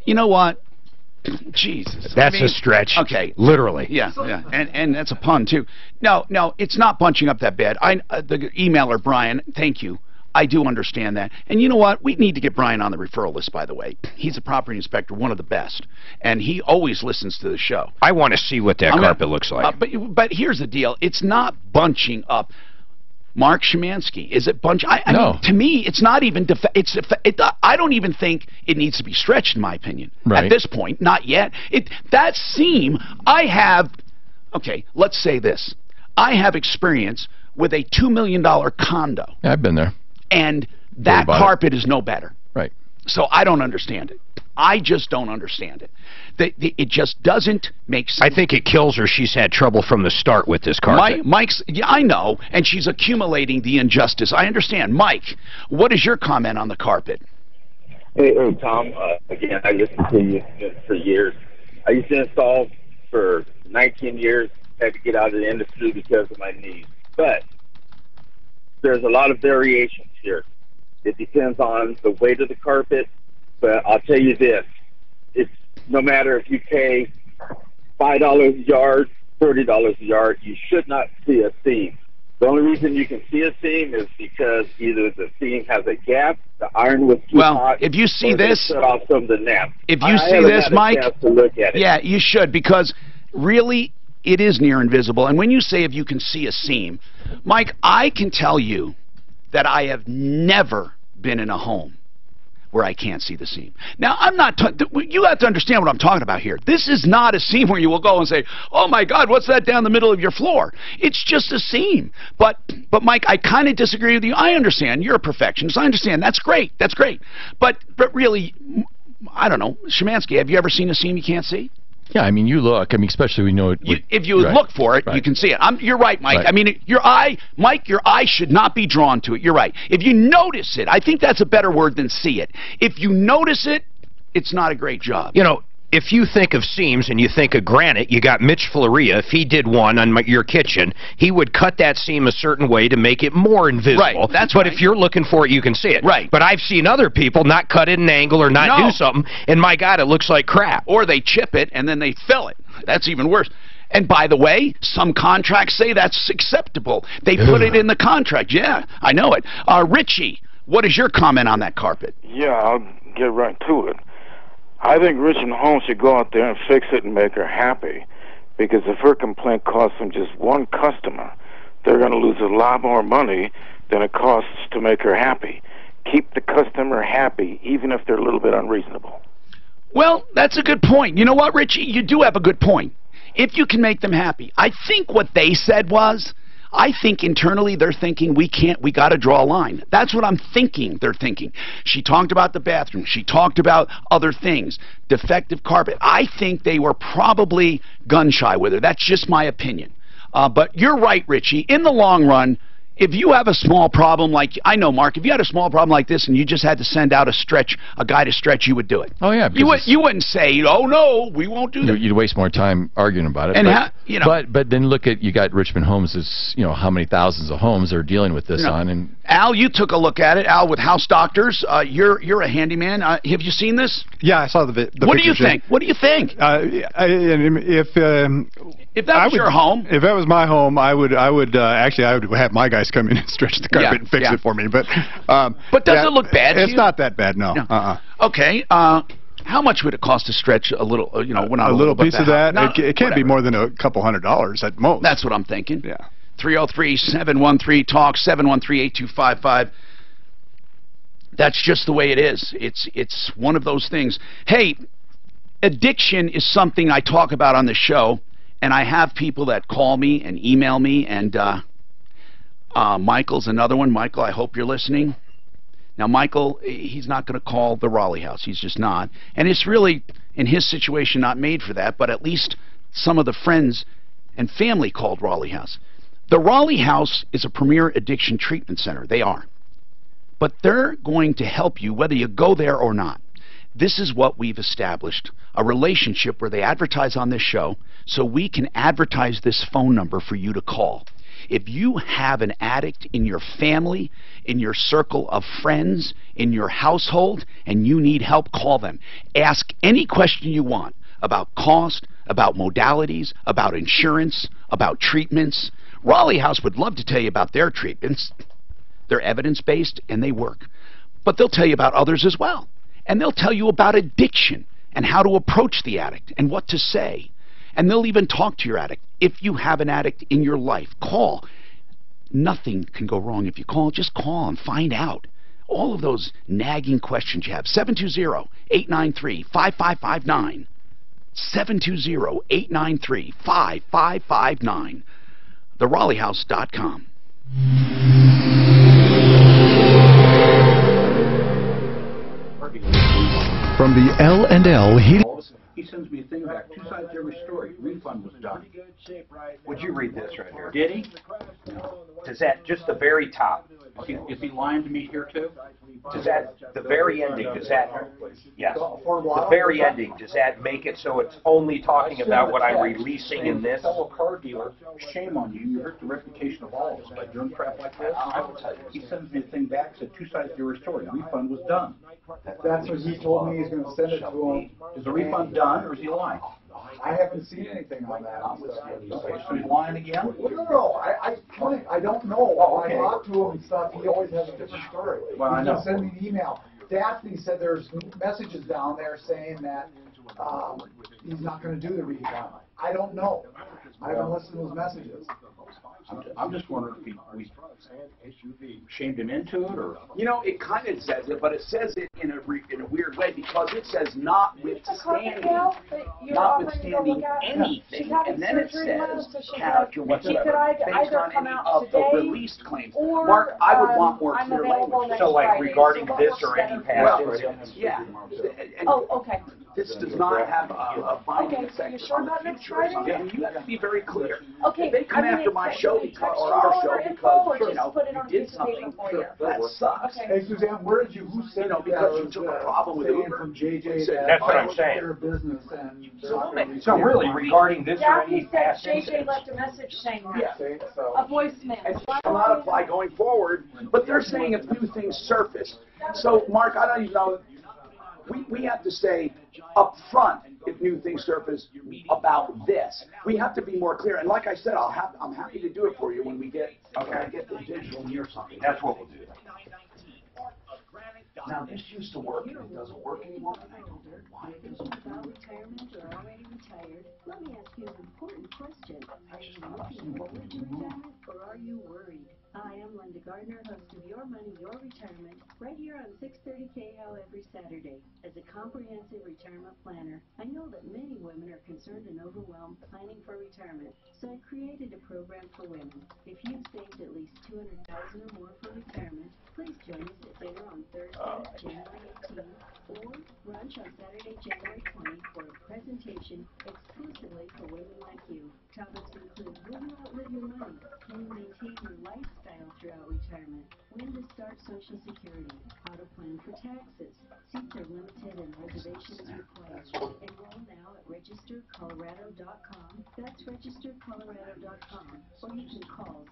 Speaker 12: You know what? Jesus.
Speaker 13: That's a stretch.
Speaker 12: Okay.
Speaker 13: Literally.
Speaker 12: Yeah, yeah. And that's a pun, too. No, it's not bunching up that bad. The emailer, Brian, thank you. I do understand that. And you know what? We need to get Brian on the referral list, by the way. He's a property inspector, one of the best. And he always listens to the show.
Speaker 13: I want to see what that carpet looks like.
Speaker 12: But here's the deal. It's not bunching up. Mark Szymanski, is it bunch? I
Speaker 6: no.
Speaker 12: mean, to me, it's not even. I don't even think it needs to be stretched, in my opinion.
Speaker 6: Right.
Speaker 12: At this point, not yet. That seam, I have. Okay, let's say this. I have experience with a $2 million condo.
Speaker 6: Yeah, I've been there.
Speaker 12: And that carpet is no better.
Speaker 6: Right.
Speaker 12: So I don't understand it. I just don't understand it. It just doesn't make sense.
Speaker 13: I think it kills her. She's had trouble from the start with this carpet.
Speaker 12: Mike's, yeah, I know, and she's accumulating the injustice. I understand. Mike, what is your comment on the carpet?
Speaker 23: Hey, Tom, again, I listened to you for years. I used to install for 19 years, had to get out of the industry because of my knees. But there's a lot of variations here. It depends on the weight of the carpet, but I'll tell you this. It's no matter if you pay $5 a yard, $30 a yard, you should not see a seam. The only reason you can see a seam is because either the seam has a gap, the iron was too hot,
Speaker 12: if you see this,
Speaker 23: cut off some of the nap.
Speaker 12: If you see this, Mike,
Speaker 23: to look at it.
Speaker 12: Yeah, you should, because really it is near invisible. And when you say if you can see a seam, Mike, I can tell you that I have never been in a home where I can't see the seam. Now, I'm not, you have to understand what I'm talking about here. This is not a seam where you will go and say, oh my God, what's that down the middle of your floor? It's just a seam. But Mike, I kind of disagree with you. I understand. You're a perfectionist. I understand. That's great. That's great. But really, I don't know, Szymanski, have you ever seen a seam you can't see?
Speaker 6: Yeah, I mean, you look. I mean, especially we know it.
Speaker 12: If you look for it, you can see it. You're right, Mike. I mean, your eye should not be drawn to it. You're right. If you notice it, I think that's a better word than see it. If you notice it, it's not a great job.
Speaker 13: You know, if you think of seams and you think of granite, you got Mitch Floria. If he did one on your kitchen, he would cut that seam a certain way to make it more invisible.
Speaker 12: Right, that's
Speaker 13: but if you're looking for it, you can see it.
Speaker 12: Right.
Speaker 13: But I've seen other people not cut it an angle or not do something, and my God, it looks like crap.
Speaker 12: Or they chip it and then they fill it. That's even worse. And by the way, some contracts say that's acceptable. They put it in the contract. Yeah, I know it. Richie, what is your comment on that carpet?
Speaker 25: Yeah, I'll get right to it. I think Richmond Home should go out there and fix it and make her happy, because if her complaint costs them just one customer, they're going to lose a lot more money than it costs to make her happy. Keep the customer happy, even if they're a little bit unreasonable.
Speaker 12: Well, that's a good point. You know what, Richie? You do have a good point. If you can make them happy. I think what they said was, I think internally they're thinking we got to draw a line. That's what I'm thinking they're thinking. She talked about the bathroom. She talked about other things. Defective carpet. I think they were probably gun shy with her. That's just my opinion. But you're right, Richie. In the long run,
Speaker 2: If you have a small problem like, I know, Mark, if you had a small problem like this and you just had to send out a guy to stretch, you would do it.
Speaker 6: Oh, yeah.
Speaker 2: You wouldn't say, oh, no, we won't do that.
Speaker 6: You'd waste more time arguing about it.
Speaker 2: And
Speaker 6: but then look at, you got Richmond Homes, is, how many thousands of homes are dealing with this on. And
Speaker 2: Al, you took a look at it. Al, with House Doctors, you're a handyman. Have you seen this?
Speaker 7: Yeah, I saw the
Speaker 2: What do you think? What do you think? If that was your home,
Speaker 7: if that was my home, I would actually have my guys come in and stretch the carpet and fix it for me. But
Speaker 2: does it look bad?
Speaker 7: It's not that bad, no.
Speaker 2: Okay. How much would it cost to stretch a little?
Speaker 7: A little piece of that. It can't be more than a couple $100 at most.
Speaker 2: That's what I'm thinking.
Speaker 7: Yeah.
Speaker 2: 303-713-TALK, 713-8255. That's just the way it is. It's one of those things. Hey, addiction is something I talk about on the show. And I have people that call me and email me, and Michael's another one. Michael, I hope you're listening. Now, Michael, he's not going to call the Raleigh House. He's just not. And it's really, in his situation, not made for that, but at least some of the friends and family called Raleigh House. The Raleigh House is a premier addiction treatment center. They are. But they're going to help you whether you go there or not. This is what we've established, a relationship where they advertise on this show so we can advertise this phone number for you to call. If you have an addict in your family, in your circle of friends, in your household, and you need help, call them. Ask any question you want about cost, about modalities, about insurance, about treatments. Raleigh House would love to tell you about their treatments. They're evidence-based and they work. But they'll tell you about others as well. And they'll tell you about addiction and how to approach the addict and what to say. And they'll even talk to your addict. If you have an addict in your life, call. Nothing can go wrong if you call. Just call and find out. All of those nagging questions you have. 720-893-5559. 720-893-5559. TheRaleighHouse.com.
Speaker 8: From the L&L Heating.
Speaker 4: He sends me a thing back, 2 sides to every story. Refund was done.
Speaker 9: Would you read this right here? Did he? No. Does that, just the very top?
Speaker 4: Is he lying to me here too?
Speaker 9: Does that, the very ending, does that, yes, the very ending, does that make it so it's only talking about what I'm releasing in this?
Speaker 4: Fellow car dealer, shame on you. You hurt the reputation of all of us by doing crap like this. I will tell you. He sends me a thing back, said 2 sides to every story. Refund was done.
Speaker 3: That's what he told me. He's going to send it to him.
Speaker 4: Is the refund done, or is he lying?
Speaker 3: I haven't seen anything on that.
Speaker 4: Okay, so he's lying again?
Speaker 3: No. I don't know. I talked to him and stuff. He always has a different story.
Speaker 4: Well, I know.
Speaker 3: He sent me an email. Daphne said there's messages down there saying that he's not going to do the refund. I don't know. I haven't listened to those messages.
Speaker 4: I'm just wondering if we shamed him into it, or
Speaker 2: it kind of says it, but it says it in a weird way because it says notwithstanding anything, and then it says character based on any of the released claims. Mark, I would want more clear language.
Speaker 9: So, like regarding this or any past incidents.
Speaker 2: Yeah.
Speaker 11: Okay.
Speaker 2: This does not have a binding effect.
Speaker 11: You sure about next Friday?
Speaker 2: Yeah, you have to be very clear.
Speaker 11: Okay.
Speaker 2: If they come after my show because, or our show because, you did something, that sucks.
Speaker 3: Hey, Suzanne, who said
Speaker 2: because you took a problem with Uber.
Speaker 3: From JJ,
Speaker 9: that's what I'm saying. So really, regarding this or any past incidents.
Speaker 11: JJ left a message saying that.
Speaker 3: Yeah.
Speaker 11: A voicemail.
Speaker 2: And it will not apply going forward, but they're saying if new things surface. So, Mark, I don't even know. We have to say up front if new things surface about this. We have to be more clear. And like I said, I'm happy to do it for you when we get get the digital near something.
Speaker 9: That's what we'll do.
Speaker 2: Now this used to work and it doesn't work anymore. And I don't know why it doesn't work.
Speaker 5: About retirement or already retired, let me ask you an important question. Are you looking forward to retirement or are you worried? I am Linda Gardner, host of Your Money, Your Retirement, right here on 630 KHO every Saturday. As a comprehensive retirement planner, I know that many women are concerned and overwhelmed planning for retirement, so I created a program for women. If you've saved at least $200,000 or more for retirement, please join us at dinner on Thursday, January 18th, or brunch on Saturday, January 20th for a presentation exclusively for women like you. Topics include: will you outlive your money? Can you maintain your life lifestyle throughout retirement. When to start Social Security, how to plan for taxes. Seats are limited and reservations required. Enroll now at registercolorado.com. That's registercolorado.com. Or you can call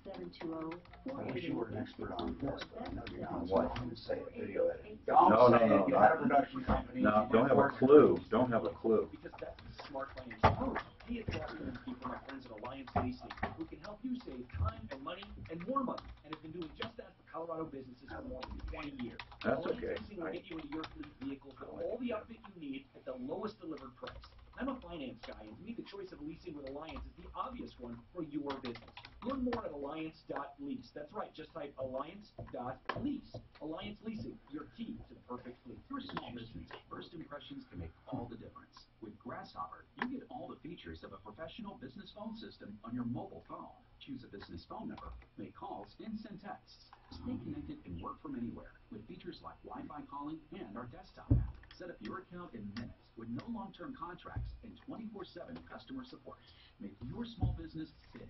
Speaker 5: 720-488-6644.
Speaker 4: What? Say a video edit.
Speaker 9: No,
Speaker 4: You had a production company. No, don't have a clue. Don't have a clue.
Speaker 1: Because that's the smart financial approach. Hey, it's Austin and Steve from our friends at Alliance Leasing, who can help you save time and money and more money, and have been doing just that for Colorado businesses for more than 20 years.
Speaker 4: That's
Speaker 1: Alliance
Speaker 4: okay.
Speaker 1: Leasing will get you into your fleet vehicles with all the outfit you need at the lowest delivered price. I'm a finance guy, and to me, the choice of leasing with Alliance is the obvious one for your business. Learn more at alliance.lease. That's right, just type alliance.lease. Alliance Leasing, your key to the perfect fleet.
Speaker 12: For small business, first impressions can make all the difference. With Grasshopper, you get all the features of a professional business phone system on your mobile phone. Choose a business phone number, make calls, and send texts. Stay connected and work from anywhere with features like Wi-Fi calling and our desktop app. Set up your account in minutes with no long-term contracts and 24/7 customer support. Make your small business big.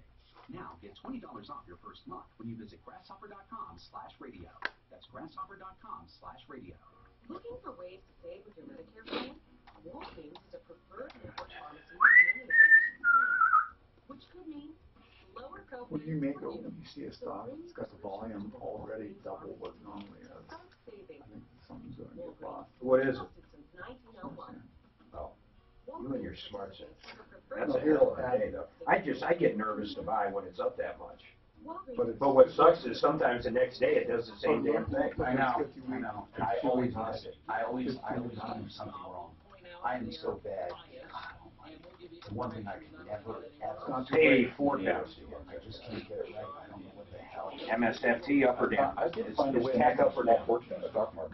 Speaker 12: Now get $20 off your first month when you visit grasshopper.com/radio. That's grasshopper.com/radio.
Speaker 10: Looking for ways to save with your Medicare plan? Walgreens is a preferred network pharmacy with many information plans, which could mean lower copays
Speaker 3: When you make
Speaker 10: for
Speaker 3: it, when you see a stock, it's got the volume already double what it normally is. I think something's going to get lost.
Speaker 9: What is it?
Speaker 10: Since 1901.
Speaker 9: Oh, you and your smart sense.
Speaker 3: That's
Speaker 9: That's a hell of a day, though. I get nervous to buy when it's up that much.
Speaker 3: But
Speaker 9: what sucks is sometimes the next day it does the same damn thing.
Speaker 4: I know. And I always do something wrong. I am so bad. It's one thing I can never, ever.
Speaker 9: Hey, Ford now.
Speaker 4: I just can't get it right. I don't know what the hell.
Speaker 9: MSFT up or down?
Speaker 4: I did find a way.
Speaker 9: Is CAC up or down?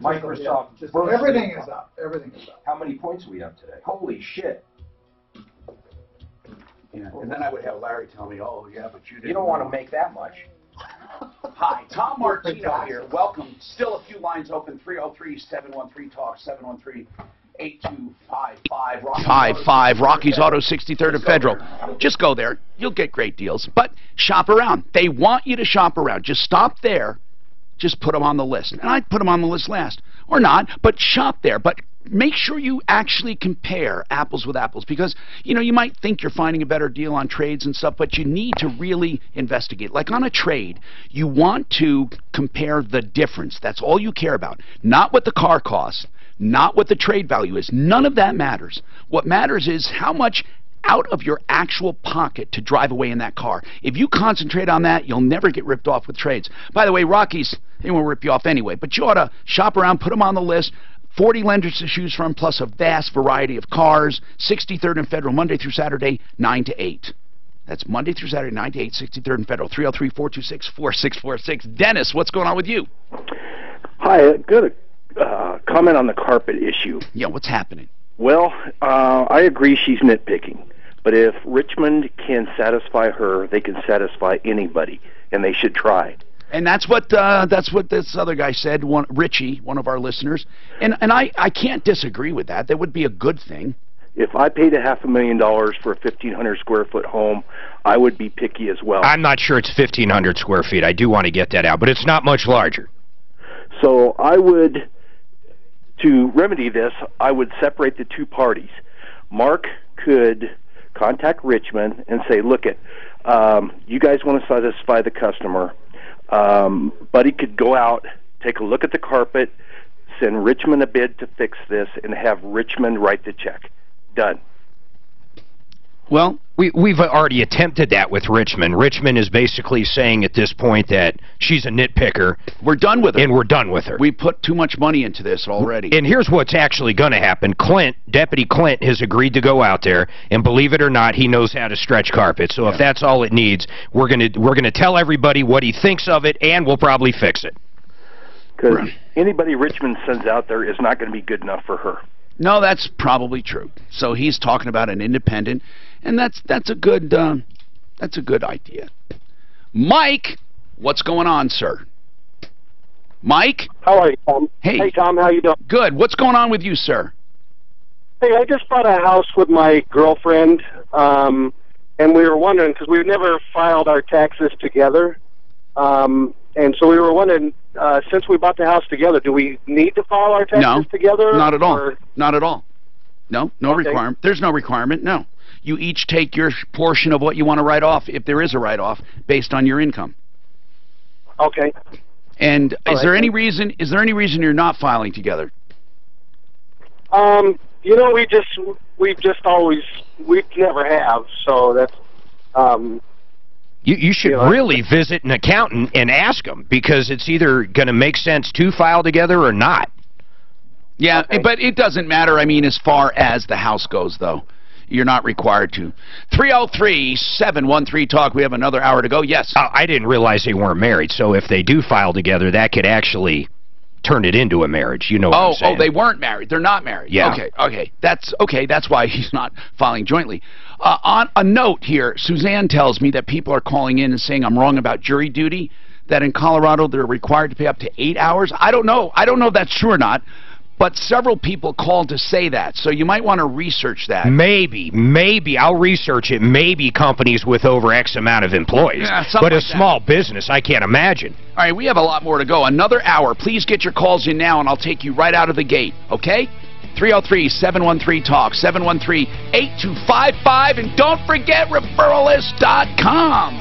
Speaker 4: Microsoft.
Speaker 9: Microsoft.
Speaker 3: Everything is up. Everything is up.
Speaker 9: How many points are we up today? Holy shit.
Speaker 4: Yeah. And then I would have Larry tell me, oh, yeah, but you didn't.
Speaker 9: You don't want to make that much.
Speaker 2: Hi, Tom Martino here. Welcome. Still a few lines open. 303-713-TALK, 713-8255. Rocky's Auto, 63rd and Federal. Just go there. You'll get great deals. But shop around. They want you to shop around. Just stop there. Just put them on the list. And I'd put them on the list last. Or not, but shop there. But make sure you actually compare apples with apples, because you might think you're finding a better deal on trades and stuff, but you need to really investigate. Like on a trade, you want to compare the difference. That's all you care about. Not what the car costs, not what the trade value is. None of that matters. What matters is how much out of your actual pocket to drive away in that car. If you concentrate on that, you'll never get ripped off with trades. By the way, Rockies, they won't rip you off anyway, but you ought to shop around, put them on the list. 40 lenders to choose from, plus a vast variety of cars. 63rd and Federal, Monday through Saturday, 9 to 8. That's Monday through Saturday, 9 to 8, 63rd and Federal, 303-426-4646. Dennis, what's going on with you?
Speaker 14: Hi, good comment on the carpet issue.
Speaker 2: Yeah, what's happening?
Speaker 14: Well, I agree she's nitpicking. But if Richmond can satisfy her, they can satisfy anybody, and they should try.
Speaker 2: And that's what this other guy said, Richie, one of our listeners. And I can't disagree with that. That would be a good thing.
Speaker 14: If I paid $500,000 for a 1,500 square foot home, I would be picky as well.
Speaker 13: I'm not sure it's 1,500 square feet. I do want to get that out, but it's not much larger.
Speaker 14: So I would, to remedy this, I would separate the two parties. Mark could contact Richmond and say, look, you guys want to satisfy the customer. Buddy could go out, take a look at the carpet, send Richmond a bid to fix this, and have Richmond write the check. Done.
Speaker 13: Well, we've already attempted that with Richmond. Richmond is basically saying at this point that she's a nitpicker.
Speaker 2: We're done with her.
Speaker 13: And we're done with her.
Speaker 2: We put too much money into this already.
Speaker 13: And here's what's actually going to happen. Deputy Clint has agreed to go out there, and believe it or not, he knows how to stretch carpet. So if that's all it needs, we're gonna tell everybody what he thinks of it, and we'll probably fix it.
Speaker 14: Because anybody Richmond sends out there is not going to be good enough for her.
Speaker 2: No, that's probably true. So he's talking about an independent, and that's a good idea. Mike, what's going on, sir? Mike?
Speaker 18: How are you, Tom?
Speaker 2: Hey,
Speaker 18: Tom, how you doing?
Speaker 2: Good. What's going on with you, sir?
Speaker 18: Hey, I just bought a house with my girlfriend, and we were wondering, because we've never filed our taxes together, And so we were wondering, since we bought the house together, do we need to file our taxes together?
Speaker 2: Not at all.
Speaker 18: Or?
Speaker 2: Not at all. No requirement. There's no requirement, no. You each take your portion of what you want to write off, if there is a write-off, based on your income.
Speaker 18: Okay.
Speaker 2: And is there any reason you're not filing together?
Speaker 18: You know, we've never have, so that's,
Speaker 13: You should really visit an accountant and ask them, because it's either going to make sense to file together or not.
Speaker 2: Yeah, but it doesn't matter, I mean, as far as the house goes, though. You're not required to. 303-713-TALK. We have another hour to go. Yes.
Speaker 13: I didn't realize they weren't married, so if they do file together, that could actually turn it into a marriage. You know what I'm saying?
Speaker 2: Oh, they weren't married. They're not married.
Speaker 13: Yeah.
Speaker 2: Okay. That's why he's not filing jointly. On a note here, Suzanne tells me that people are calling in and saying I'm wrong about jury duty, that in Colorado they're required to pay up to 8 hours. I don't know if that's true or not. But several people called to say that, so you might want to research that.
Speaker 13: Maybe. I'll research it. Maybe companies with over X amount of employees.
Speaker 2: Yeah,
Speaker 13: but
Speaker 2: like
Speaker 13: a small business, I can't imagine.
Speaker 2: All right, we have a lot more to go. Another hour. Please get your calls in now, and I'll take you right out of the gate, okay? 303-713-TALK, 713-8255, and don't forget referralist.com.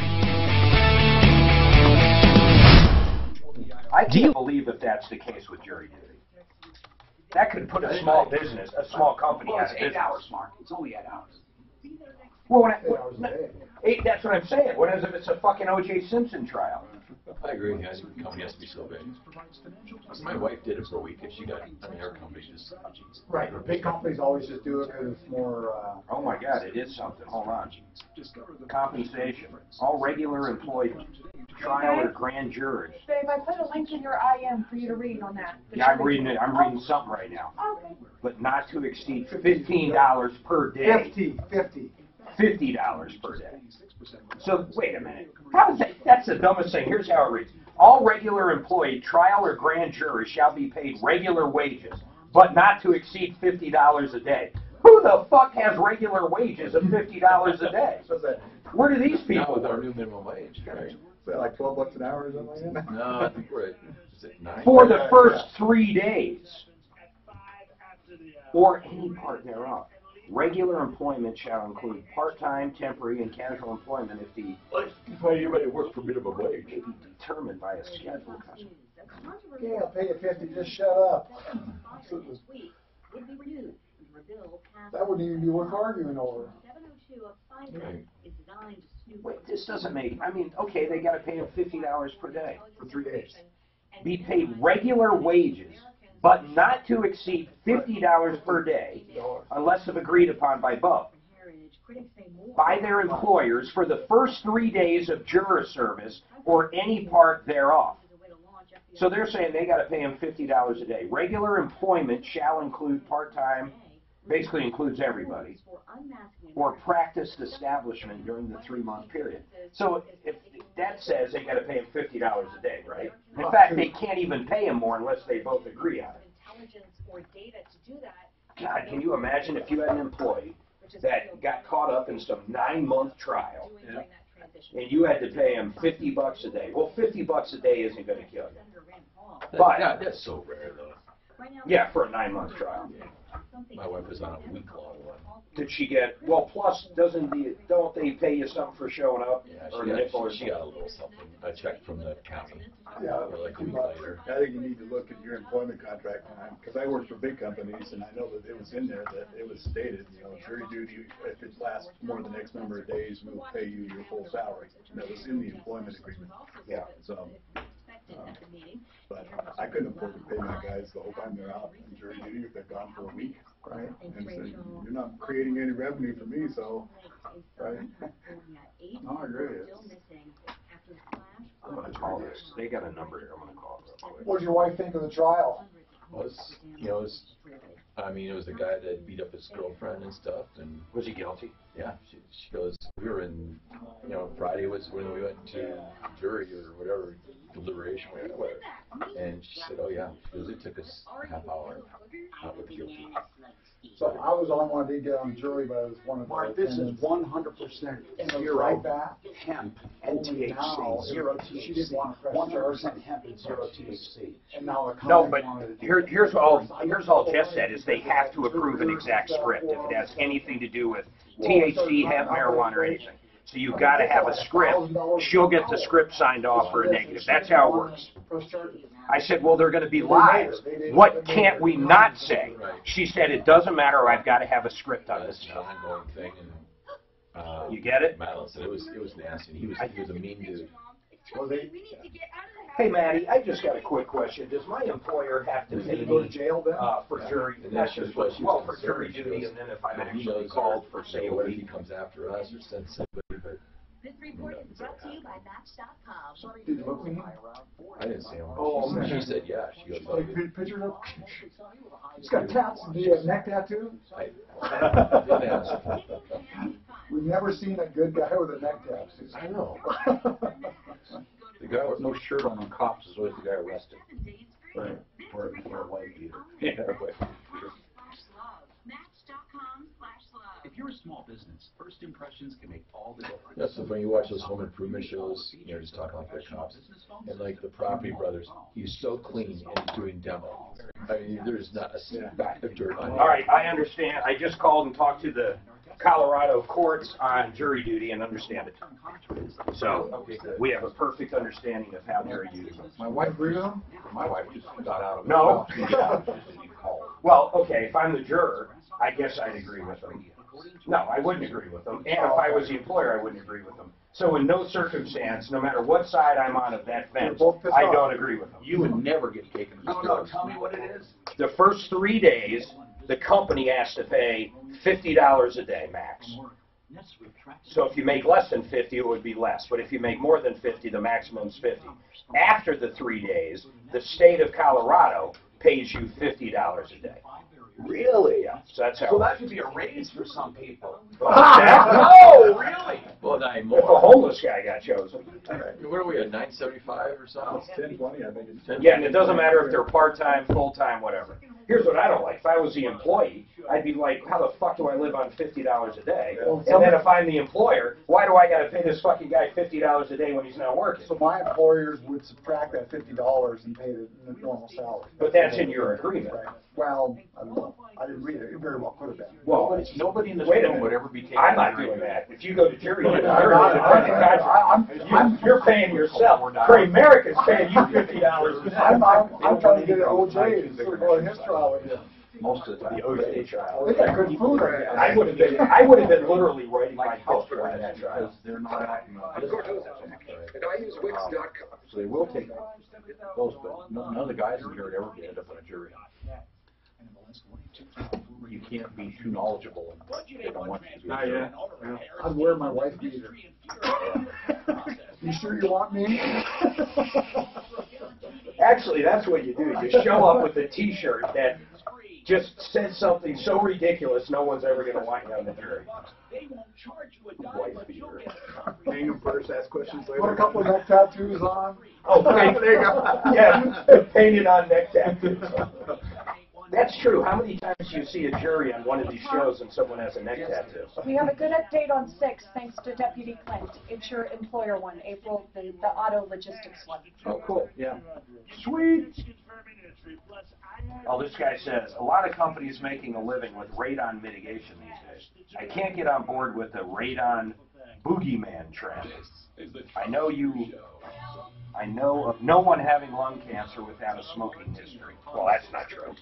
Speaker 9: I can't believe if that's the case with jury duty. That could put a small business, a small company out of business.
Speaker 1: 8 hours, Mark. It's only 8 hours.
Speaker 9: Well, that's what I'm saying. What if it's a fucking O.J. Simpson trial?
Speaker 19: I agree. I think the company has to be so big. My wife did it for a week, and she got, her company just...
Speaker 3: Right. Big companies always just do it because it's more...
Speaker 9: Oh, my God, it is something. Hold on. Compensation. All regular employees, trial or grand juries.
Speaker 11: Dave, I put a link in your IM for you to read on that.
Speaker 9: Yeah, I'm reading it. I'm reading something right now.
Speaker 11: Okay.
Speaker 9: But not to exceed $15 per day. $50 per day. So, wait a minute. How is that? That's the dumbest thing. Here's how it reads. All regular employee, trial or grand jury shall be paid regular wages, but not to exceed $50 a day. Who the fuck has regular wages of $50 a day? Where do these people
Speaker 19: with our new minimum wage, right?
Speaker 3: Is that like $12 an hour or something like that?
Speaker 19: No, I think we're at 9.
Speaker 9: For the first 3 days, or any part thereof. Regular employment shall include part-time, temporary, and casual employment if the
Speaker 19: anybody works for minimum wage
Speaker 9: may be determined by a schedule custom.
Speaker 3: Yeah, I'll pay you 50. Just shut up. That wouldn't even be worth arguing over.
Speaker 9: Wait, this doesn't make. I mean, okay, they got to pay him $50 per day
Speaker 3: for 3 days.
Speaker 9: Be paid regular wages, but not to exceed $50 per day, unless agreed upon by both, by their employers for the first 3 days of juror service or any part thereof. So they're saying they got to pay him $50 a day. Regular employment shall include part-time, basically includes everybody, or practiced establishment during the 3-month period. So if that says they got to pay him $50 a day, right? In fact, they can't even pay him more unless they both agree on it. God, can you imagine if you had an employee that got caught up in some 9-month trial, and you had to pay him $50 a day? Well, $50 a day isn't going to kill you. But
Speaker 19: that's so rare, though.
Speaker 9: Yeah, for a 9-month trial.
Speaker 19: My wife was on a week-long one.
Speaker 9: Did she get, well, plus, don't they pay you something for showing up?
Speaker 19: Yeah, she got a little something. I checked from the county.
Speaker 3: Yeah,
Speaker 19: like a week later.
Speaker 3: I think you need to look at your employment contract time, because I work for big companies, and I know that it was in there that it was stated, jury duty, if it lasts more than X number of days, we'll pay you your full salary. And that was in the employment agreement.
Speaker 9: Yeah.
Speaker 3: So, but I couldn't afford to pay my guys the whole time they're out on jury duty if they're gone for a week, right? And so you're not creating any revenue for me, so, right? No, I agree.
Speaker 9: I'm going to call this. They got a number here. I'm going to call it real quick.
Speaker 3: What did your wife think of the trial?
Speaker 19: Well, it was a guy that beat up his girlfriend and stuff. And
Speaker 9: was he guilty?
Speaker 19: Yeah, she goes, we were in, Friday was when we went to jury or whatever, deliberation, whatever. And she said, oh yeah, she goes, it took us a half hour out with the guilty.
Speaker 3: So I was the only one that did get on the jury, but I was one of the
Speaker 12: Mark, this is 100% zero hemp and THC, zero THC, 100% hemp and zero THC.
Speaker 3: And now
Speaker 9: no, but here's all Jeff said is they have to approve an exact script if it has anything to do with THC, hemp, marijuana, or anything. So you've got to have a script. She'll get the script signed off for a negative. That's how it works. I said, well, they're going to be lies. What can't we not say? She said, it doesn't matter. I've got to have a script on this stuff.
Speaker 19: Ongoing thing, and
Speaker 9: you get it?
Speaker 19: Madeline said it was nasty. He was a mean dude.
Speaker 9: Hey, Maddie, I just got a quick question. Does my employer have to pay me for jury? That's just what she for jury duty, and then if I'm actually called for, say, a week,
Speaker 19: he comes after us or sends somebody, but.
Speaker 5: This report is brought to you by Match.com.
Speaker 3: Did you look at me?
Speaker 19: I didn't see him.
Speaker 3: Oh, man.
Speaker 19: She said, yeah. She goes, oh,
Speaker 3: picture of. He's got tats. The neck tattoo.
Speaker 19: I didn't ask.
Speaker 3: We've never seen a good guy with a neck tattoo.
Speaker 19: I know.
Speaker 4: The guy with no shirt on cops is always the guy arrested.
Speaker 3: Right.
Speaker 4: Or a white beater.
Speaker 19: Yeah, white beater.
Speaker 1: If you're a small business, first impressions can make all the difference.
Speaker 19: That's the thing. You watch those home improvement shows, just talking like the cops, and like the Property Brothers. He's so clean and he's doing demo. I mean, there's not a speck of dirt on him.
Speaker 9: All right, I understand. I just called and talked to the Colorado courts on jury duty and understand it. So we have a perfect understanding of how jury duty works.
Speaker 3: My wife agreed with him?
Speaker 4: My wife just got out of it.
Speaker 9: No. Well, okay, if I'm the juror, I guess I'd agree with them. No, I wouldn't agree with them. And if I was the employer, I wouldn't agree with them. So in no circumstance, no matter what side I'm on of that fence, I don't agree with them.
Speaker 4: You would never get taken.
Speaker 1: No, tell me what it is.
Speaker 9: The first 3 days, the company has to pay $50 a day max. So if you make less than 50, it would be less. But if you make more than 50, the maximum is 50. After the 3 days, the state of Colorado pays you $50 a day.
Speaker 12: Really?
Speaker 9: Yeah, so that's how.
Speaker 12: So that could be a raise for some people.
Speaker 9: No, really?
Speaker 19: Well,
Speaker 9: if a homeless guy got chosen.
Speaker 19: What are we at, 975 or something?
Speaker 3: 1020, I think it's.
Speaker 9: Yeah, and it doesn't matter if they're part-time, full-time, whatever. Here's what I don't like. If I was the employee, I'd be like, how the fuck do I live on $50 a day? And then if I'm the employer, why do I got to pay this fucking guy $50 a day when he's not working?
Speaker 3: So my employers would subtract that $50 and pay the normal salary.
Speaker 9: But that's in your agreement.
Speaker 3: Right. Well, I don't know. I didn't read it. It very well could have been.
Speaker 9: Well,
Speaker 4: nobody in this
Speaker 9: wait a
Speaker 4: room
Speaker 9: minute.
Speaker 4: would ever be taken.
Speaker 9: I'm not doing that. If you go to jury, you're paying yourself. America's paying you $50.
Speaker 3: I'm trying to get an OJ and sort of go to his trial with him.
Speaker 4: Most of the time.
Speaker 9: The OJ trial.
Speaker 3: They got good food.
Speaker 9: I would have been literally writing my house for that trial.
Speaker 4: They're not acting on it. And I use Wix.com. So they will take those, but none of the guys in here would ever end up on a jury. You can't be too knowledgeable and they don't want you to be a jury.
Speaker 3: I'd wear my wife beater. You sure you want me?
Speaker 9: Actually, that's what you do. You show up with a T-shirt that just says something so ridiculous no one's ever going to want you on the jury. Wife beater.
Speaker 3: Hang him first, ask questions later. Put a couple of neck tattoos on.
Speaker 9: Oh, there you go. Yeah, painted on neck tattoos. That's true. How many times do you see a jury on one of these shows and someone has a neck tattoo?
Speaker 11: We have a good update on 6, thanks to Deputy Clint. It's your employer one, April, the auto logistics one.
Speaker 9: Oh, cool. Yeah. Sweet. Oh, this guy says, a lot of companies making a living with radon mitigation these days. I can't get on board with the radon boogeyman trend. I know of no one having lung cancer without a smoking history. Well, that's not true.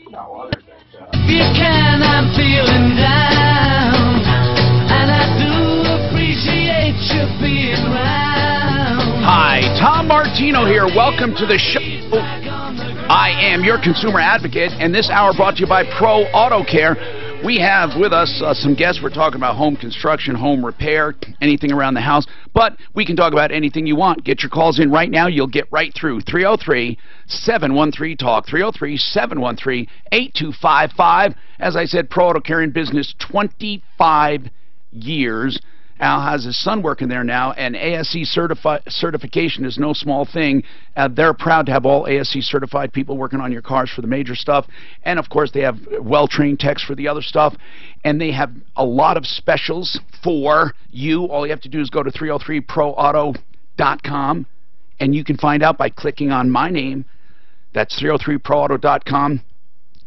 Speaker 9: No, other things.
Speaker 15: You can, I'm feeling down, and I do appreciate you being around.
Speaker 2: Hi, Tom Martino here. Welcome to the show. I am your consumer advocate, and this hour brought to you by Pro Auto Care. We have with us some guests. We're talking about home construction, home repair, anything around the house. But we can talk about anything you want. Get your calls in right now. You'll get right through. 303-713-TALK. 303-713-8255. As I said, Pro Auto Care in business 25 years. Al has his son working there now, and ASE certification is no small thing. They're proud to have all ASE certified people working on your cars for the major stuff. And, of course, they have well-trained techs for the other stuff. And they have a lot of specials for you. All you have to do is go to 303proauto.com, and you can find out by clicking on my name. That's 303proauto.com.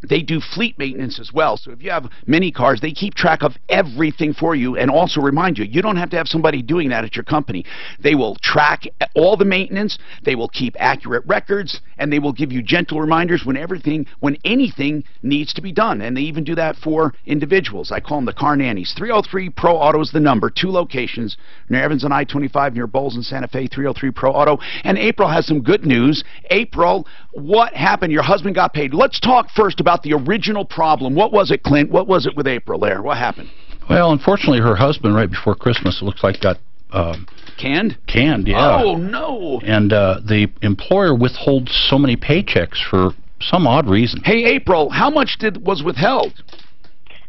Speaker 2: They do fleet maintenance as well. So if you have many cars, they keep track of everything for you and also remind you, you don't have to have somebody doing that at your company. They will track all the maintenance, they will keep accurate records, and they will give you gentle reminders when anything needs to be done. And they even do that for individuals. I call them the car nannies. 303 Pro Auto is the number. 2 locations, near Evans and I-25, near Bowles and Santa Fe, 303 Pro Auto. And April has some good news. April, what happened? Your husband got paid. Let's talk first about the original problem. What was it, Clint? What was it with April there? What happened?
Speaker 4: Well, unfortunately, her husband, right before Christmas, it looks like got...
Speaker 2: canned?
Speaker 4: Canned, yeah.
Speaker 2: Oh, no.
Speaker 4: And the employer withholds so many paychecks for some odd reason.
Speaker 2: Hey, April, how much was withheld?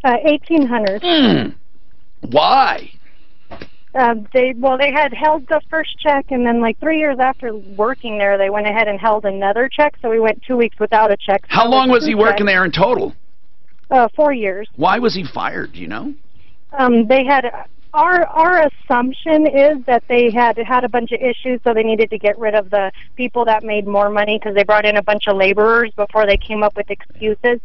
Speaker 16: $1,800.
Speaker 2: Why?
Speaker 16: They had held the first check, and then like 3 years after working there, they went ahead and held another check, so we went 2 weeks without a check. So
Speaker 2: how long was he working there in total?
Speaker 16: 4 years.
Speaker 2: Why was he fired, do you know?
Speaker 16: They had, our assumption is that they had a bunch of issues, so they needed to get rid of the people that made more money because they brought in a bunch of laborers before they came up with excuses.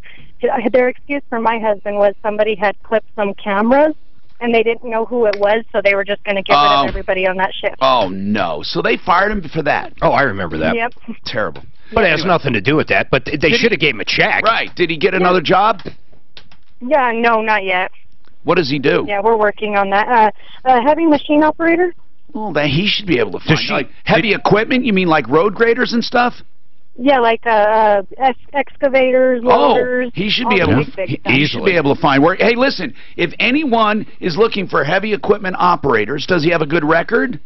Speaker 16: Their excuse for my husband was somebody had clipped some cameras, and they didn't know who it was, so they were just going to get rid of everybody on that shift.
Speaker 2: Oh, no. So they fired him for that.
Speaker 13: Oh, I remember that.
Speaker 16: Yep.
Speaker 2: Terrible.
Speaker 13: But it has nothing to do with that. But they should have gave him a check.
Speaker 2: Right. Did he get another job?
Speaker 16: Yeah, no, not yet.
Speaker 2: What does he do?
Speaker 16: Yeah, we're working on that. Heavy machine operator.
Speaker 2: Well, then he should be able to find like heavy equipment. You mean like road graders and stuff?
Speaker 16: Yeah, like excavators, loaders.
Speaker 2: Oh, he should be able to. He should be able to find work. Hey, listen, if anyone is looking for heavy equipment operators, does he have a good record?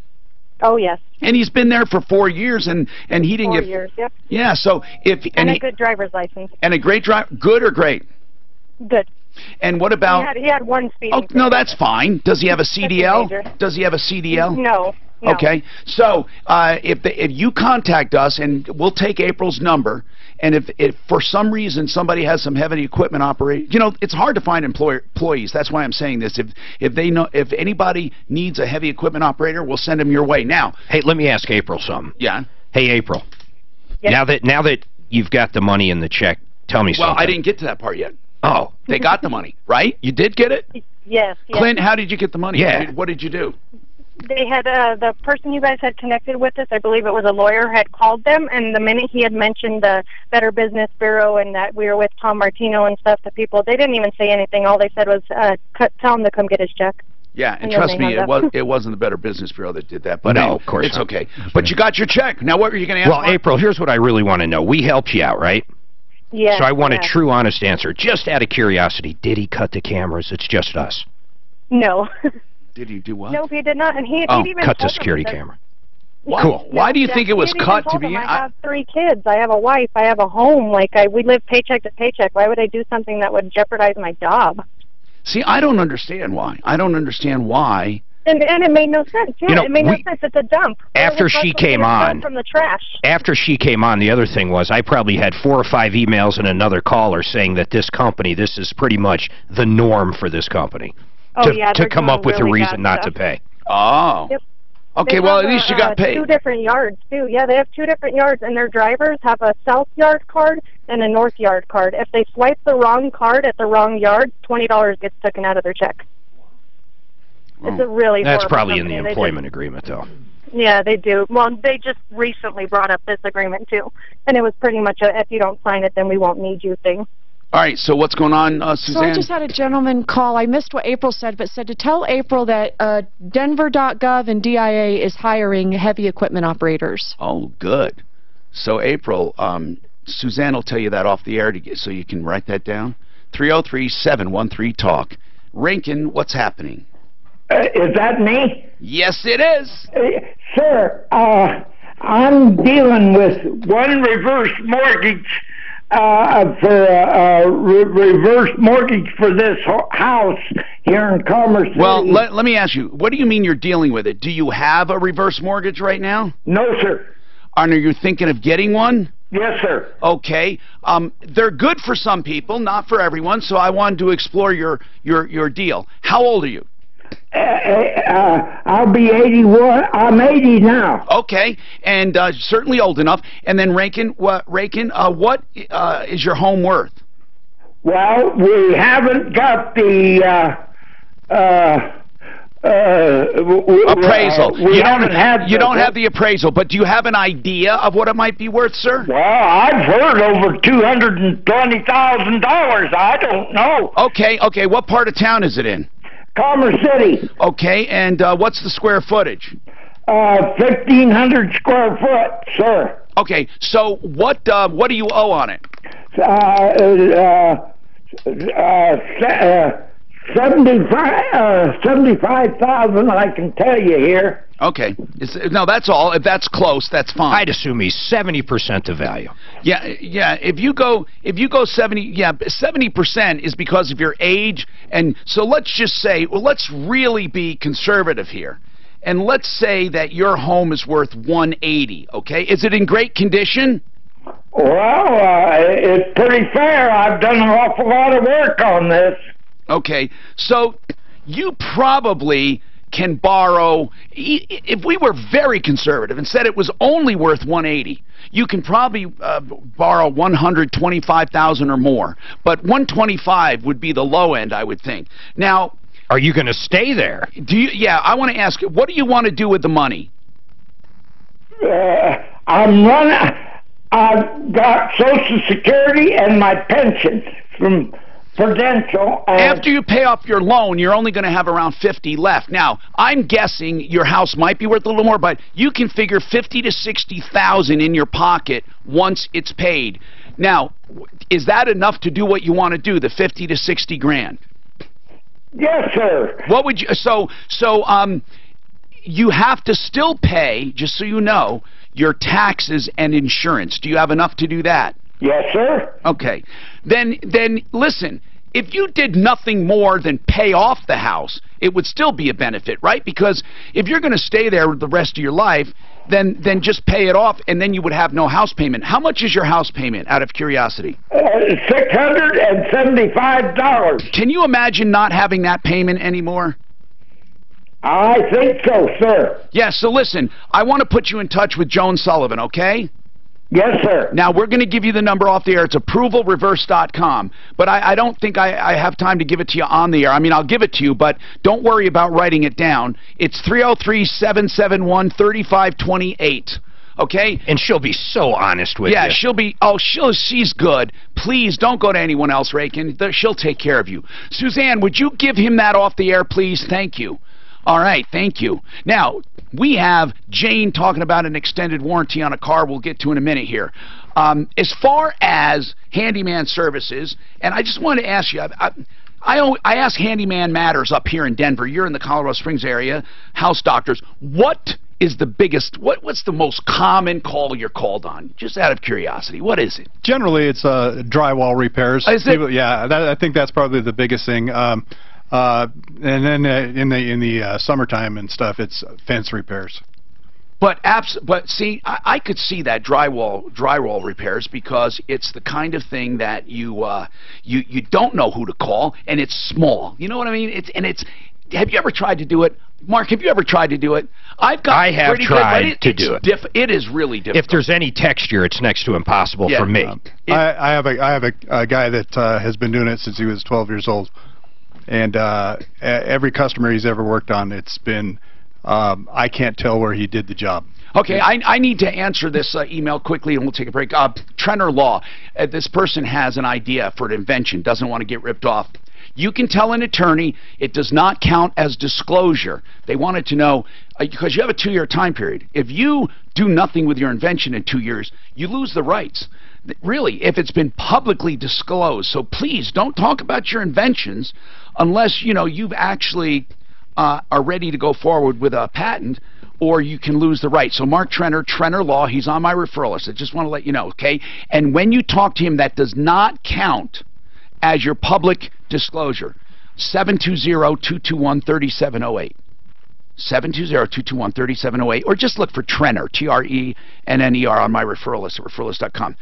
Speaker 16: Oh, yes.
Speaker 2: And he's been there for 4 years, and he didn't
Speaker 16: 4
Speaker 2: get.
Speaker 16: years, yep.
Speaker 2: Yeah, so if
Speaker 16: and a good driver's license.
Speaker 2: And a great driver, good or great?
Speaker 16: Good.
Speaker 2: And what about?
Speaker 16: He had one speeding.
Speaker 2: Oh, no, that's fine. Does he have a CDL? Does he have a CDL?
Speaker 16: No.
Speaker 2: Okay, so if you contact us, and we'll take April's number, and if for some reason somebody has some heavy equipment operator, you know, it's hard to find employees. That's why I'm saying this. If anybody needs a heavy equipment operator, we'll send them your way. Now,
Speaker 13: hey, let me ask April something.
Speaker 2: Yeah.
Speaker 13: Hey, April.
Speaker 16: Yes.
Speaker 13: Now that you've got the money in the check, tell me something.
Speaker 2: Well, I didn't get to that part yet.
Speaker 13: Oh,
Speaker 2: they got the money, right? You did get it?
Speaker 16: Yes.
Speaker 2: Clint, how did you get the money?
Speaker 13: Yeah.
Speaker 2: What did you do?
Speaker 16: They had the person you guys had connected with us, I believe it was a lawyer, had called them, and the minute he had mentioned the Better Business Bureau and that we were with Tom Martino and stuff, the people, they didn't even say anything. All they said was, tell him to come get his check.
Speaker 2: Yeah, and trust me, it wasn't the Better Business Bureau that did that. But
Speaker 13: no,
Speaker 2: anyway,
Speaker 13: of course
Speaker 2: it's
Speaker 13: not.
Speaker 2: okay. But you got your check. Now, what were you going to ask?
Speaker 13: Well, Mark? April, here's what I really want to know. We helped you out, right?
Speaker 16: Yeah.
Speaker 13: So I want a true, honest answer. Just out of curiosity, did he cut the cameras? It's just us.
Speaker 16: No.
Speaker 2: Did he do what?
Speaker 16: No, he did not. And he even
Speaker 13: cut the
Speaker 16: told
Speaker 13: security
Speaker 16: them
Speaker 13: camera.
Speaker 2: Why,
Speaker 13: cool.
Speaker 2: Why do you think it was cut to be?
Speaker 16: I have 3 kids. I have a wife. I have a home. We live paycheck to paycheck. Why would I do something that would jeopardize my job?
Speaker 2: See, I don't understand why. I don't understand why.
Speaker 16: And it made no sense. Yeah, it made no sense. It's a dump.
Speaker 13: After she came on,
Speaker 16: from the trash.
Speaker 13: After she came on, the other thing was I probably had 4 or 5 emails and another caller saying that this company, this is pretty much the norm for this company.
Speaker 16: Oh,
Speaker 13: to come up with a reason not to pay.
Speaker 2: Oh.
Speaker 16: Yep.
Speaker 2: Okay, well, at least you got paid.
Speaker 16: 2 different yards, too. Yeah, they have 2 different yards, and their drivers have a south yard card and a north yard card. If they swipe the wrong card at the wrong yard, $20 gets taken out of their check. It's a really
Speaker 13: That's probably
Speaker 16: company.
Speaker 13: in the employment agreement, though.
Speaker 16: Yeah, they do. Well, they just recently brought up this agreement, too. And it was pretty much a, if you don't sign it, then we won't need you thing.
Speaker 2: All right, so what's going on, Suzanne?
Speaker 17: So I just had a gentleman call. I missed what April said, but said to tell April that Denver.gov and DIA is hiring heavy equipment operators.
Speaker 2: Oh, good. So, April, Suzanne will tell you that off the air so you can write that down. 303-713-TALK. Rankin, what's happening?
Speaker 20: Is that me?
Speaker 2: Yes, it is.
Speaker 20: Sir, I'm dealing with one reverse mortgage reverse mortgage for this house here in Commerce City.
Speaker 2: Well, let me ask you, what do you mean you're dealing with it? Do you have a reverse mortgage right now?
Speaker 20: No, sir.
Speaker 2: Are you thinking of getting one?
Speaker 20: Yes, sir.
Speaker 2: Okay. They're good for some people, not for everyone, so I wanted to explore your deal. How old are you?
Speaker 20: I'll be 81. I'm 80 now.
Speaker 2: Okay, and certainly old enough. And then Rankin, what is your home worth?
Speaker 20: Well, we haven't got the
Speaker 2: appraisal.
Speaker 20: We haven't had.
Speaker 2: You don't have the appraisal, but do you have an idea of what it might be worth, sir?
Speaker 20: Well, I've heard over $220,000. I don't know.
Speaker 2: Okay. What part of town is it in?
Speaker 20: Commerce City.
Speaker 2: Okay, and what's the square footage?
Speaker 20: 1,500 square foot, sir.
Speaker 2: Okay, so what do you owe on it?
Speaker 20: 75,000. I can tell you here.
Speaker 2: Okay, no, that's all. If that's close, that's fine.
Speaker 13: I'd assume he's 70% of value.
Speaker 2: Yeah. If you go 70, 70% is because of your age, and so let's just say, well, let's really be conservative here, and let's say that your home is worth 180. Okay, is it in great condition?
Speaker 20: Well, it's pretty fair. I've done an awful lot of work on this.
Speaker 2: Okay, so you probably can borrow, if we were very conservative and said it was only worth 180, you can probably borrow 125,000 or more, but 125 would be the low end, I would think. Now,
Speaker 13: are you going to stay there?
Speaker 2: Yeah, I want to ask you, what do you want to do with the money?
Speaker 20: I've got Social Security and my pension from Prudential.
Speaker 2: After you pay off your loan, you're only going to have around 50 left. Now, I'm guessing your house might be worth a little more, but you can figure 50 to 60,000 in your pocket once it's paid. Now, is that enough to do what you want to do, the 50 to 60 grand?
Speaker 20: Yes, sir.
Speaker 2: What would you? So, you have to still pay, just so you know, your taxes and insurance. Do you have enough to do that?
Speaker 20: Yes, sir.
Speaker 2: Okay. Then listen, if you did nothing more than pay off the house, it would still be a benefit, right? Because if you're going to stay there the rest of your life, then just pay it off, and then you would have no house payment. How much is your house payment, out of curiosity?
Speaker 20: $675.
Speaker 2: Can you imagine not having that payment anymore?
Speaker 20: I think so, sir.
Speaker 2: Yeah, so listen, I want to put you in touch with Joan Sullivan, okay?
Speaker 20: Yes, sir.
Speaker 2: Now, we're going to give you the number off the air. It's approvalreverse.com. But I don't think I have time to give it to you on the air. I mean, I'll give it to you, but don't worry about writing it down. It's 303-771-3528. Okay?
Speaker 13: And she'll be so honest with you.
Speaker 2: Yeah, she's good. Please don't go to anyone else, Rankin. She'll take care of you. Suzanne, would you give him that off the air, please? Thank you. All right, thank you. Now, we have Jane talking about an extended warranty on a car we'll get to in a minute here. As far as handyman services, and I just want to ask you, I ask Handyman Matters up here in Denver. You're in the Colorado Springs area, house doctors. What is the biggest, what's the most common call you're called on? Just out of curiosity, what is it?
Speaker 7: Generally, it's drywall repairs.
Speaker 2: Is it?
Speaker 7: People, yeah, I think that's probably the biggest thing. And then in the summertime and stuff, it's fence repairs.
Speaker 2: But see, I could see that drywall repairs, because it's the kind of thing that you don't know who to call, and it's small. You know what I mean? Have you ever tried to do it? Mark, have you ever tried to do it?
Speaker 13: I have tried to do it.
Speaker 2: It is really difficult.
Speaker 13: If there's any texture, it's next to impossible for me.
Speaker 7: I have a guy that has been doing it since he was 12 years old. And every customer he's ever worked on, it's been, I can't tell where he did the job.
Speaker 2: Okay, I need to answer this email quickly, and we'll take a break. Trenner Law, this person has an idea for an invention, doesn't want to get ripped off. You can tell an attorney it does not count as disclosure. They wanted to know, because you have a 2-year time period. If you do nothing with your invention in 2 years, you lose the rights. really, if it's been publicly disclosed. So please don't talk about your inventions unless, you know, you've actually are ready to go forward with a patent, or you can lose the right. So Mark Trenner, Trenner Law, he's on my referral list. I just want to let you know, okay? And when you talk to him, that does not count as your public disclosure. 720-221-3708. 720-221-3708, or just look for Trenner, T-R-E-N-N-E-R, on my referral list at referralist.com.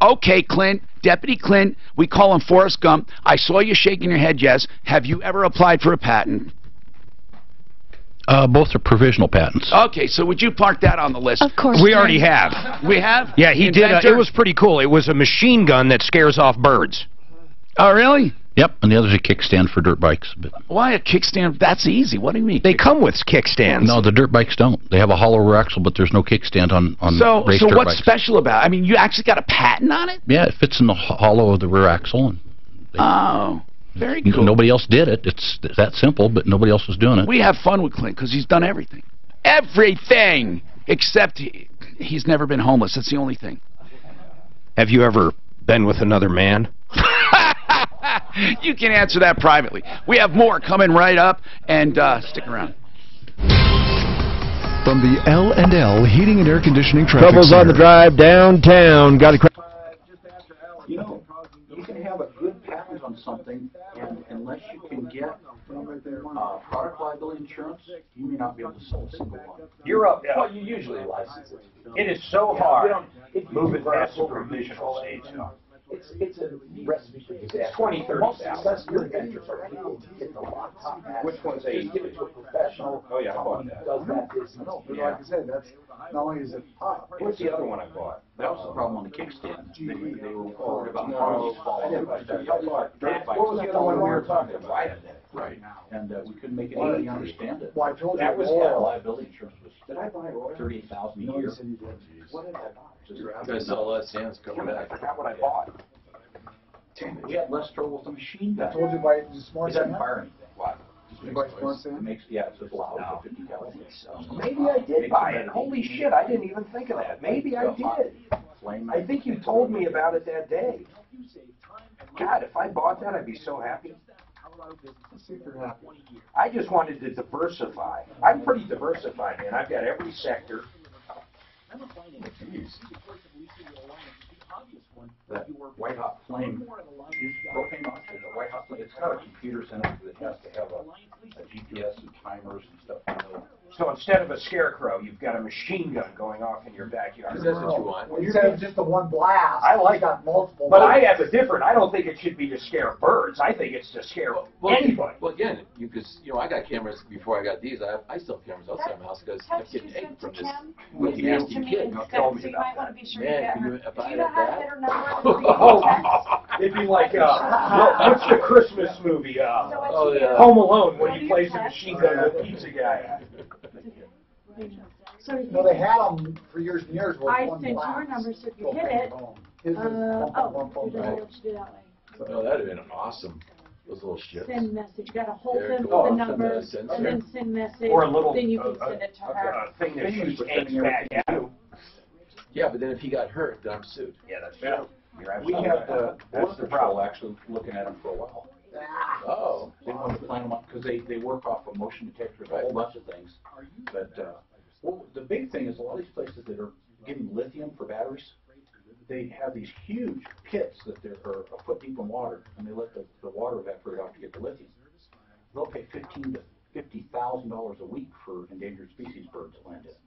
Speaker 2: Okay, Clint, Deputy Clint, we call him Forrest Gump. I saw you shaking your head, yes. Have you ever applied for a patent?
Speaker 6: Both are provisional patents.
Speaker 2: Okay, so would you park that on the list?
Speaker 17: Of course.
Speaker 13: We already have.
Speaker 2: We have?
Speaker 13: Yeah, he
Speaker 2: Inventor?
Speaker 13: did. It was pretty cool. It was a machine gun that scares off birds.
Speaker 2: Oh, really?
Speaker 6: Yep, and the other's a kickstand for dirt bikes. But
Speaker 2: why a kickstand? That's easy. What do you mean?
Speaker 13: They come with kickstands.
Speaker 6: no, the dirt bikes don't. They have a hollow rear axle, but there's no kickstand on race
Speaker 2: So
Speaker 6: dirt
Speaker 2: what's
Speaker 6: bikes.
Speaker 2: special about it? I mean, you actually got a patent on it?
Speaker 6: Yeah, it fits in the hollow of the rear axle. And
Speaker 2: Oh, very cool.
Speaker 6: nobody else did it. It's that simple, but nobody else was doing it.
Speaker 2: We have fun with Clint because he's done everything. Everything! Except he's never been homeless. That's the only thing.
Speaker 13: Have you ever been with another man?
Speaker 2: You can answer that privately. We have more coming right up, and stick around.
Speaker 8: From the L&L Heating and Air Conditioning Traffic
Speaker 13: Troubles on the
Speaker 8: Center.
Speaker 13: drive downtown. Got to.
Speaker 4: You know, you can have a good patent on something, and unless you can get product liability insurance, you may not be able to sell a single one.
Speaker 9: You're up.
Speaker 19: Well, you usually license it.
Speaker 9: It is so hard moving past the provisional stage.
Speaker 19: It's a recipe for disaster.
Speaker 9: It's 20, 30
Speaker 19: Most
Speaker 9: thousand.
Speaker 19: successful inventors are people who get the laptop.
Speaker 9: Which one's a-
Speaker 19: Give it to a professional.
Speaker 9: Oh, yeah, I bought that.
Speaker 19: Does that business.
Speaker 3: No, but like I said, that's not only is it
Speaker 9: What's the other one I bought?
Speaker 4: That was the problem on the kickstand. They were worried about
Speaker 19: No.
Speaker 4: parts falling.
Speaker 19: What was
Speaker 9: the other one we were talking about?
Speaker 4: Right. And we couldn't make anybody understand it.
Speaker 3: Well, I told you,
Speaker 9: That was
Speaker 3: oil.
Speaker 4: Liability insurance was $38,000 a year.
Speaker 19: What did I buy? You guys saw less hands coming
Speaker 9: I
Speaker 19: back.
Speaker 9: forgot what I bought.
Speaker 4: We had less trouble with the machine gun.
Speaker 3: I told you by the
Speaker 4: It
Speaker 3: smart
Speaker 4: doesn't
Speaker 3: sand.
Speaker 4: fire anything.
Speaker 9: What?
Speaker 3: You buy smart
Speaker 4: It
Speaker 3: sand?
Speaker 4: makes, yeah, it's loud for 50 calories.
Speaker 9: Maybe I did buy it. Holy shit, I didn't even think of that. Maybe I did.
Speaker 4: Flame.
Speaker 9: I think you told me about it that day. God, if I bought that, I'd be so happy.
Speaker 3: Let's see if you're happy.
Speaker 9: I just wanted to diversify. I'm pretty diversified, man. I've got every sector.
Speaker 4: That white hot flame, propane oxide, the white hot flame, it's got a computer in it that has to have a GPS and timers and stuff.
Speaker 9: So instead of a scarecrow, you've got a machine gun going off in your backyard.
Speaker 19: That's what you want.
Speaker 3: When you have just the one blast,
Speaker 9: I like
Speaker 3: you got multiple.
Speaker 9: But I
Speaker 3: blasts.
Speaker 9: have a different. I don't think it should be to scare birds. I think it's to scare anybody.
Speaker 19: Well, again, because I got cameras before I got these. I still have cameras outside my house because I'm getting egg from this wicked nasty kid.
Speaker 11: So you might want to be sure you get her.
Speaker 19: If
Speaker 11: Do
Speaker 19: I
Speaker 11: you know
Speaker 19: had
Speaker 11: how to
Speaker 19: that,
Speaker 11: get her number?
Speaker 9: Oh, it'd be like what's the Christmas movie?
Speaker 19: oh yeah.
Speaker 9: Home Alone, when he plays a machine gun with pizza guy.
Speaker 11: So
Speaker 3: No, they had them for years and years.
Speaker 11: I
Speaker 3: One
Speaker 11: sent you
Speaker 3: blast.
Speaker 11: her number, so if you
Speaker 3: Go
Speaker 11: hit
Speaker 3: bang,
Speaker 11: it,
Speaker 3: boom. His is one phone
Speaker 11: you don't
Speaker 3: call.
Speaker 11: know what to do that way.
Speaker 19: Oh, that'd have been awesome. Those little ships.
Speaker 11: Send message. You gotta hold
Speaker 19: Very
Speaker 11: them
Speaker 19: cool.
Speaker 11: with the
Speaker 19: Send
Speaker 11: number,
Speaker 19: that sensor.
Speaker 11: and then send message.
Speaker 9: Or a little
Speaker 11: Then you can send it to her.
Speaker 9: thing that shoots eggs back at you.
Speaker 19: Yeah, but then if he got hurt, then I'm sued.
Speaker 9: Yeah, that's true. You're
Speaker 4: We
Speaker 9: absolutely
Speaker 4: had
Speaker 9: right.
Speaker 4: Border Patrol actually looking at them for a while.
Speaker 19: Oh.
Speaker 4: They wanted to plan them up because they work off of motion detectors, a whole bunch of things. But well, the big thing is a lot of these places that are getting lithium for batteries, they have these huge pits that are a foot deep in water, and they let the water evaporate off to get the lithium. They'll pay $15,000 to $50,000 a week for endangered species birds that land in it.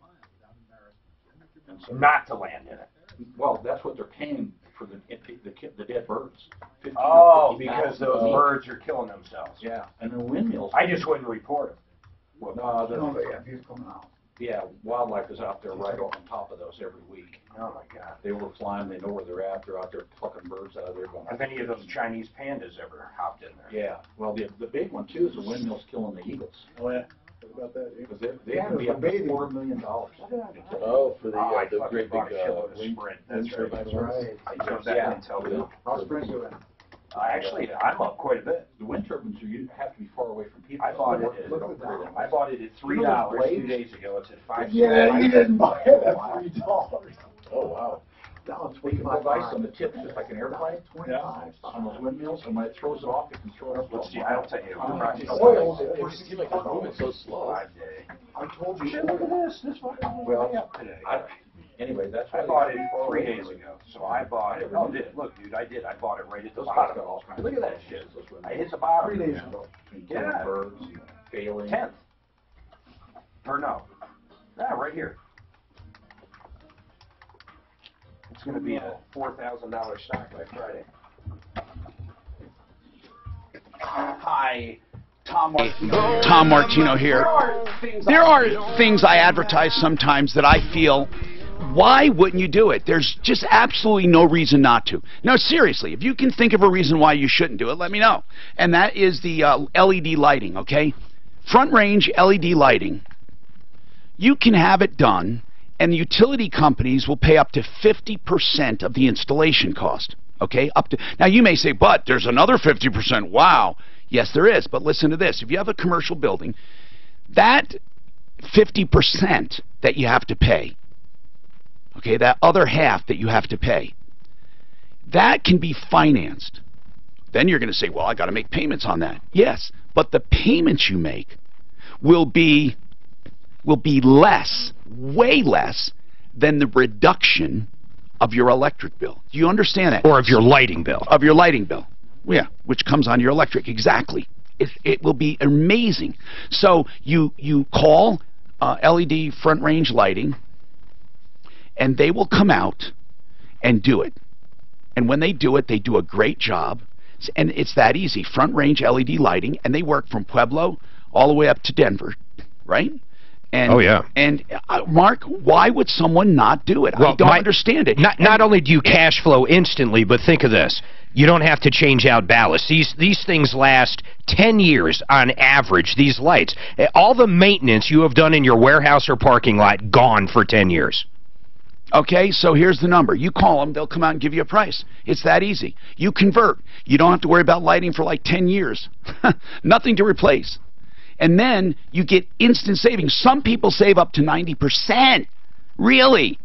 Speaker 4: And so,
Speaker 9: Not to land in it.
Speaker 4: well, that's what they're paying for the dead birds. 15 to
Speaker 9: Oh,
Speaker 4: 50,000
Speaker 9: because those
Speaker 4: a week.
Speaker 9: birds are killing themselves.
Speaker 4: Yeah, and the windmills.
Speaker 9: I just wouldn't report them.
Speaker 4: Well,
Speaker 3: No, they have views coming out.
Speaker 4: yeah, wildlife is out there right on top of those every week.
Speaker 9: Oh my God.
Speaker 4: They were flying, they know where they're at, they're out there plucking birds out of there going.
Speaker 9: Have any of those Chinese pandas ever hopped in there?
Speaker 4: Yeah, well, the big one too is the windmills killing the eagles.
Speaker 3: Oh, yeah. What about that?
Speaker 4: Because they
Speaker 3: Yeah,
Speaker 4: can be
Speaker 3: for
Speaker 4: up to
Speaker 3: bathing.
Speaker 4: $4 million.
Speaker 19: Oh, for the
Speaker 9: I
Speaker 19: great big
Speaker 9: bought a shitload of
Speaker 19: wind
Speaker 9: Sprint. That's right.
Speaker 3: That's right.
Speaker 9: I drove that
Speaker 4: Yeah.
Speaker 9: until the.
Speaker 3: How's Sprint doing?
Speaker 9: Actually, I'm up quite a bit.
Speaker 4: The wind turbines you have to be far away from people.
Speaker 9: I bought it.
Speaker 3: Look at that.
Speaker 9: I bought it at $3 2 days ago. It's at $5.
Speaker 3: Yeah, you didn't buy it at $3.
Speaker 19: Oh, wow.
Speaker 3: No,
Speaker 4: They can put
Speaker 3: 25.
Speaker 4: ice on the tips just like an airplane.
Speaker 3: 25.
Speaker 4: On those windmills, and when it throws it off, it can throw it up.
Speaker 9: Let's see, I'll tell you.
Speaker 4: Oils.
Speaker 19: It seems like it's moving so slow.
Speaker 3: I told you.
Speaker 4: Shit, look at this. This fucking
Speaker 9: Well,
Speaker 4: way up today. Anyway, that's
Speaker 9: I
Speaker 4: why
Speaker 9: bought
Speaker 4: they-
Speaker 9: it 3 days ago, so I bought it. Oh, look, dude, I did. I bought it right at the bottom.
Speaker 4: Look at that shit.
Speaker 9: I hit the bottom.
Speaker 3: 3 days ago.
Speaker 9: Yeah.
Speaker 4: Birds, failing.
Speaker 9: 10th. Or no. Yeah, right here. It's going to be a $4,000 stock by Friday.
Speaker 2: Hi, Tom Martino here. There are things I advertise sometimes that I feel, why wouldn't you do it? There's just absolutely no reason not to. No, seriously, if you can think of a reason why you shouldn't do it, let me know. And that is the LED lighting, okay? Front range LED lighting. You can have it done, and the utility companies will pay up to 50% of the installation cost. Okay, up to now you may say, but there's another 50%. Wow. Yes, there is. But listen to this. If you have a commercial building, that 50% that you have to pay, okay, that other half that you have to pay, that can be financed. Then you're going to say, well, I got to make payments on that. Yes, but the payments you make will be less, way less than the reduction of your electric bill. Do you understand that?
Speaker 13: Or of your lighting bill.
Speaker 2: Of your lighting bill. Yeah, which comes on your electric. Exactly. It will be amazing. So you call LED front range lighting, and they will come out and do it. And when they do it, they do a great job. And it's that easy. Front range LED lighting, and they work from Pueblo all the way up to Denver, right? And,
Speaker 13: oh, yeah.
Speaker 2: And, Mark, why would someone not do it?
Speaker 13: Well,
Speaker 2: I don't understand it.
Speaker 13: Not only do you cash flow instantly, but think of this. You don't have to change out ballast. These things last 10 years on average, these lights. All the maintenance you have done in your warehouse or parking lot, gone for 10 years.
Speaker 2: Okay, so here's the number. You call them, they'll come out and give you a price. It's that easy. You convert. You don't have to worry about lighting for like 10 years. Nothing to replace. And then you get instant savings. Some people save up to 90%. Really?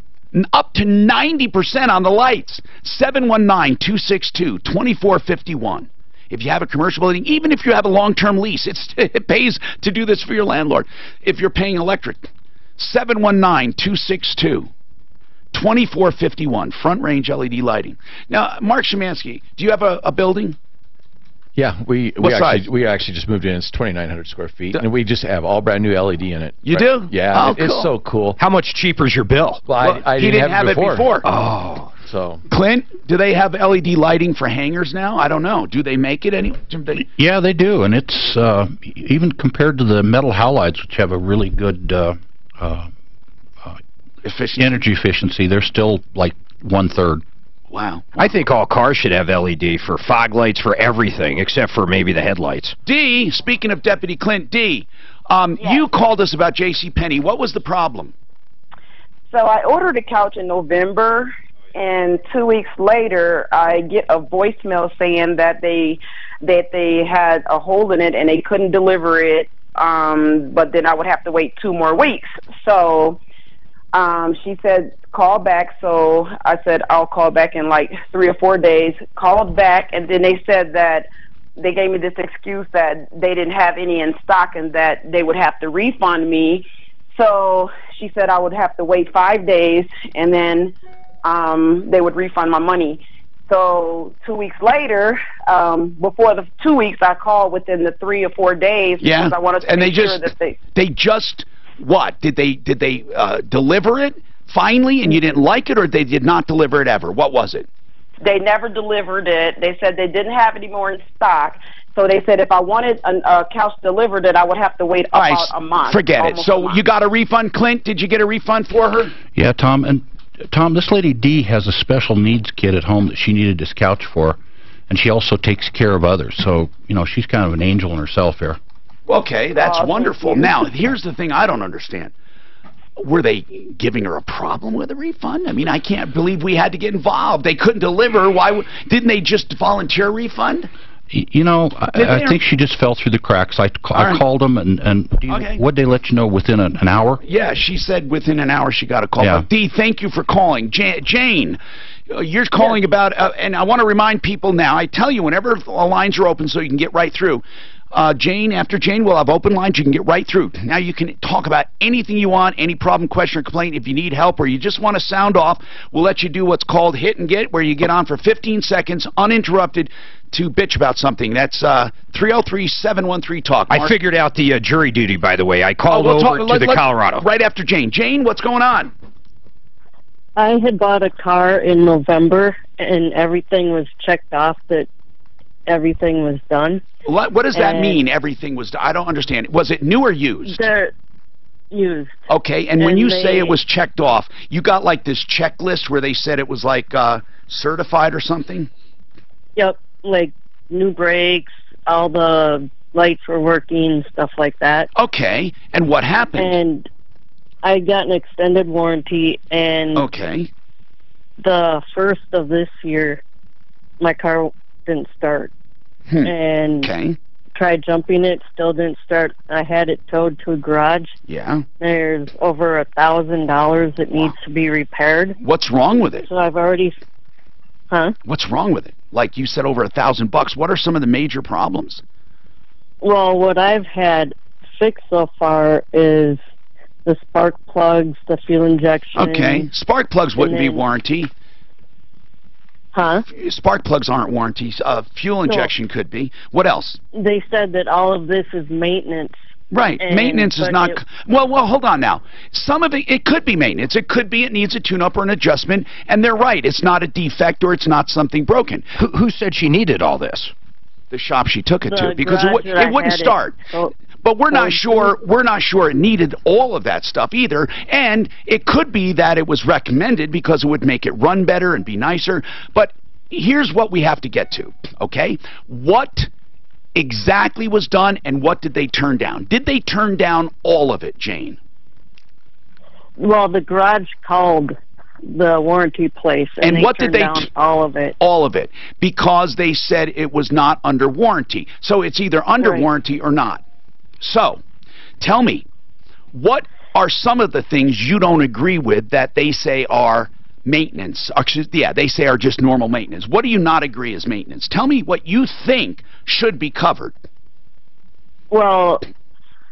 Speaker 2: Up to 90% on the lights. 719-262-2451. If you have a commercial building, even if you have a long-term lease, it pays to do this for your landlord. If you're paying electric, 719-262-2451. Front range LED lighting. Now, Mark Szymanski, do you have a building?
Speaker 6: Yeah, we actually just moved in. It's 2,900 square feet, and we just have all brand new LED in it.
Speaker 2: You do?
Speaker 6: Yeah,
Speaker 2: oh,
Speaker 6: it's so cool.
Speaker 13: How much cheaper is your bill?
Speaker 6: Well, I
Speaker 2: didn't have it before.
Speaker 6: Oh, so
Speaker 2: Clint, do they have LED lighting for hangars now? I don't know. Do they make it any?
Speaker 21: Yeah, they do, and it's even compared to the metal halides, which have a really good energy efficiency. They're still like 1/3.
Speaker 2: Wow.
Speaker 13: I think all cars should have LED for fog lights, for everything, except for maybe the headlights.
Speaker 2: D, speaking of Deputy Clint, D, you called us about JCPenney. What was the problem?
Speaker 22: So I ordered a couch in November, and 2 weeks later, I get a voicemail saying that they had a hole in it and they couldn't deliver it, but then I would have to wait 2 more weeks. So she said, call back. So I said, I'll call back in like 3 or 4 days. Called back, and then they said that they gave me this excuse that they didn't have any in stock and that they would have to refund me. So she said I would have to wait 5 days, and then they would refund my money. So 2 weeks later, before the 2 weeks, I called within the 3 or 4 days because I wanted to make sure that
Speaker 2: they just what did they deliver it finally, and you didn't like it, or they did not deliver it ever? What was it?
Speaker 22: They never delivered it. They said they didn't have any more in stock. So they said if I wanted a couch delivered, that I would have to wait about a month.
Speaker 2: Forget it. So you got a refund, Clint? Did you get a refund for her?
Speaker 21: Yeah, Tom. And Tom, this lady D has a special needs kid at home that she needed this couch for, and she also takes care of others. So, you know, she's kind of an angel in herself here.
Speaker 2: Okay, that's wonderful. Now, here's the thing I don't understand. Were they giving her a problem with a refund? I mean, I can't believe we had to get involved. They couldn't deliver. Why didn't they just volunteer a refund?
Speaker 21: You know, I think she just fell through the cracks. I called them, and would they let you know within an hour?
Speaker 12: Yeah, she said within an hour she got a call.
Speaker 21: Yeah.
Speaker 12: But Dee, thank you for calling. Jane, you're calling about, and I want to remind people now, I tell you, whenever lines are open so you can get right through, Jane, after Jane, we'll have open lines. You can get right through. Now you can talk about anything you want, any problem, question, or complaint. If you need help or you just want to sound off, we'll let you do what's called hit and get, where you get on for 15 seconds, uninterrupted, to bitch about something. That's 303-713-TALK.
Speaker 13: I figured out the jury duty, by the way. I called over to the Colorado.
Speaker 12: Right after Jane. Jane, what's going on?
Speaker 10: I had bought a car in November, and everything was checked off that everything was done.
Speaker 12: What does that mean, everything was done? I don't understand. Was it new or used?
Speaker 10: They're used.
Speaker 12: Okay, and when you say it was checked off, you got like this checklist where they said it was like certified or something?
Speaker 10: Yep, like new brakes, all the lights were working, stuff like that.
Speaker 12: Okay, and what happened?
Speaker 10: And I got an extended warranty, and the first of this year, my car didn't start. And tried jumping it, still didn't start. I had it towed to a garage.
Speaker 12: Yeah.
Speaker 10: There's over $1,000 that needs to be repaired.
Speaker 12: What's wrong with it?
Speaker 10: So I've already... Huh?
Speaker 12: What's wrong with it? Like you said, over $1,000. What are some of the major problems?
Speaker 10: Well, what I've had fixed so far is the spark plugs, the fuel injection.
Speaker 12: Okay. Spark plugs wouldn't be warranty.
Speaker 10: Huh?
Speaker 12: Spark plugs aren't warranties. Fuel injection could be. What else?
Speaker 10: They said that all of this is maintenance.
Speaker 12: Right. Maintenance is not... Well, hold on now. Some of it could be maintenance. It could be it needs a tune-up or an adjustment, and they're right. It's not a defect or it's not something broken.
Speaker 13: Who said she needed all this?
Speaker 12: The shop she took it to, because it wouldn't start. But we're not sure it needed all of that stuff either, and it could be that it was recommended because it would make it run better and be nicer. But here's what we have to get to, okay? What exactly was done, and what did they turn down? Did they turn down all of it, Jane?
Speaker 10: Well, the garage called the warranty place, and
Speaker 12: what did they
Speaker 10: down all of it?
Speaker 12: All of it, because they said it was not under warranty. So it's either under warranty or not. So, tell me, what are some of the things you don't agree with that they say are maintenance? They say are just normal maintenance. What do you not agree is maintenance? Tell me what you think should be covered.
Speaker 10: Well,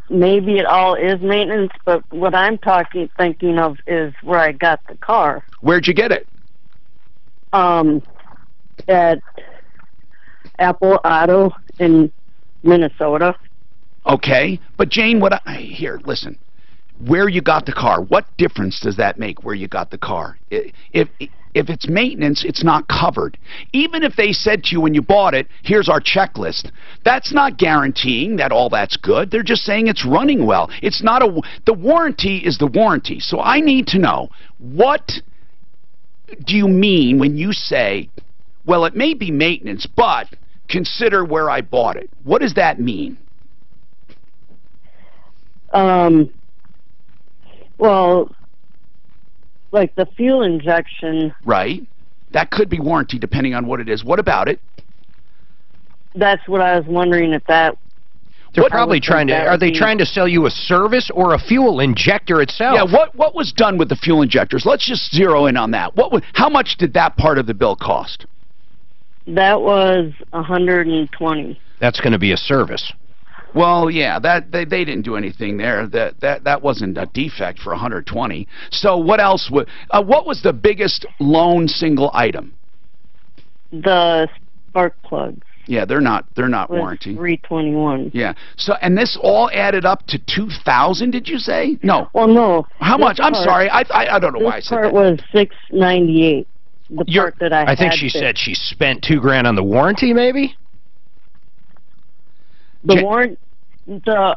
Speaker 10: maybe it all is maintenance, but what I'm thinking of is where I got the car.
Speaker 12: Where'd you get it?
Speaker 10: At Apple Auto in Minnesota.
Speaker 12: Okay, but Jane, here, listen. Where you got the car, what difference does that make where you got the car? If it's maintenance, it's not covered. Even if they said to you when you bought it, here's our checklist, that's not guaranteeing that all that's good. They're just saying it's running well. It's not the warranty is the warranty. So I need to know, what do you mean when you say, well, it may be maintenance, but consider where I bought it? What does that mean?
Speaker 10: Well, like the fuel injection.
Speaker 12: Right. That could be warranty depending on what it is. What about it?
Speaker 10: That's what I was wondering if that...
Speaker 13: They're probably trying to... Are they trying to sell you a service or a fuel injector itself?
Speaker 12: Yeah, what was done with the fuel injectors? Let's just zero in on that. How much did that part of the bill cost?
Speaker 10: That was $120.
Speaker 13: That's going to be a service.
Speaker 12: Well, yeah, they didn't do anything there. That wasn't a defect for $120. So what else? What was the biggest loan single item?
Speaker 10: The spark plugs.
Speaker 12: Yeah, they're not warranty.
Speaker 10: $321.
Speaker 12: Yeah. So and this all added up to $2,000. Did you say? No.
Speaker 10: Well, no.
Speaker 12: How much? I'm sorry. I don't know why I said that.
Speaker 10: This part was $698. The part that I
Speaker 13: think she said she spent $2,000 on the warranty, maybe.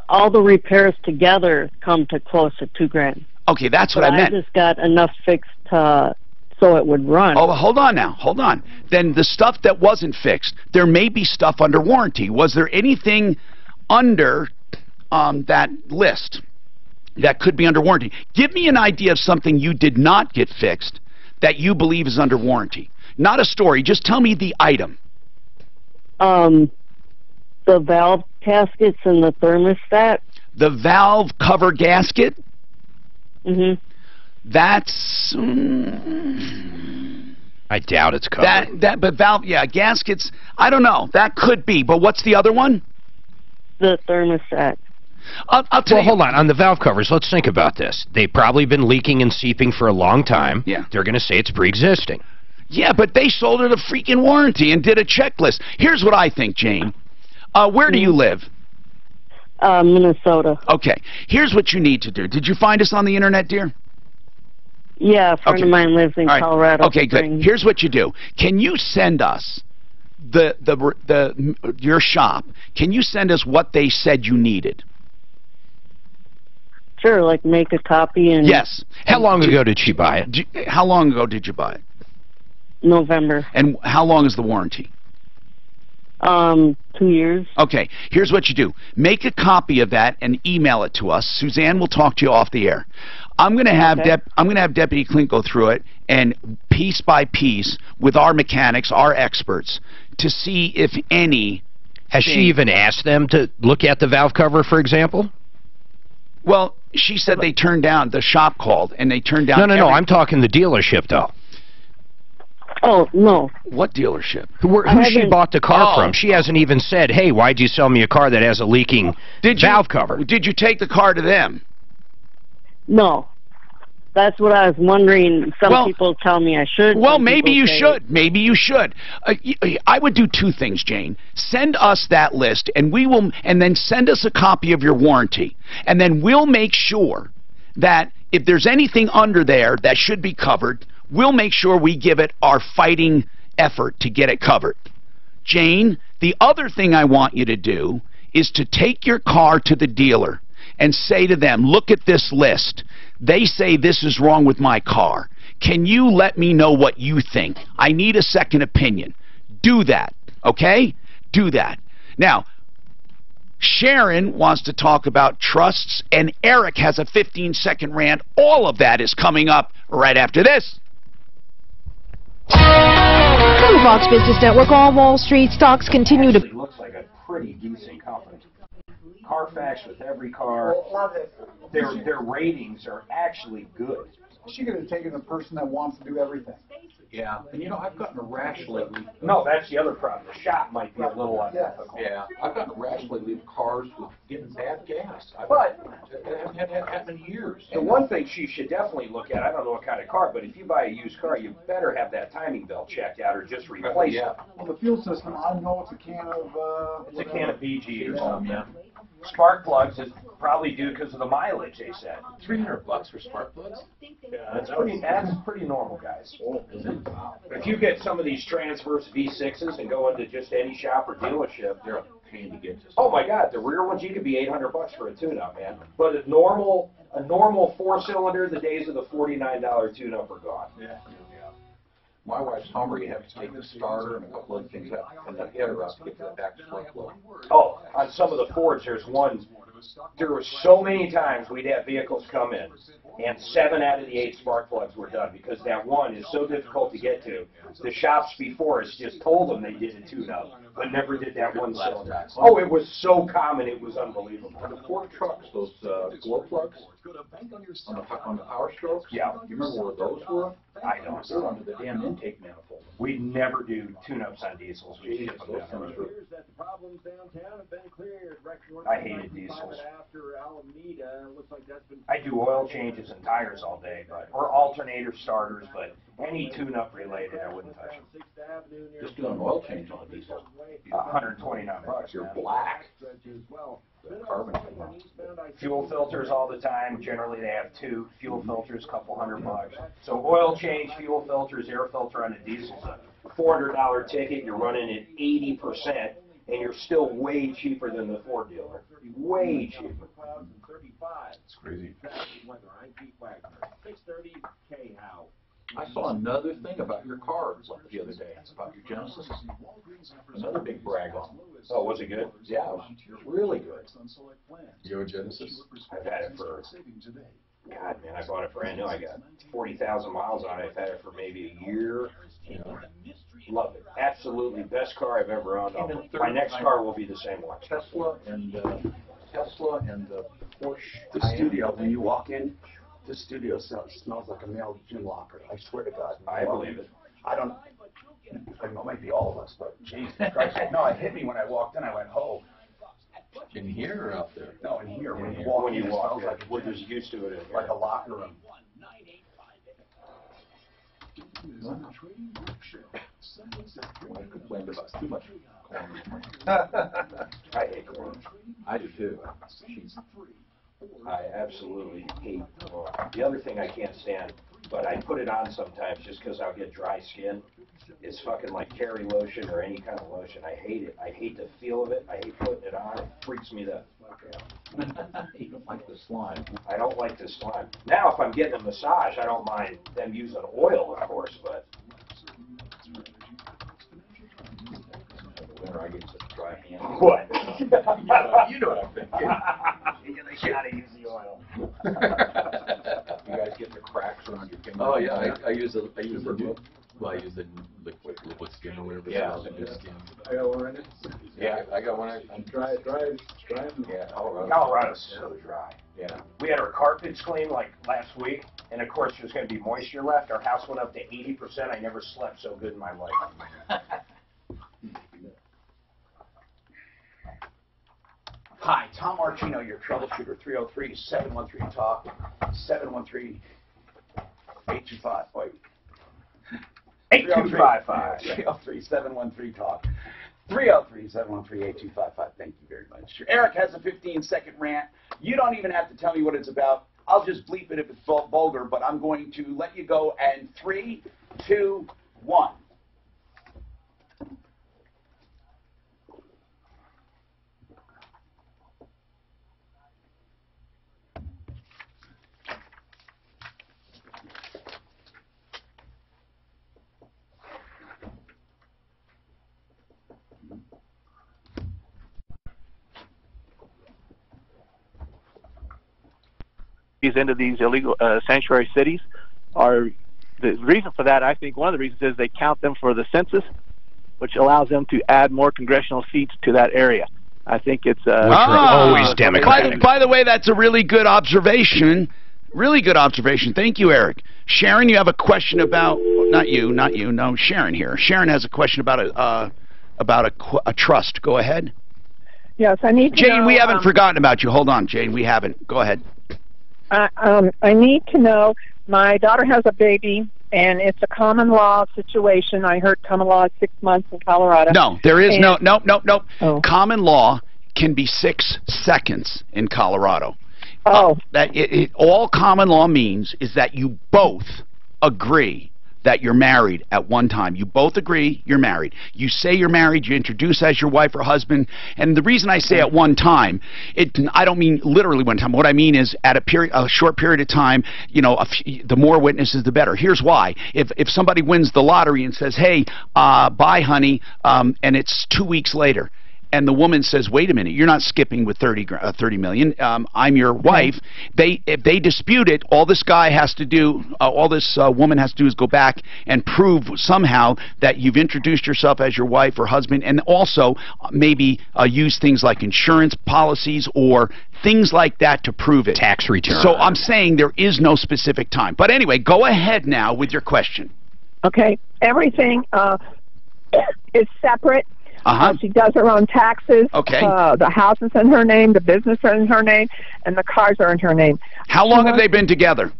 Speaker 10: All the repairs together come to close to $2,000.
Speaker 12: Okay, that's what I meant.
Speaker 10: I just got enough fixed so it would run.
Speaker 12: Oh, hold on now. Hold on. Then the stuff that wasn't fixed, there may be stuff under warranty. Was there anything under that list that could be under warranty? Give me an idea of something you did not get fixed that you believe is under warranty. Not a story. Just tell me the item.
Speaker 10: The valve gaskets and the thermostat.
Speaker 2: The valve cover gasket?
Speaker 10: Mm-hmm.
Speaker 2: That's...
Speaker 13: I doubt it's covered.
Speaker 2: But valve, yeah, gaskets, I don't know. That could be. But what's the other one?
Speaker 10: The thermostat.
Speaker 2: I'll tell you.
Speaker 13: Hold on. On the valve covers, let's think about this. They've probably been leaking and seeping for a long time.
Speaker 2: Yeah.
Speaker 13: They're going to say it's pre-existing.
Speaker 2: Yeah, but they sold her the freaking warranty and did a checklist. Here's what I think, Jane. Where do you live?
Speaker 10: Minnesota.
Speaker 2: Okay. Here's what you need to do. Did you find us on the internet, dear?
Speaker 10: Yeah, a friend of mine lives in Colorado.
Speaker 2: Okay,
Speaker 10: Springs.
Speaker 2: good. Here's what you do. Can you send us your shop? Can you send us what they said you needed?
Speaker 10: Sure, like make a copy and...
Speaker 2: Yes.
Speaker 13: How long ago did she buy it?
Speaker 2: How long ago did you buy it?
Speaker 10: November.
Speaker 2: And how long is the warranty?
Speaker 10: 2 years.
Speaker 2: Okay, here's what you do. Make a copy of that and email it to us. Suzanne will talk to you off the air. I'm going to have Deputy Clint go through it and piece by piece with our mechanics, our experts, to see if any...
Speaker 13: Has she even asked them to look at the valve cover, for example?
Speaker 2: Well, she said they turned down, the shop called, and they turned down...
Speaker 13: No, I'm talking the dealership, though.
Speaker 10: Oh, no.
Speaker 2: What dealership?
Speaker 13: Who she bought the car from? She hasn't even said, hey, why'd you sell me a car that has a leaking valve cover?
Speaker 2: Did you take the car to them?
Speaker 10: No. That's what I was wondering. Some people tell me I should.
Speaker 2: Well, maybe you should. Maybe you should. I would do two things, Jane. Send us that list, and then send us a copy of your warranty. And then we'll make sure that if there's anything under there that should be covered, we'll make sure we give it our fighting effort to get it covered. Jane, the other thing I want you to do is to take your car to the dealer and say to them, look at this list. They say this is wrong with my car. Can you let me know what you think? I need a second opinion. Do that, okay? Do that. Now, Sharon wants to talk about trusts, and Eric has a 15-second rant. All of that is coming up right after this.
Speaker 14: From the Fox Business Network on Wall Street, stocks continue to...
Speaker 9: It looks like a pretty decent company. Carfax with every car. Their ratings are actually good.
Speaker 3: She could have taken the person that wants to do everything.
Speaker 4: Yeah, and I've gotten a rash lately.
Speaker 9: No, that's the other problem. The shop might be a little unethical.
Speaker 4: Yeah, I've gotten a rash lately of cars with getting bad gas.
Speaker 9: But
Speaker 4: I haven't had that happen in years.
Speaker 9: The one thing she should definitely look at, I don't know what kind of car, but if you buy a used car, you better have that timing belt checked out or just replace it.
Speaker 3: Well, the fuel system, I know it's a can of...
Speaker 9: it's a can of BG or something, yeah. Spark plugs is probably due because of the mileage, they said.
Speaker 4: $300 for spark plugs?
Speaker 9: Yeah, that's pretty normal, guys. If you get some of these transverse V6s and go into just any shop or dealership, they're a pain to get to. Oh my God, the rear ones, you could be $800 for a tune-up, man. But a normal 4-cylinder, the days of the $49 tune-up are gone.
Speaker 4: Yeah. My wife's Hummer, you have to take the starter and a couple other things out and the header out to get to the back spark plug.
Speaker 9: Oh, on some of the Fords, there were so many times we'd have vehicles come in, and 7 out of the 8 spark plugs were done because that one is so difficult to get to. The shops before us just told them they did a tune-up, but never did that one cylinder. Oh, it was so common, it was unbelievable.
Speaker 4: The Ford trucks, those glow plugs on the Power Strokes.
Speaker 9: Yeah.
Speaker 4: You remember where those were?
Speaker 9: I don't.
Speaker 4: They're under the damn intake manifold.
Speaker 9: We never do tune-ups on diesels. We ship them down. I hated diesels. I do oil changes and tires all day, or alternator starters, but any tune-up related, I wouldn't touch them.
Speaker 4: Just do an oil change on a diesel.
Speaker 9: $129.
Speaker 4: You're black. Carbon.
Speaker 9: Fuel filters all the time. Generally, they have 2 fuel filters, couple $100. So oil change, fuel filters, air filter on a diesel, $400 ticket. You're running at 80%, and you're still way cheaper than the Ford dealer. Way cheaper.
Speaker 4: It's crazy. I saw another thing about your car the other day. It's about your Genesis. Another big brag on.
Speaker 9: Oh, was it good?
Speaker 4: Yeah, it was really good.
Speaker 19: Your Genesis?
Speaker 9: I've had it for, God, man, I bought it brand new. I got 40,000 miles on it. I've had it for maybe a year. Love it. Absolutely. Best car I've ever owned. My next car will be the same one.
Speaker 2: Tesla and the Porsche. The studio, when you walk in, the studio smells like a male gym locker. I swear to God.
Speaker 9: I believe it.
Speaker 2: I don't, it might be all of us, but Jesus Christ. No, it hit me when I walked in. I went, oh.
Speaker 19: In here or out there?
Speaker 2: No, in here. When you
Speaker 9: When
Speaker 2: walk
Speaker 9: you
Speaker 2: in, it
Speaker 9: walk
Speaker 2: smells
Speaker 9: in,
Speaker 2: like
Speaker 9: we're just used to it in here.
Speaker 2: like a locker room.
Speaker 19: I complained about too much corn.
Speaker 9: I hate corn.
Speaker 19: I do too.
Speaker 9: I absolutely hate corn. The other thing I can't stand, but I put it on sometimes just because I'll get dry skin, is fucking like Terry lotion or any kind of lotion. I hate it. I hate the feel of it. I hate putting it on. It freaks me the fuck out.
Speaker 19: You don't like the slime.
Speaker 9: I don't like the slime. Now, if I'm getting a massage, I don't mind them using oil, of course, but
Speaker 19: Winter, I get such dry hands.
Speaker 9: what?
Speaker 19: You know what I'm thinking.
Speaker 9: They gotta use the oil.
Speaker 19: You guys get the cracks around your fingers. Oh yeah, I use the liquid skin or whatever.
Speaker 9: Yeah.
Speaker 19: Skin.
Speaker 3: I got one in it.
Speaker 19: Yeah, I got one.
Speaker 3: I'm dry.
Speaker 19: Yeah,
Speaker 9: Colorado's so dry.
Speaker 19: Yeah.
Speaker 9: We had our carpets cleaned like last week, and of course there's going to be moisture left. Our house went up to 80%. I never slept so good in my life.
Speaker 2: Hi, Tom Marchino, your troubleshooter, 303-713-TALK, 713-825, wait.
Speaker 9: 8255.
Speaker 2: 303-713-TALK, 303-713-8255, thank you very much. Eric has a 15-second rant. You don't even have to tell me what it's about. I'll just bleep it if it's vulgar, but I'm going to let you go, and 3, 2, 1.
Speaker 5: Into these illegal sanctuary cities are the reason for that. I think one of the reasons is they count them for the census, which allows them to add more congressional seats to that area. I think it's
Speaker 13: always Democratic.
Speaker 2: By the way, that's a really good observation. Really good observation. Thank you, Eric. Sharon, you have a question about not you. No, Sharon here. Sharon has a question about a trust. Go ahead.
Speaker 18: Yes, I need to
Speaker 2: Jane,
Speaker 18: know,
Speaker 2: we haven't forgotten about you. Hold on, Jane. We haven't. Go ahead.
Speaker 18: I need to know, my daughter has a baby, and it's a common law situation. I heard common law is 6 months in Colorado.
Speaker 2: No, there is no.
Speaker 18: Oh.
Speaker 2: Common law can be 6 seconds in Colorado.
Speaker 18: Oh.
Speaker 2: All common law means is that you both agree that you're married at one time. You both agree you're married. You say you're married, you introduce as your wife or husband, and the reason I say at one time, I don't mean literally one time. What I mean is at a short period of time, the more witnesses, the better. Here's why. If somebody wins the lottery and says, hey, bye, honey, and it's 2 weeks later, and the woman says, wait a minute, you're not skipping with 30 million. I'm your wife. If they dispute it, all this guy has to do, all this woman has to do is go back and prove somehow that you've introduced yourself as your wife or husband, and also maybe use things like insurance policies or things like that to prove it.
Speaker 13: Tax return.
Speaker 2: So I'm saying there is no specific time. But anyway, go ahead now with your question.
Speaker 18: Okay. Everything is separate. She does her own taxes.
Speaker 2: Okay.
Speaker 18: The house is in her name, the business is in her name, and the cars are in her name.
Speaker 2: How long have they been together?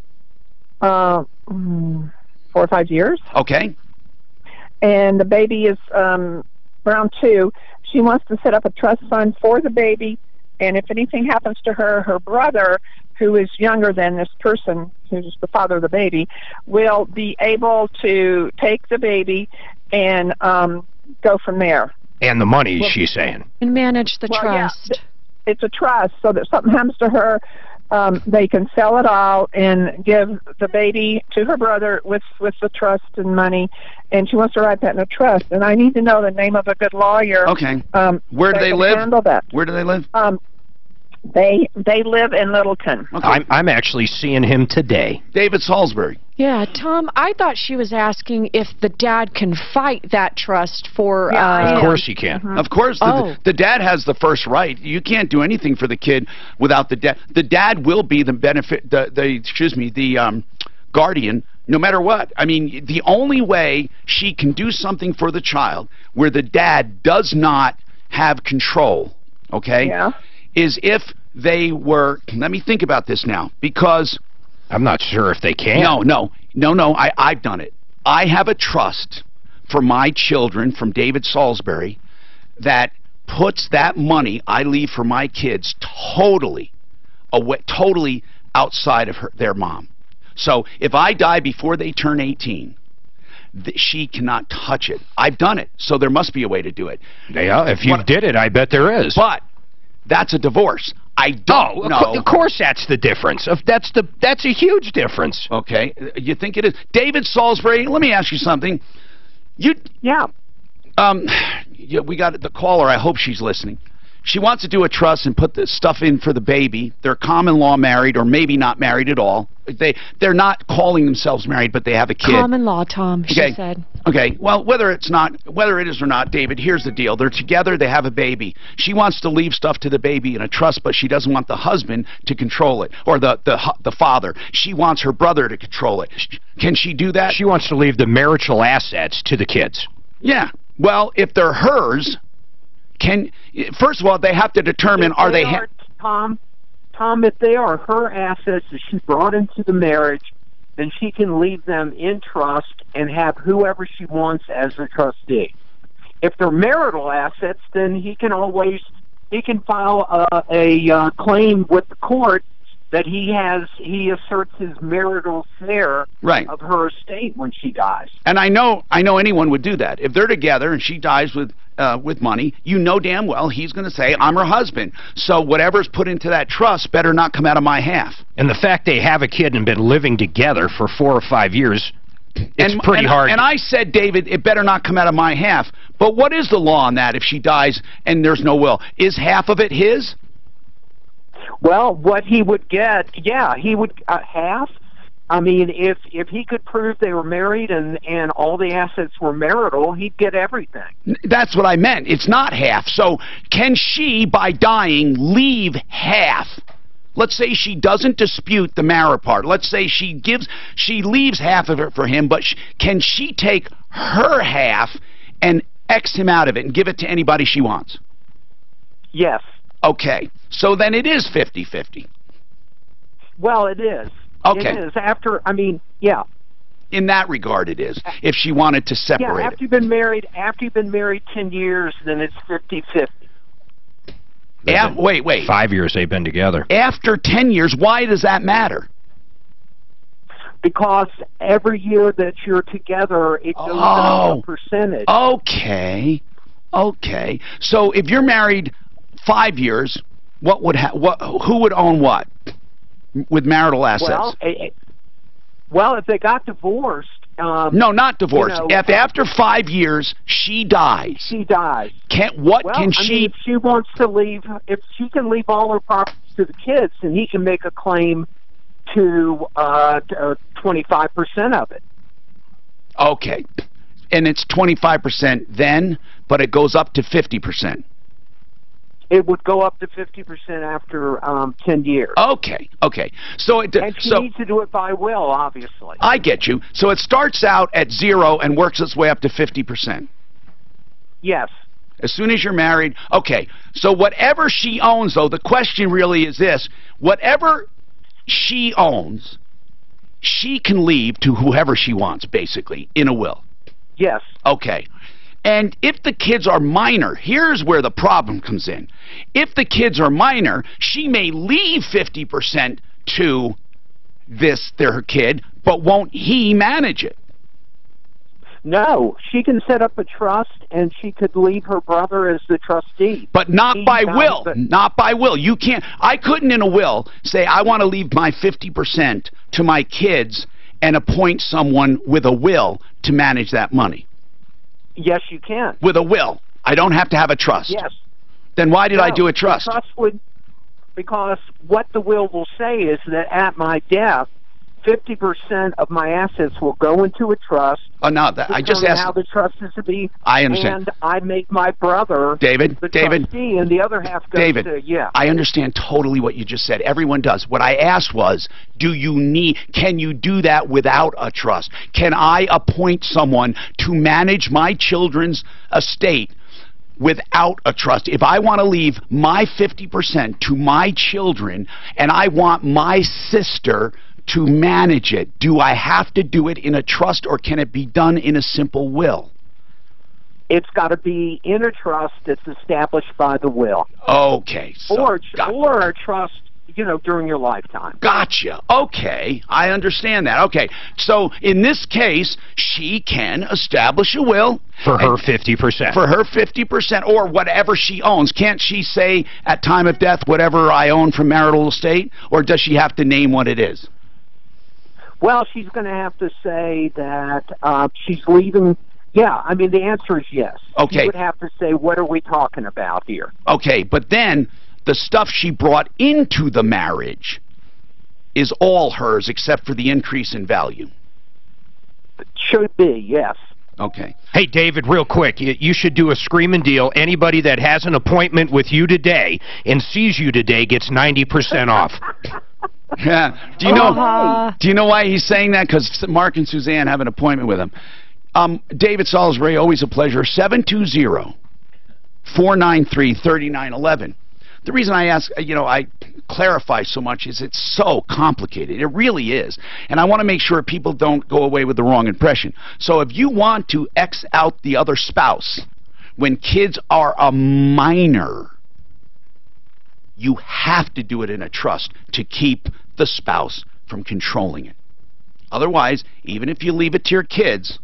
Speaker 18: 4 or 5 years.
Speaker 2: Okay.
Speaker 18: And the baby is around 2. She wants to set up a trust fund for the baby, and if anything happens to her, her brother, who is younger than this person, who's the father of the baby, will be able to take the baby and go from there.
Speaker 13: And the money, she's saying.
Speaker 17: And manage the trust.
Speaker 18: Yeah, it's a trust, so that something happens to her, they can sell it all and give the baby to her brother with the trust and money, and she wants to write that in a trust. And I need to know the name of a good lawyer.
Speaker 2: Okay. Where do they live?
Speaker 18: Handle that.
Speaker 2: Where do they live?
Speaker 18: They live in Littleton.
Speaker 13: Okay. I'm actually seeing him today.
Speaker 2: David Salisbury.
Speaker 17: Yeah, Tom, I thought she was asking if the dad can fight that trust for...
Speaker 13: Of course he can.
Speaker 2: Of course, the dad has the first right. You can't do anything for the kid without the dad. The dad will be the benefit, the guardian, no matter what. I mean, the only way she can do something for the child where the dad does not have control, okay, is if they were, let me think about this now, because...
Speaker 13: I'm not sure if they can.
Speaker 2: No, I've done it. I have a trust for my children from David Salisbury that puts that money I leave for my kids totally away, totally outside of their mom. So if I die before they turn 18, she cannot touch it. I've done it, so there must be a way to do it.
Speaker 13: Yeah, if you did it, I bet there is.
Speaker 2: But that's a divorce. I don't know.
Speaker 13: Of course that's the difference. That's a huge difference.
Speaker 2: Okay. You think it is? David Salisbury, let me ask you something. We got the caller. I hope she's listening. She wants to do a trust and put the stuff in for the baby. They're common law married or maybe not married at all. They're not calling themselves married, but they have a kid.
Speaker 17: Common law, Tom, she said.
Speaker 2: Okay, well, whether it is or not, David, here's the deal. They're together, they have a baby. She wants to leave stuff to the baby in a trust, but she doesn't want the husband to control it, or the father. She wants her brother to control it. Can she do that?
Speaker 13: She wants to leave the marital assets to the kids.
Speaker 2: Yeah, well, if they're hers... First of all, they have to determine,
Speaker 1: Tom, if they are her assets that she brought into the marriage, then she can leave them in trust and have whoever she wants as a trustee. If they're marital assets, then he can file a claim with the court that he asserts his marital share of her estate when she dies.
Speaker 2: And I know anyone would do that. If they're together and she dies with money, you know damn well he's going to say, I'm her husband. So whatever's put into that trust better not come out of my half.
Speaker 13: And the fact they have a kid and been living together for 4 or 5 years, it's pretty hard.
Speaker 2: And I said, David, it better not come out of my half. But what is the law on that if she dies and there's no will? Is half of it his?
Speaker 1: Well, what he would get, he would half. I mean, if he could prove they were married and all the assets were marital, he'd get everything.
Speaker 2: That's what I meant. It's not half. So can she, by dying, leave half? Let's say she doesn't dispute the marriage part. Let's say she leaves half of it for him, but can she take her half and X him out of it and give it to anybody she wants?
Speaker 1: Yes.
Speaker 2: Okay. So then it is 50-50.
Speaker 1: Well, it is.
Speaker 2: Okay.
Speaker 1: It is.
Speaker 2: In that regard, it is. If she wanted to separate
Speaker 1: after you've been married 10 years, then it's 50-50.
Speaker 2: Wait.
Speaker 13: 5 years they've been together.
Speaker 2: After 10 years, why does that matter?
Speaker 1: Because every year that you're together, it goes down a percentage.
Speaker 2: Okay. So if you're married 5 years, who would own what with marital assets?
Speaker 1: Well, if they got divorced.
Speaker 2: No, not divorced. If after 5 years she dies. If
Speaker 1: she wants to leave, if she can leave all her property to the kids, then he can make a claim to 25% of it.
Speaker 2: Okay, and it's 25% then, but it goes up to 50%.
Speaker 1: It would go up to 50% after 10 years.
Speaker 2: Okay. So
Speaker 1: and she needs to do it by will, obviously.
Speaker 2: I get you. So it starts out at 0 and works its way up to 50%.
Speaker 1: Yes.
Speaker 2: As soon as you're married. Okay. So whatever she owns, though, the question really is this. Whatever she owns, she can leave to whoever she wants, basically, in a will.
Speaker 1: Yes.
Speaker 2: Okay. And if the kids are minor, here's where the problem comes in. If the kids are minor, she may leave 50% to her kid, but won't he manage it?
Speaker 1: No, she can set up a trust and she could leave her brother as the trustee.
Speaker 2: But not by will. Not by will. You can't. I couldn't in a will say I want to leave my 50% to my kids and appoint someone with a will to manage that money.
Speaker 1: Yes, you can.
Speaker 2: With a will. I don't have to have a trust.
Speaker 1: Yes.
Speaker 2: Then why did I do a trust?
Speaker 1: because what the will say is that at my death, 50% of my assets will go into a trust.
Speaker 2: Oh, no, I just asked
Speaker 1: how the trust is to be.
Speaker 2: I understand.
Speaker 1: And I make my brother
Speaker 2: David,
Speaker 1: the trustee, and the other half goes to, yeah.
Speaker 2: I understand totally what you just said. Everyone does. What I asked was, can you do that without a trust? Can I appoint someone to manage my children's estate without a trust? If I want to leave my 50% to my children and I want my sister to manage it, do I have to do it in a trust, or can it be done in a simple will?
Speaker 1: It's got to be in a trust that's established by the will.
Speaker 2: Okay.
Speaker 1: Or a trust, during your lifetime.
Speaker 2: Gotcha. Okay. I understand that. Okay. So in this case, she can establish a will.
Speaker 13: For her 50%.
Speaker 2: For her 50%, or whatever she owns. Can't she say at time of death, whatever I own from marital estate? Or does she have to name what it is?
Speaker 1: Well, she's going to have to say that she's leaving. Yeah, I mean, the answer is yes.
Speaker 2: Okay.
Speaker 1: She would have to say, what are we talking about here?
Speaker 2: Okay, but then the stuff she brought into the marriage is all hers except for the increase in value.
Speaker 1: It should be, yes.
Speaker 2: Okay.
Speaker 13: Hey, David, real quick, you should do a screaming deal. Anybody that has an appointment with you today and sees you today gets 90% off.
Speaker 2: Yeah. Do you know why he's saying that? Because Mark and Suzanne have an appointment with him. David Salisbury, always a pleasure. 720-493-3911. The reason I ask, I clarify so much is it's so complicated. It really is. And I want to make sure people don't go away with the wrong impression. So if you want to X out the other spouse when kids are a minor, you have to do it in a trust to keep the spouse from controlling it. Otherwise, even if you leave it to your kids,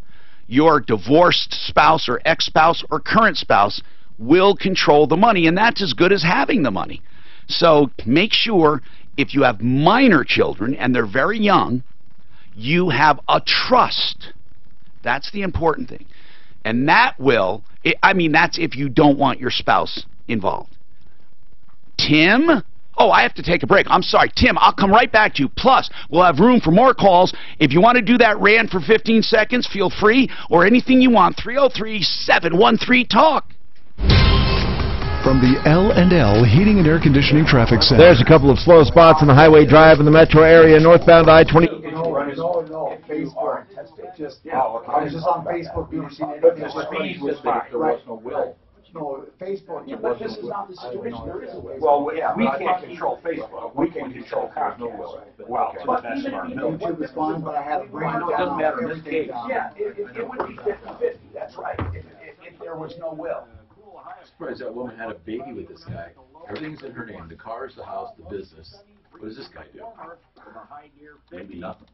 Speaker 2: your divorced spouse or ex-spouse or current spouse will control the money, and that's as good as having the money. So make sure if you have minor children and they're very young, you have a trust. That's the important thing. And that will, that's if you don't want your spouse involved. Tim? Oh, I have to take a break. I'm sorry. Tim, I'll come right back to you. Plus, we'll have room for more calls. If you want to do that rant for 15 seconds, feel free, or anything you want. 303-713-TALK.
Speaker 8: From the L&L Heating and Air Conditioning Traffic Center.
Speaker 15: There's a couple of slow spots on the Highway Drive in the metro area, northbound I-20.
Speaker 3: No, Facebook. I was just on Facebook.
Speaker 4: But the speed was fine. There was no will.
Speaker 3: No, Facebook.
Speaker 4: Yeah, but this is not the situation. There is a will. Well, we can't control Facebook. We can control Comcast. Well, to the best of our ability.
Speaker 3: YouTube is fine, but I have to bring it down.
Speaker 4: It doesn't matter in this case. Yeah, it would be 50-50. That's right. If there was no will.
Speaker 19: I'm surprised that woman had a baby with this guy. Everything's in her name. The cars, the house, the business. What does this guy do? Maybe nothing.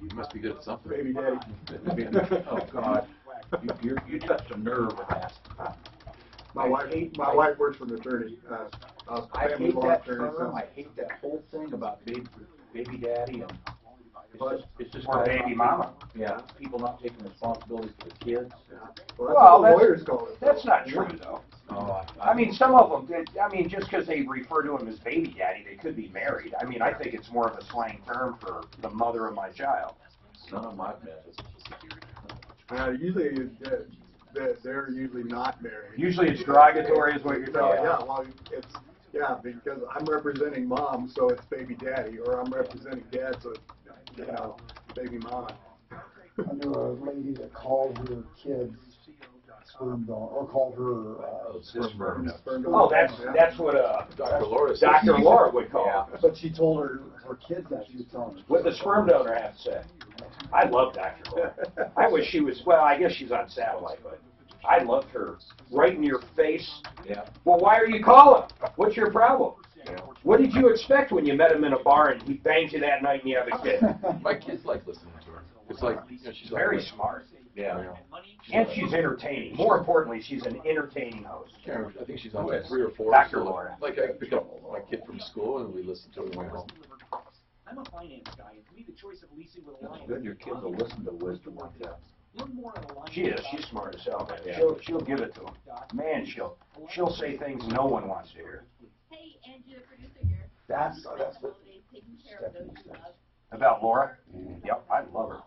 Speaker 19: He must be good at something.
Speaker 3: Baby daddy.
Speaker 4: Oh, God. You touched a nerve with that.
Speaker 3: My wife works for an attorney.
Speaker 4: I hate that term. I hate that whole thing about baby daddy and it's just or baby mama. Yeah, people not taking responsibility for the kids.
Speaker 3: Yeah. Well, lawyers call it.
Speaker 4: That's not true though. I mean, some of them. Just because they refer to him as baby daddy, they could be married. I mean, I think it's more of a slang term for the mother of my child.
Speaker 19: None of my methods.
Speaker 3: Usually. They're usually not married.
Speaker 4: Usually it's derogatory is what you're talking
Speaker 3: about. Yeah, because I'm representing mom, so it's baby daddy, or I'm representing dad, so it's, baby mama.
Speaker 16: I knew a lady that called her kids sperm donor, or called her
Speaker 19: sperm donor.
Speaker 4: Oh, that's what
Speaker 19: Dr. Laura
Speaker 4: would call.
Speaker 16: Yeah. But she told her kids that she was telling them.
Speaker 4: What the sperm donor have to say? I love Dr. Laura. I wish she was, well, I guess she's on satellite, but I loved her right in your face.
Speaker 19: Yeah.
Speaker 4: Well, why are you calling? What's your problem? Yeah. What did you expect when you met him in a bar and he banged you that night and you have a kid?
Speaker 19: My kids like listening to her. It's like, she's
Speaker 4: very smart.
Speaker 19: Yeah.
Speaker 4: And she's entertaining. More importantly, she's an entertaining host.
Speaker 19: I think she's on like 3 or 4.
Speaker 4: Dr. Laura.
Speaker 19: Like I pick up my kid from school and we listen to her on the way home.
Speaker 23: I'm a finance guy, and to me the choice of leasing with
Speaker 4: Alliance. It's good your kids will listen to wisdom like that.
Speaker 23: Learn more at Alliance.
Speaker 4: She is. She's smart as hell. Yeah. She'll give it to them. Man, she'll say things no one wants to hear.
Speaker 24: Hey, Angie, the producer here.
Speaker 9: That's what Stephanie says. About Laura? Yep, I love her.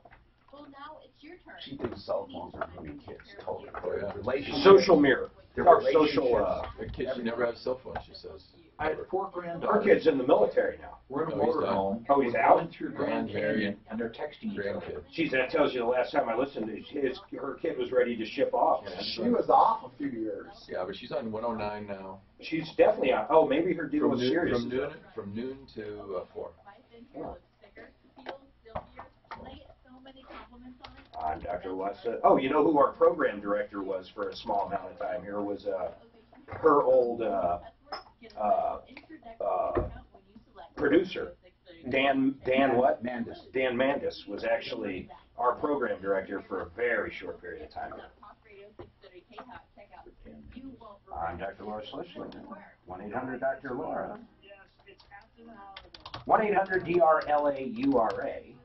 Speaker 2: She thinks cell phones are ruining kids. Totally.
Speaker 21: Oh, yeah.
Speaker 2: Relationship.
Speaker 9: Social mirror.
Speaker 2: Our
Speaker 9: Social.
Speaker 21: Their kids should never have cell phones, she says.
Speaker 4: I had 4 granddaughters.
Speaker 9: Our kid's in the military now.
Speaker 4: We're in a
Speaker 21: Oh, he's
Speaker 4: motorhome.
Speaker 9: Oh, he's out?
Speaker 4: Going through Grand Canyon, and they're texting each other.
Speaker 21: Grandkids.
Speaker 9: Geez, that tells you the last time I listened, her kid was ready to ship off.
Speaker 3: She was off a few years.
Speaker 21: Yeah, but she's on 109 now.
Speaker 9: She's definitely out. Oh, maybe her deal was serious.
Speaker 21: From noon to 4.
Speaker 9: Yeah. I'm Dr. West. Oh, you know who our program director was for a small amount of time here was her old producer, Dan what?
Speaker 2: Mandis.
Speaker 9: Dan Mandis was actually our program director for a very short period of time. I'm Dr. Laura Schlissler. 1-800-Dr. Laura. 1-800-DRLAURA.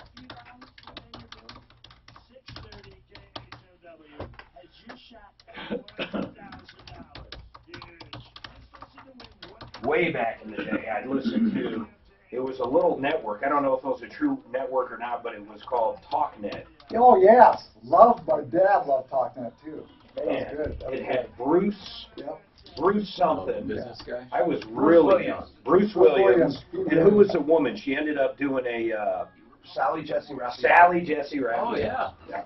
Speaker 9: Way back in the day, I'd listen to, it was a little network. I don't know if it was a true network or not, but it was called TalkNet.
Speaker 3: Oh, yes. My dad loved TalkNet, too. That was good.
Speaker 9: It had Bruce.
Speaker 3: Yep.
Speaker 9: Bruce something.
Speaker 21: Business guy?
Speaker 9: I was really young. Bruce Williams. And who was a woman? She ended up doing a...
Speaker 2: Sally Jesse Raphael.
Speaker 9: Sally Jesse Raphael.
Speaker 2: Oh, yeah.
Speaker 3: Yeah.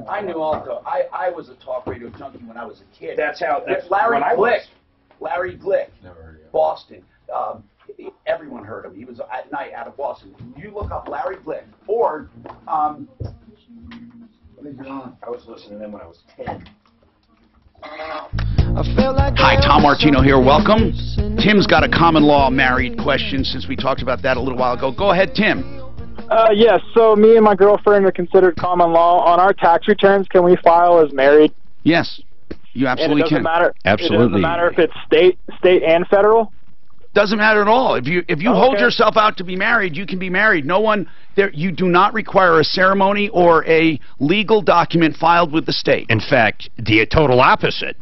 Speaker 2: I knew all the... I was a talk radio junkie when I was a kid.
Speaker 9: That's how...
Speaker 2: Larry Glick.
Speaker 9: Larry Glick.
Speaker 21: Never heard of him.
Speaker 2: Boston. Everyone heard him. He was at night out of Boston. You look up Larry Glick or...
Speaker 9: I was listening to them when I was 10.
Speaker 2: Hi, Tom Martino here. Welcome. Tim's got a common law married question since we talked about that a little while ago. Go ahead, Tim.
Speaker 7: Yes, so me and my girlfriend are considered common law. On our tax returns, can we file as married?
Speaker 2: Yes, you absolutely
Speaker 7: and it doesn't
Speaker 2: can.
Speaker 7: Matter,
Speaker 13: absolutely.
Speaker 7: It doesn't matter if it's state and federal?
Speaker 2: Doesn't matter at all. If you hold yourself out to be married, you can be married. No one there. You do not require a ceremony or a legal document filed with the state.
Speaker 13: In fact, the total opposite.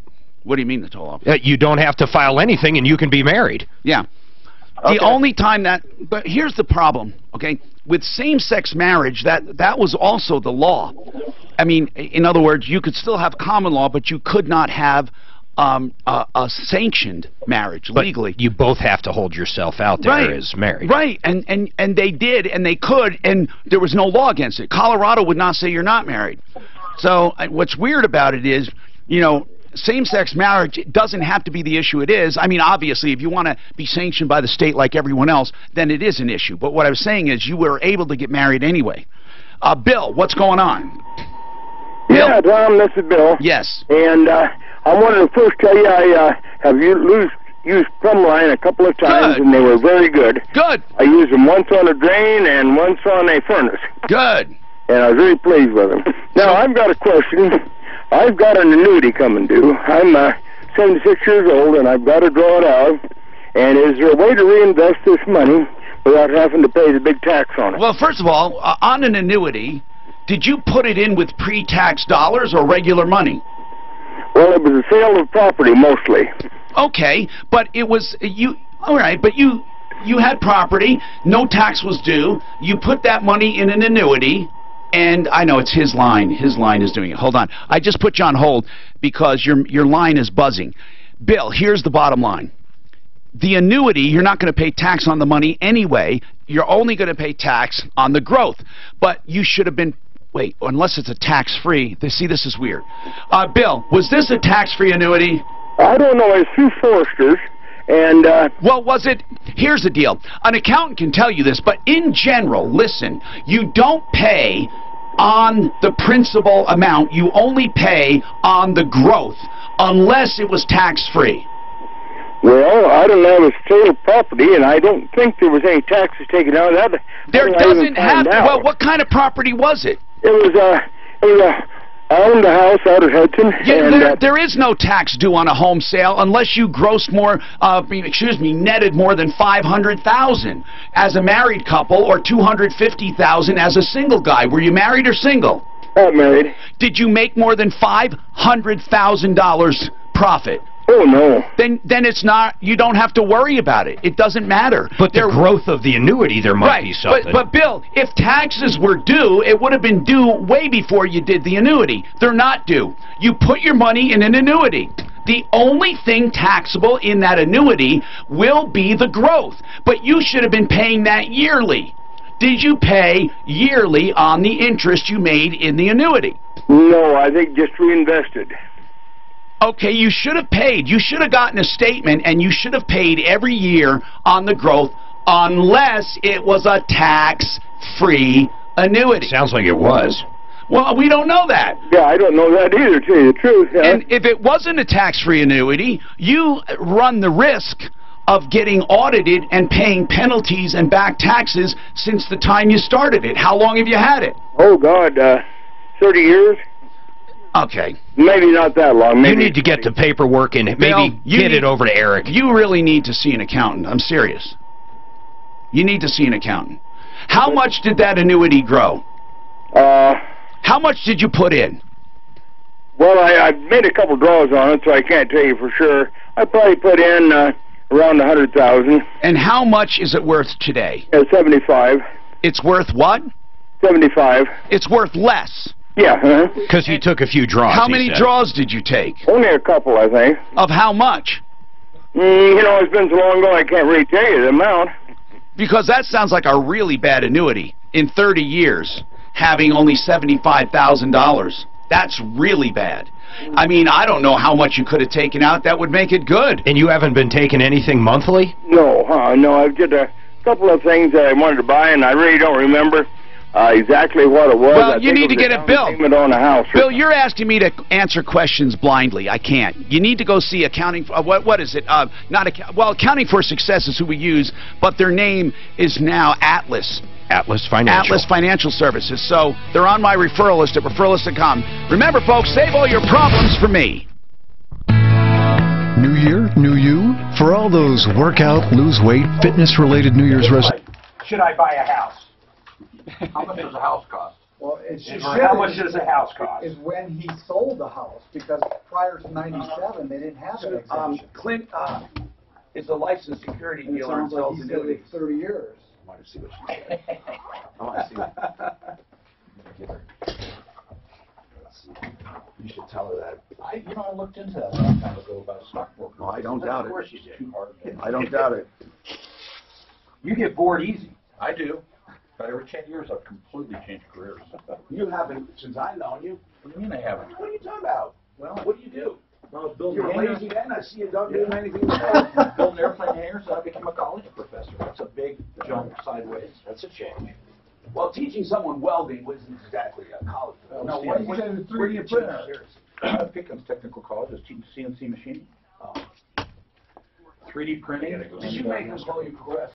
Speaker 2: What do you mean the total opposite?
Speaker 13: You don't have to file anything, and you can be married.
Speaker 2: Yeah. The only time that, but here's the problem, okay? With same-sex marriage, that was also the law. I mean, in other words, you could still have common law, but you could not have a sanctioned marriage legally.
Speaker 13: But you both have to hold yourself out there as married.
Speaker 2: Right, and they did, and they could, and there was no law against it. Colorado would not say you're not married. So what's weird about it is, you know, same-sex marriage doesn't have to be the issue it is. I mean, obviously, if you want to be sanctioned by the state like everyone else, then it is an issue. But what I was saying is you were able to get married anyway. Bill, what's going on?
Speaker 11: Yeah, Tom, this is Bill.
Speaker 2: Yes.
Speaker 11: And I wanted to first tell you I have used Plumline a couple of times, and they were very good.
Speaker 2: Good.
Speaker 11: I used them once on a drain and once on a furnace.
Speaker 2: Good.
Speaker 11: And I was very pleased with them. Now, I've got a question. I've got an annuity coming due. I'm 76 years old, and I've got to draw it out. And is there a way to reinvest this money without having to pay the big tax on it?
Speaker 2: Well, first of all, on an annuity, did you put it in with pre-tax dollars or regular money?
Speaker 11: Well, it was a sale of property mostly.
Speaker 2: Okay, but it was all right, but you had property, no tax was due. You put that money in an annuity. And I know it's his line. His line is doing it. Hold on. I just put you on hold because your line is buzzing. Bill, here's the bottom line. The annuity, you're not going to pay tax on the money anyway. You're only going to pay tax on the growth. But you should have been, wait, unless it's a tax-free. See, this is weird. Bill, was this a tax-free annuity?
Speaker 11: I don't know. It's through Foresters. And
Speaker 2: well, was it? Here's the deal. An accountant can tell you this, but in general, listen, you don't pay on the principal amount. You only pay on the growth, unless it was tax-free.
Speaker 11: Well, I don't know. It was sale of property, and I don't think there was any taxes taken out of that.
Speaker 2: There doesn't have to. Well, what kind of property was it?
Speaker 11: It was I owned a house out of Hudson.
Speaker 2: Yeah, and, there is no tax due on a home sale unless you grossed more, netted more than $500,000 as a married couple or $250,000 as a single guy. Were you married or single?
Speaker 11: Married.
Speaker 2: Did you make more than $500,000 profit?
Speaker 11: Oh, no.
Speaker 2: Then it's not, you don't have to worry about it. It doesn't matter.
Speaker 13: But the growth of the annuity, there might be something.
Speaker 2: But Bill, if taxes were due, it would have been due way before you did the annuity. They're not due. You put your money in an annuity. The only thing taxable in that annuity will be the growth. But you should have been paying that yearly. Did you pay yearly on the interest you made in the annuity?
Speaker 11: No, I think just reinvested.
Speaker 2: Okay, you should have paid. You should have gotten a statement, and you should have paid every year on the growth unless it was a tax-free annuity.
Speaker 13: Sounds like it was.
Speaker 2: Well, we don't know that.
Speaker 11: Yeah, I don't know that either, to tell you the truth. Yeah.
Speaker 2: And if it wasn't a tax-free annuity, you run the risk of getting audited and paying penalties and back taxes since the time you started it. How long have you had it?
Speaker 11: Oh, God, 30 years.
Speaker 2: Okay.
Speaker 11: Maybe not that long. Maybe.
Speaker 13: You need to get the paperwork and
Speaker 2: Bill,
Speaker 13: maybe get it over to Eric.
Speaker 2: You really need to see an accountant. I'm serious. You need to see an accountant. How much did that annuity grow? How much did you put in?
Speaker 11: Well, I made a couple draws on it, so I can't tell you for sure. I probably put in around 100,000.
Speaker 2: And how much is it worth today?
Speaker 11: 75.
Speaker 2: It's worth what?
Speaker 11: 75.
Speaker 2: It's worth less.
Speaker 11: Yeah.
Speaker 13: Because he took a few draws.
Speaker 2: How many draws did you take?
Speaker 11: Only a couple, I think.
Speaker 2: Of how much?
Speaker 11: You know, it's been so long ago, I can't really tell you the amount.
Speaker 2: Because that sounds like a really bad annuity. In 30 years, having only $75,000. That's really bad. I mean, I don't know how much you could have taken out that would make it good.
Speaker 13: And you haven't been taking anything monthly?
Speaker 11: No, no. I've just a couple of things that I wanted to buy, and I really don't remember exactly what it was.
Speaker 2: Well, you need to get it, Bill.
Speaker 11: On a house.
Speaker 2: Bill, you're asking me to answer questions blindly. I can't. You need to go see accounting. What is it? Accounting for Success is who we use, but their name is now Atlas.
Speaker 13: Atlas Financial.
Speaker 2: Atlas Financial Services. So they're on my referral list at referralist.com. Remember, folks, save all your problems for me.
Speaker 8: New year, new you. For all those workout, lose weight, fitness-related New Year's resolutions.
Speaker 4: Should I buy a house? How much does a house cost?
Speaker 3: Well, it should.
Speaker 4: How much does a house cost?
Speaker 3: Is when he sold the house, because prior to '97 they didn't have an exemption.
Speaker 4: Clint is a licensed security
Speaker 3: And it
Speaker 4: dealer and
Speaker 3: sounds like
Speaker 4: sells
Speaker 3: he's got it
Speaker 4: annuities.
Speaker 3: 30 years.
Speaker 4: I want to see what she said. I want to see what. Let's see. You should tell her that. I looked into that a long time ago about a stockbroker.
Speaker 12: No, I don't doubt it.
Speaker 4: Of course you did. Too hard.
Speaker 12: I don't doubt it.
Speaker 4: You get bored easy. I do. But every 10 years, I've completely changed careers.
Speaker 12: You haven't since I've known you.
Speaker 4: What do you mean I haven't?
Speaker 12: What are you talking about?
Speaker 4: Well,
Speaker 12: What do you do?
Speaker 4: Well, building
Speaker 12: You're
Speaker 4: hangars.
Speaker 12: lazy then. I see you don't do anything.
Speaker 4: Building airplane hangars, I became a college professor. That's a big jump sideways. That's a change.
Speaker 12: Well, teaching someone welding wasn't exactly a college.
Speaker 4: No,
Speaker 3: what do you say to 3D printer?
Speaker 4: Pickens Technical College is teaching CNC machining. 3D printing.
Speaker 12: Did you make them call you progressive?